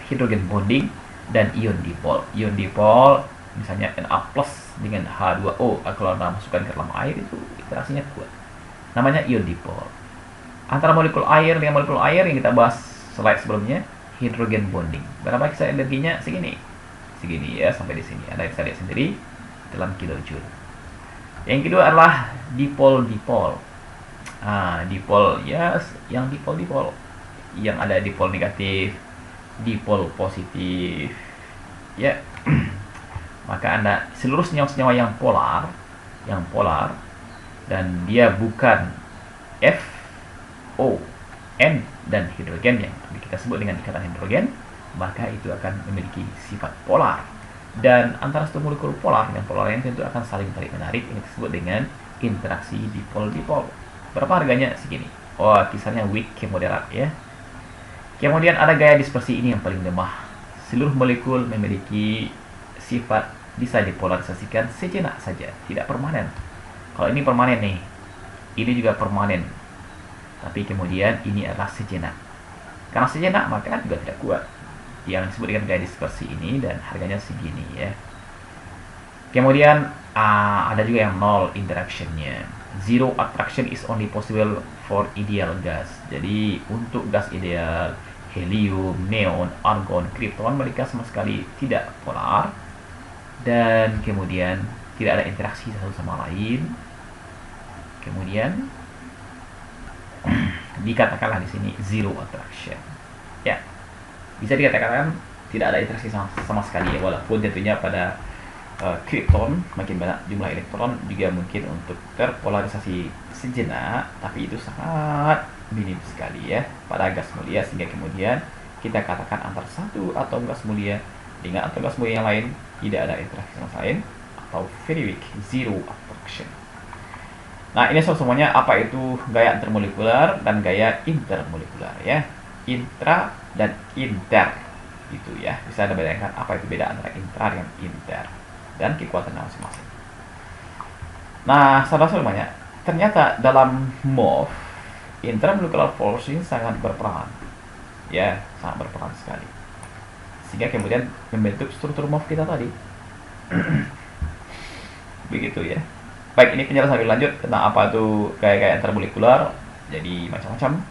[SPEAKER 2] hidrogen bonding dan ion dipol. Ion dipol misalnya Na+ dengan H2O, kalau Anda masukkan ke dalam air itu interaksinya kuat. Namanya ion dipol. Antara molekul air dengan molekul air yang kita bahas slide sebelumnya, hidrogen bonding. Berapa kisaran energinya? Segini ya, sampai di sini. Anda bisa lihat sendiri dalam kilojoule. Yang kedua adalah dipol. Dipol ya, yang dipol yang ada dipol negatif, dipol positif ya. Maka Anda seluruh senyawa-senyawa yang polar dan dia bukan F, O, N dan hidrogen yang kita sebut dengan ikatan hidrogen, maka itu akan memiliki sifat polar. Dan antara satu molekul polar dengan polar lain tentu akan saling tarik-menarik, yang disebut dengan interaksi dipol-dipol. Berapa harganya? Segini. Oh, kisarnya weak ke moderat ya. Kemudian ada gaya dispersi, ini yang paling lemah. Seluruh molekul memiliki sifat bisa dipolarisasikan sejenak saja, tidak permanen. Kalau ini permanen nih, ini juga permanen. Tapi kemudian ini adalah sejenak. Karena sejenak maka juga tidak kuat. Yang disebut dengan gaya dispersi ini, dan harganya segini ya. Kemudian ada juga yang nol interactionnya. Zero attraction is only possible for ideal gas. Jadi untuk gas ideal, helium, neon, argon, krypton, mereka sama sekali tidak polar, dan kemudian tidak ada interaksi satu sama lain. Kemudian dikatakanlah di sini zero attraction ya, bisa dikatakan tidak ada interaksi sama sekali ya, walaupun tentunya pada kripton, makin banyak jumlah elektron, juga mungkin untuk terpolarisasi sejenak, tapi itu sangat minim sekali ya pada gas mulia, sehingga kemudian kita katakan antara satu atom gas mulia dengan atom gas mulia yang lain tidak ada interaksi sama lain, atau very weak, zero attraction. Nah, ini semuanya apa itu gaya intermolekular dan gaya intermolekular ya. Intra dan inter itu ya. Bisa Anda bayangkan apa itu beda antara intra dengan inter dan kekuatannya masing-masing. Nah, saudara semuanya, ternyata dalam MOF intermolecular force ini sangat berperan. Ya, sangat berperan sekali. Sehingga kemudian membentuk struktur MOF kita tadi. Begitu ya. Baik, ini penjelasan lebih lanjut tentang apa itu gaya-gaya intermolekular. Jadi macam-macam.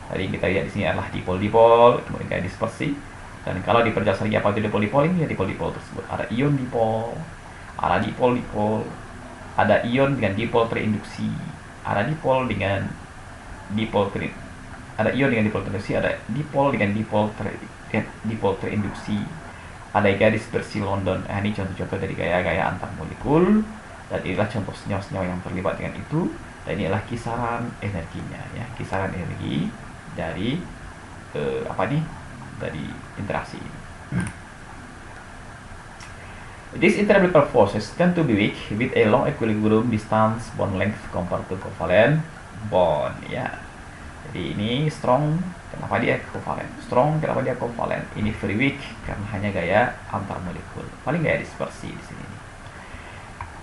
[SPEAKER 2] Tadi kita lihat di sini adalah dipol-dipol, kemudian gaya dispersi. Dan kalau diperjelas lagi apa itu dipol-dipol, ini ya dipol-dipol tersebut. Ada ion dipol, ada dipol-dipol, ada ion dengan dipol terinduksi, ada dipol dengan dipol ada ion dengan dipol terinduksi, ada dipol dengan dipol terinduksi, ada gaya dispersi London. Ini contoh-contoh dari gaya-gaya antar molekul. Dan inilah contoh senyawa-senyawa yang terlibat dengan itu. Dan ini adalah kisaran energinya ya, kisaran energi dari dari interaksi ini. These intermolecular forces tend to be weak with a long equilibrium distance bond length compared to covalent bond ya. Jadi ini strong, kenapa dia covalent? Strong, kenapa dia covalent? Ini very weak karena hanya gaya antar molekul. Paling gaya dispersi di sini.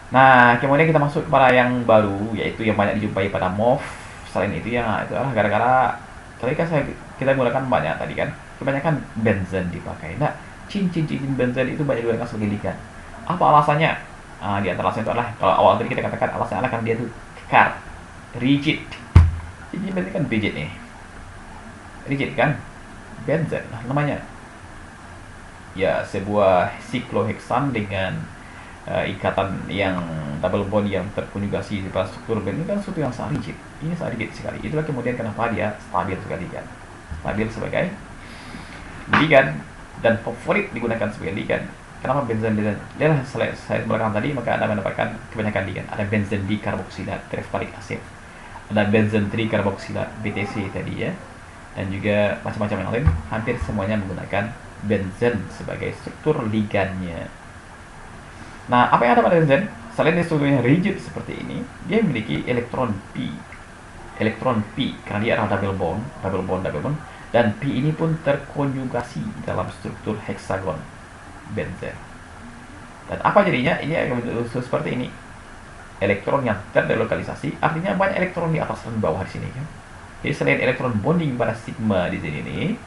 [SPEAKER 2] Nah, kemudian kita masuk kepada yang baru, yaitu yang banyak dijumpai pada MOF. Selain itu ya, itu adalah gara-gara tadi kan kita gunakan banyak tadi kan, kebanyakan benzen dipakai. Nah, cincin benzen itu banyak digunakan sebagai ligan. Apa alasannya? Di antara alasannya itu adalah, kalau awal tadi kita katakan alasannya adalah karena dia itu kekar, rigid. Cincin benzen kan rigid nih, rigid kan, benzen lah namanya. Ya, sebuah sikloheksan dengan ikatan yang double bond yang terkonjugasi pada struktur band ini kan sesuatu yang sangat rigid. Ini sangat rigid sekali. Itulah kemudian kenapa dia stabil sekali kan. Stabil sebagai ligan dan favorit digunakan sebagai ligan. Kenapa benzen? Dia saya belakang tadi, maka Anda mendapatkan kebanyakan ligan. Ada benzen dikarboksilat tereftarik asid. Ada benzen trikarboksilat BTC tadi ya. Dan juga macam-macam yang lain, hampir semuanya menggunakan benzen sebagai struktur ligannya. Nah, apa yang ada pada benzen? Selain dia strukturnya rigid seperti ini, dia memiliki elektron P. Elektron P, karena dia adalah double bond. Dan P ini pun terkonjugasi dalam struktur heksagon benzen. Dan apa jadinya? Ini akan bentuk seperti ini. Elektron yang terdelokalisasi, artinya banyak elektron di atas dan bawah di sini kan. Jadi selain elektron bonding pada sigma di sini nih,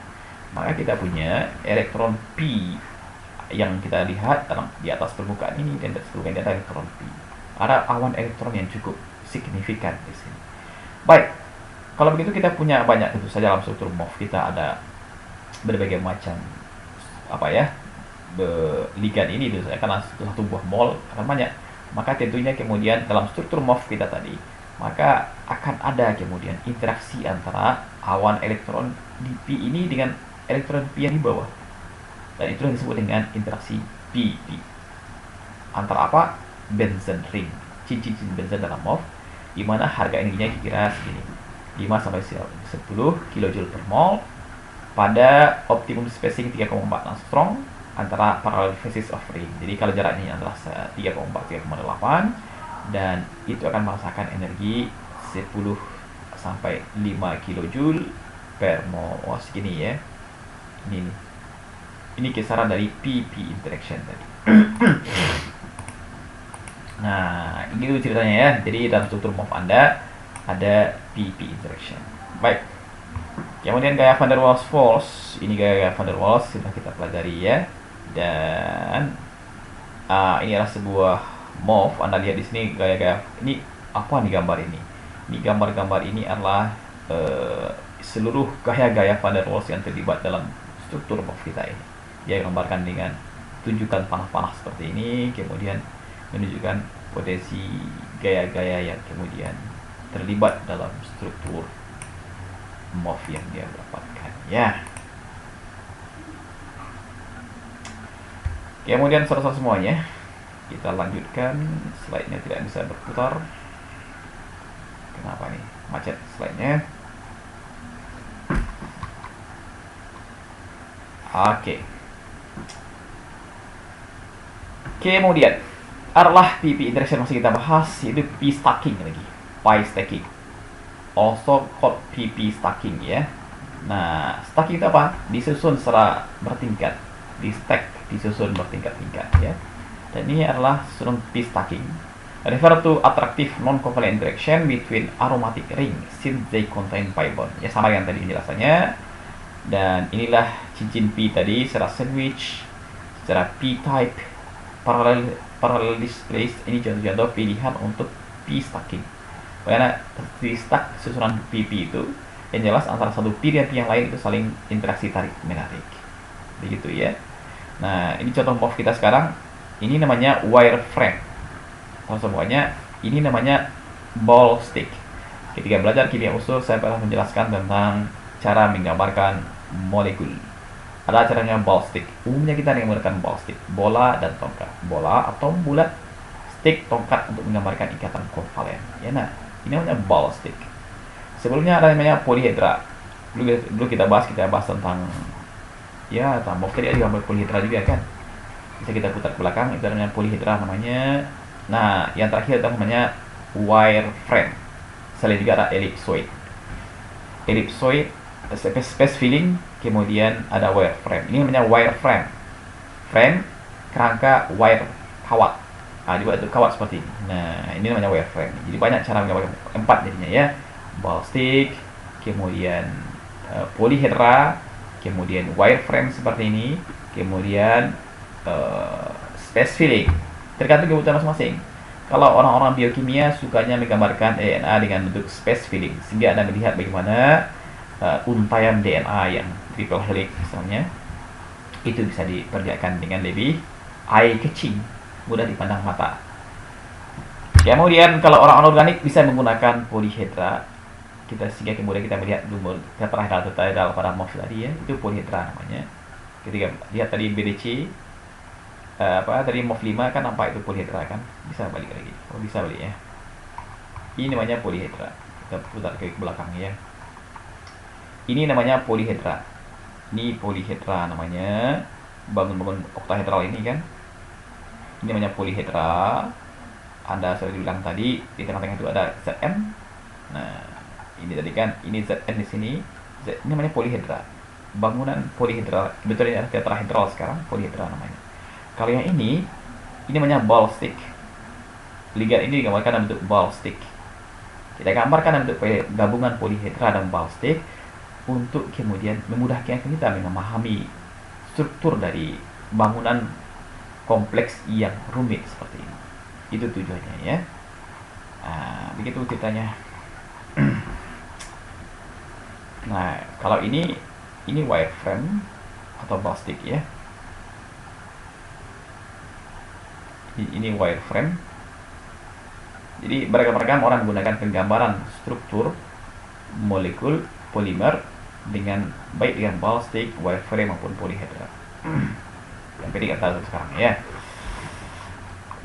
[SPEAKER 2] maka kita punya elektron P yang kita lihat di atas permukaan ini, dan di atas permukaan ini ada elektron P. Ada awan elektron yang cukup signifikan di sini. Baik, kalau begitu kita punya banyak tentu saja dalam struktur MOF kita ada berbagai macam ligan ini tentu saja, karena satu buah mol akan banyak. Maka tentunya kemudian dalam struktur MOF kita tadi, maka akan ada kemudian interaksi antara awan elektron di P ini dengan elektron P yang di bawah. Dan itu yang disebut dengan interaksi PP. Antara apa? Benzen ring. Cincin benzen dalam MOF, di mana harga energinya kira-kira segini. 5 sampai 10 kJ per mol pada optimum spacing 3,4 angstrom antara parallel faces of ring. Jadi kalau jarak ini antara 3,4 3,8, dan itu akan merasakan energi 10 sampai 5 kJ per mol. Wah, segini ya. Ini kisaran dari PP interaction tadi. Nah, ini tuh ceritanya ya. Jadi dalam struktur MOF Anda ada PP interaction. Baik. Kemudian gaya van der Waals force. Ini gaya van der Waals sudah kita pelajari ya. Dan ini adalah sebuah MOF. Anda lihat di sini gaya-gaya. Ini apa nih gambar ini? Ini gambar-gambar ini adalah seluruh gaya-gaya van der Waals yang terlibat dalam struktur MOF kita ini. Dia gambarkan dengan tunjukkan panah-panah seperti ini, kemudian menunjukkan potensi gaya-gaya yang kemudian terlibat dalam struktur MOF yang dia dapatkan ya. Kemudian saudara semuanya, Kita lanjutkan, slide-nya tidak bisa berputar. Kenapa nih? Macet slide-nya. Oke. Kemudian adalah PP interaction masih kita bahas, yaitu P stacking lagi. Pi stacking. Also called PP stacking ya. Nah, stacking itu apa? Disusun secara bertingkat. Di stack, disusun bertingkat-tingkat ya. Dan ini adalah susunan P stacking. Refer to attractive non-covalent interaction between aromatic ring since they contain pi bond. Ya sama yang tadi penjelasannya. Dan inilah cincin P tadi secara sandwich, secara P-type, parallel displaced. Ini contoh-contoh pilihan untuk P stacking. Bagaimana P stack susunan PP itu yang jelas antara satu P dan P yang lain itu saling interaksi tarik menarik. Begitu ya. Nah, ini contoh MOF kita sekarang. Ini namanya wireframe. Semuanya ini namanya ball stick. Ketika belajar kimia usul, saya pernah menjelaskan tentang cara menggambarkan molekul. Ada caranya ball stick. Umumnya kita menggunakan ball stick, bola dan tongkat. Bola atau bulat, stick tongkat untuk menggambarkan ikatan kovalen. Ya, nah, ini namanya ball stick. Sebelumnya ada namanya polyhedra. Dulu kita bahas tentang ya, tambah tadi ada gambar polyhedra juga kan. Bisa kita putar ke belakang, itu namanya polyhedra namanya. Nah, yang terakhir itu namanya wireframe. Selain juga ada ellipsoid. Ellipsoid, space filling, kemudian ada wireframe. Ini namanya wireframe. Frame, kerangka, wire, kawat. Nah, juga itu kawat seperti ini. Nah, ini namanya wireframe. Jadi banyak cara menggambarkan, 4 jadinya ya. Ball stick, kemudian polyhedra, kemudian wireframe seperti ini, kemudian space filling, tergantung kebutuhan masing-masing. Kalau orang-orang biokimia sukanya menggambarkan DNA dengan bentuk space filling, sehingga Anda melihat bagaimana untaian DNA yang triple helix misalnya, itu bisa dikerjakan dengan lebih eye-catching, mudah dipandang mata. Kemudian kalau orang organik bisa menggunakan polyhedra, sehingga kemudian kita melihat dulu tetrahedral pada MOF tadi ya, itu polyhedra namanya. Ketika lihat tadi BDC tadi MOF 5 kan nampak itu polyhedra kan, bisa balik lagi, bisa balik ya. Ini namanya polyhedra. Kita putar ke belakang ya. Ini namanya polyhedra. Ini polyhedra namanya, bangun-bangun oktahedral ini kan. Ini namanya polyhedra. Anda sudah bilang tadi di tengah-tengah itu ada Zn. Nah, ini tadi kan, ini Zn di sini. Ini namanya polyhedra. Bangunan polyhedral, betul ini ada tetrahedral sekarang, polyhedra namanya. Kalau yang ini namanya ball stick. Ligand ini digambarkan dalam bentuk ball stick. Kita gambarkan dalam bentuk gabungan polyhedra dan ball stick untuk kemudian memudahkan kita memahami struktur dari bangunan kompleks yang rumit seperti ini. Itu tujuannya ya. Nah, begitu ceritanya. Nah, kalau ini wireframe atau ball stick ya. Ini wireframe. Jadi beragam-ragam orang menggunakan penggambaran struktur molekul polimer dengan baik dengan ball stick, wireframe maupun polyhedra. Yang penting kita sekarang ya.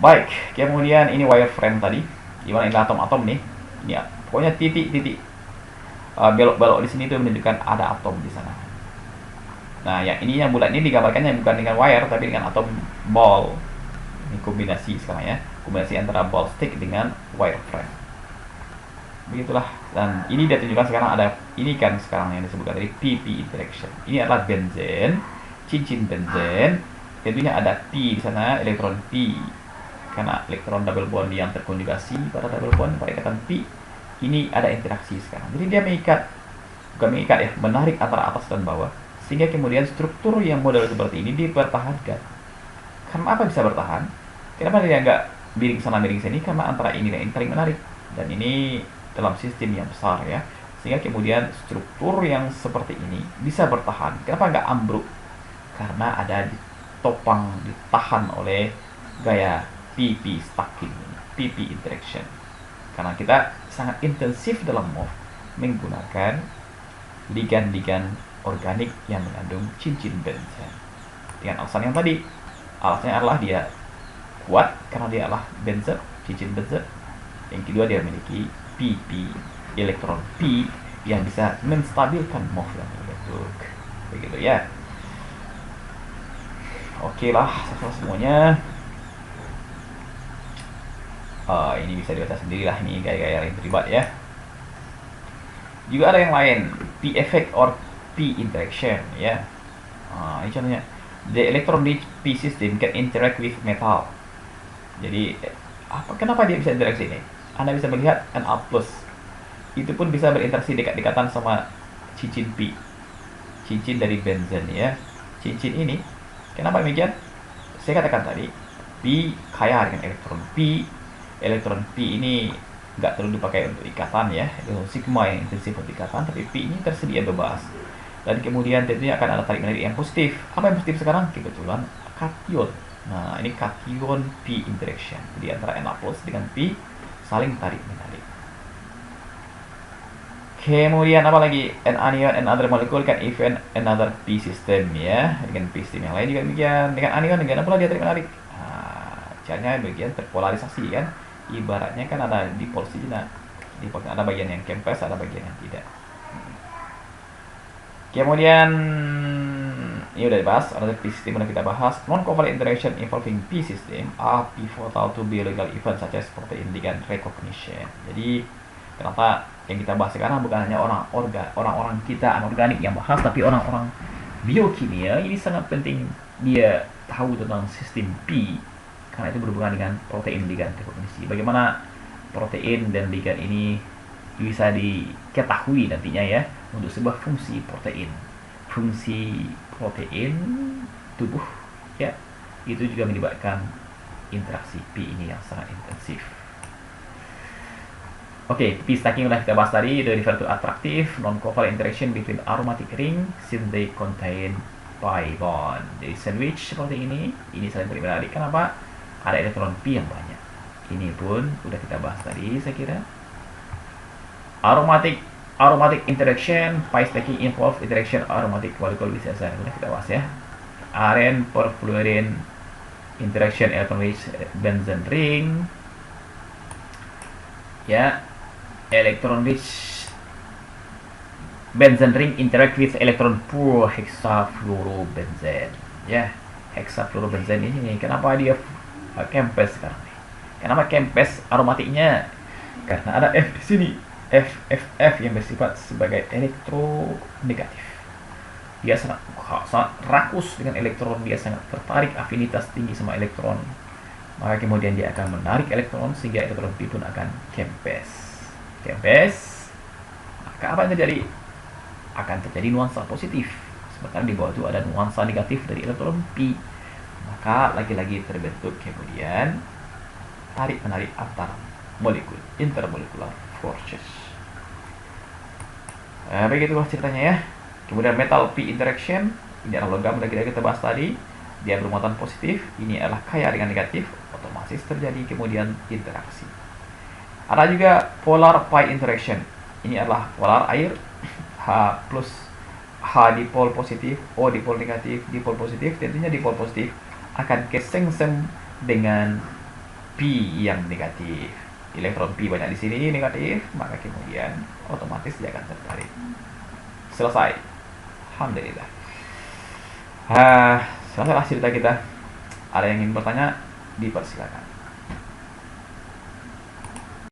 [SPEAKER 2] Baik, kemudian ini wireframe tadi. Gimana ini atom-atom nih? Ini pokoknya titik-titik belok-belok di sini itu menunjukkan ada atom di sana. Nah, yang ini yang bulat ini digambarkannya bukan dengan wire tapi dengan atom ball. Ini kombinasi sekarang ya, kombinasi antara ball stick dengan wireframe. Begitulah. Dan ini dia tunjukkan sekarang ada ini kan sekarang yang disebutkan dari PP interaction. Ini adalah benzen, cincin benzen. Tentunya ada P di sana, elektron P. Karena elektron double bond yang terkonjugasi pada double bond pada ikatan P. Ini ada interaksi sekarang. Jadi dia menarik antara atas dan bawah. Sehingga kemudian struktur yang model seperti ini dipertahankan. Karena apa bisa bertahan? Kenapa dia nggak miring sana miring sini? Karena antara ini dan ini saling menarik. Dan ini dalam sistem yang besar ya. Sehingga kemudian struktur yang seperti ini bisa bertahan. Kenapa nggak ambruk? Karena ada ditopang, ditahan oleh gaya PP stacking, PP interaction. Karena kita sangat intensif dalam MOF menggunakan ligan-ligan organik yang mengandung cincin benzen. Dengan alasan yang tadi, alasannya adalah dia kuat karena dia adalah benzen, cincin benzen. Yang kedua, dia memiliki pp, elektron p yang bisa menstabilkan MOF yang terbentuk. Begitu ya. Oke lah, semuanya. Ini bisa dibaca sendirilah, ini gaya-gaya yang terlibat ya. Juga ada yang lain, p effect or p interaction ya. Ini contohnya, the electron rich p system can interact with metal. Jadi kenapa dia bisa interaksi ini? Anda bisa melihat Na plus itu pun bisa berinteraksi dekat-dekatan sama cincin p, cincin dari benzen ya. Cincin ini, kenapa demikian? Saya katakan tadi, p kaya dengan elektron p. Elektron p ini nggak terlalu dipakai untuk ikatan ya, elektron sigma yang intensif untuk ikatan, tapi p ini tersedia bebas. Dan kemudian tentunya akan ada tarik menarik yang positif. Apa yang positif sekarang? Kebetulan kation. Nah, ini kation p interaction. Jadi antara Na plus dengan p saling tarik menarik. Kemudian apa lagi? An anion and other molecule can even another p system ya. Dengan p system yang lain juga demikian. Dengan anion dengan pula dia tarik menarik. Caranya bagian terpolarisasi kan. Ibaratnya kan ada dipol sini, ada bagian yang campus, ada bagian yang tidak. Kemudian ini udah dibahas, ada p system yang kita bahas. Non-covalent interaction involving p system are pivotal to biological events such as protein ligand recognition. Jadi kenapa yang kita bahas sekarang bukan hanya orang-orang kita anorganik yang bahas, tapi orang-orang biokimia ini sangat penting dia tahu tentang sistem p, karena itu berhubungan dengan protein ligand rekognisi. Bagaimana protein dan ligand ini bisa diketahui nantinya ya untuk sebuah fungsi protein. Fungsi protein tubuh ya, itu juga melibatkan interaksi p ini yang sangat intensif. Oke, p stacking udah kita bahas tadi, they refer to attractive non-covalent interaction between aromatic ring since they contain pi bond. Jadi sandwich seperti ini saling menarik. Kenapa? Ada elektron p yang banyak. Ini pun udah kita bahas tadi saya kira. Aromatic interaction, pi stacking involve interaction aromatic molecule with SN. Udah kita bahas ya. Arene perfluorine interaction electron rich benzen ring. Ya, electron rich benzen ring interact with electron poor hexafluorobenzen. Ya, hexafluorobenzen ini kenapa dia campus sekarang? Kenapa campus aromatiknya? Karena ada F di sini. F yang bersifat sebagai elektronegatif. Dia sangat rakus dengan elektron, dia sangat tertarik, afinitas tinggi sama elektron. Maka kemudian dia akan menarik elektron sehingga elektron P pun akan campus. Maka apa yang terjadi? Akan terjadi nuansa positif. Sementara di bawah itu ada nuansa negatif dari elektron P. Maka lagi-lagi terbentuk kemudian tarik menarik antar molekul, intermolecular forces. Begitulah ceritanya ya. Kemudian metal P interaction, ini adalah logam yang kita bahas tadi, dia bermuatan positif, ini adalah kaya dengan negatif, otomatis terjadi kemudian interaksi. Ada juga polar pi interaction, ini adalah polar air, H plus H dipol positif, O dipol negatif, dipol positif, tentunya dipol positif akan kesengsem dengan P yang negatif. Elektron P banyak di sini negatif, maka kemudian otomatis dia akan tertarik. Selesai. Alhamdulillah. Selesailah cerita kita. Ada yang ingin bertanya, dipersilakan.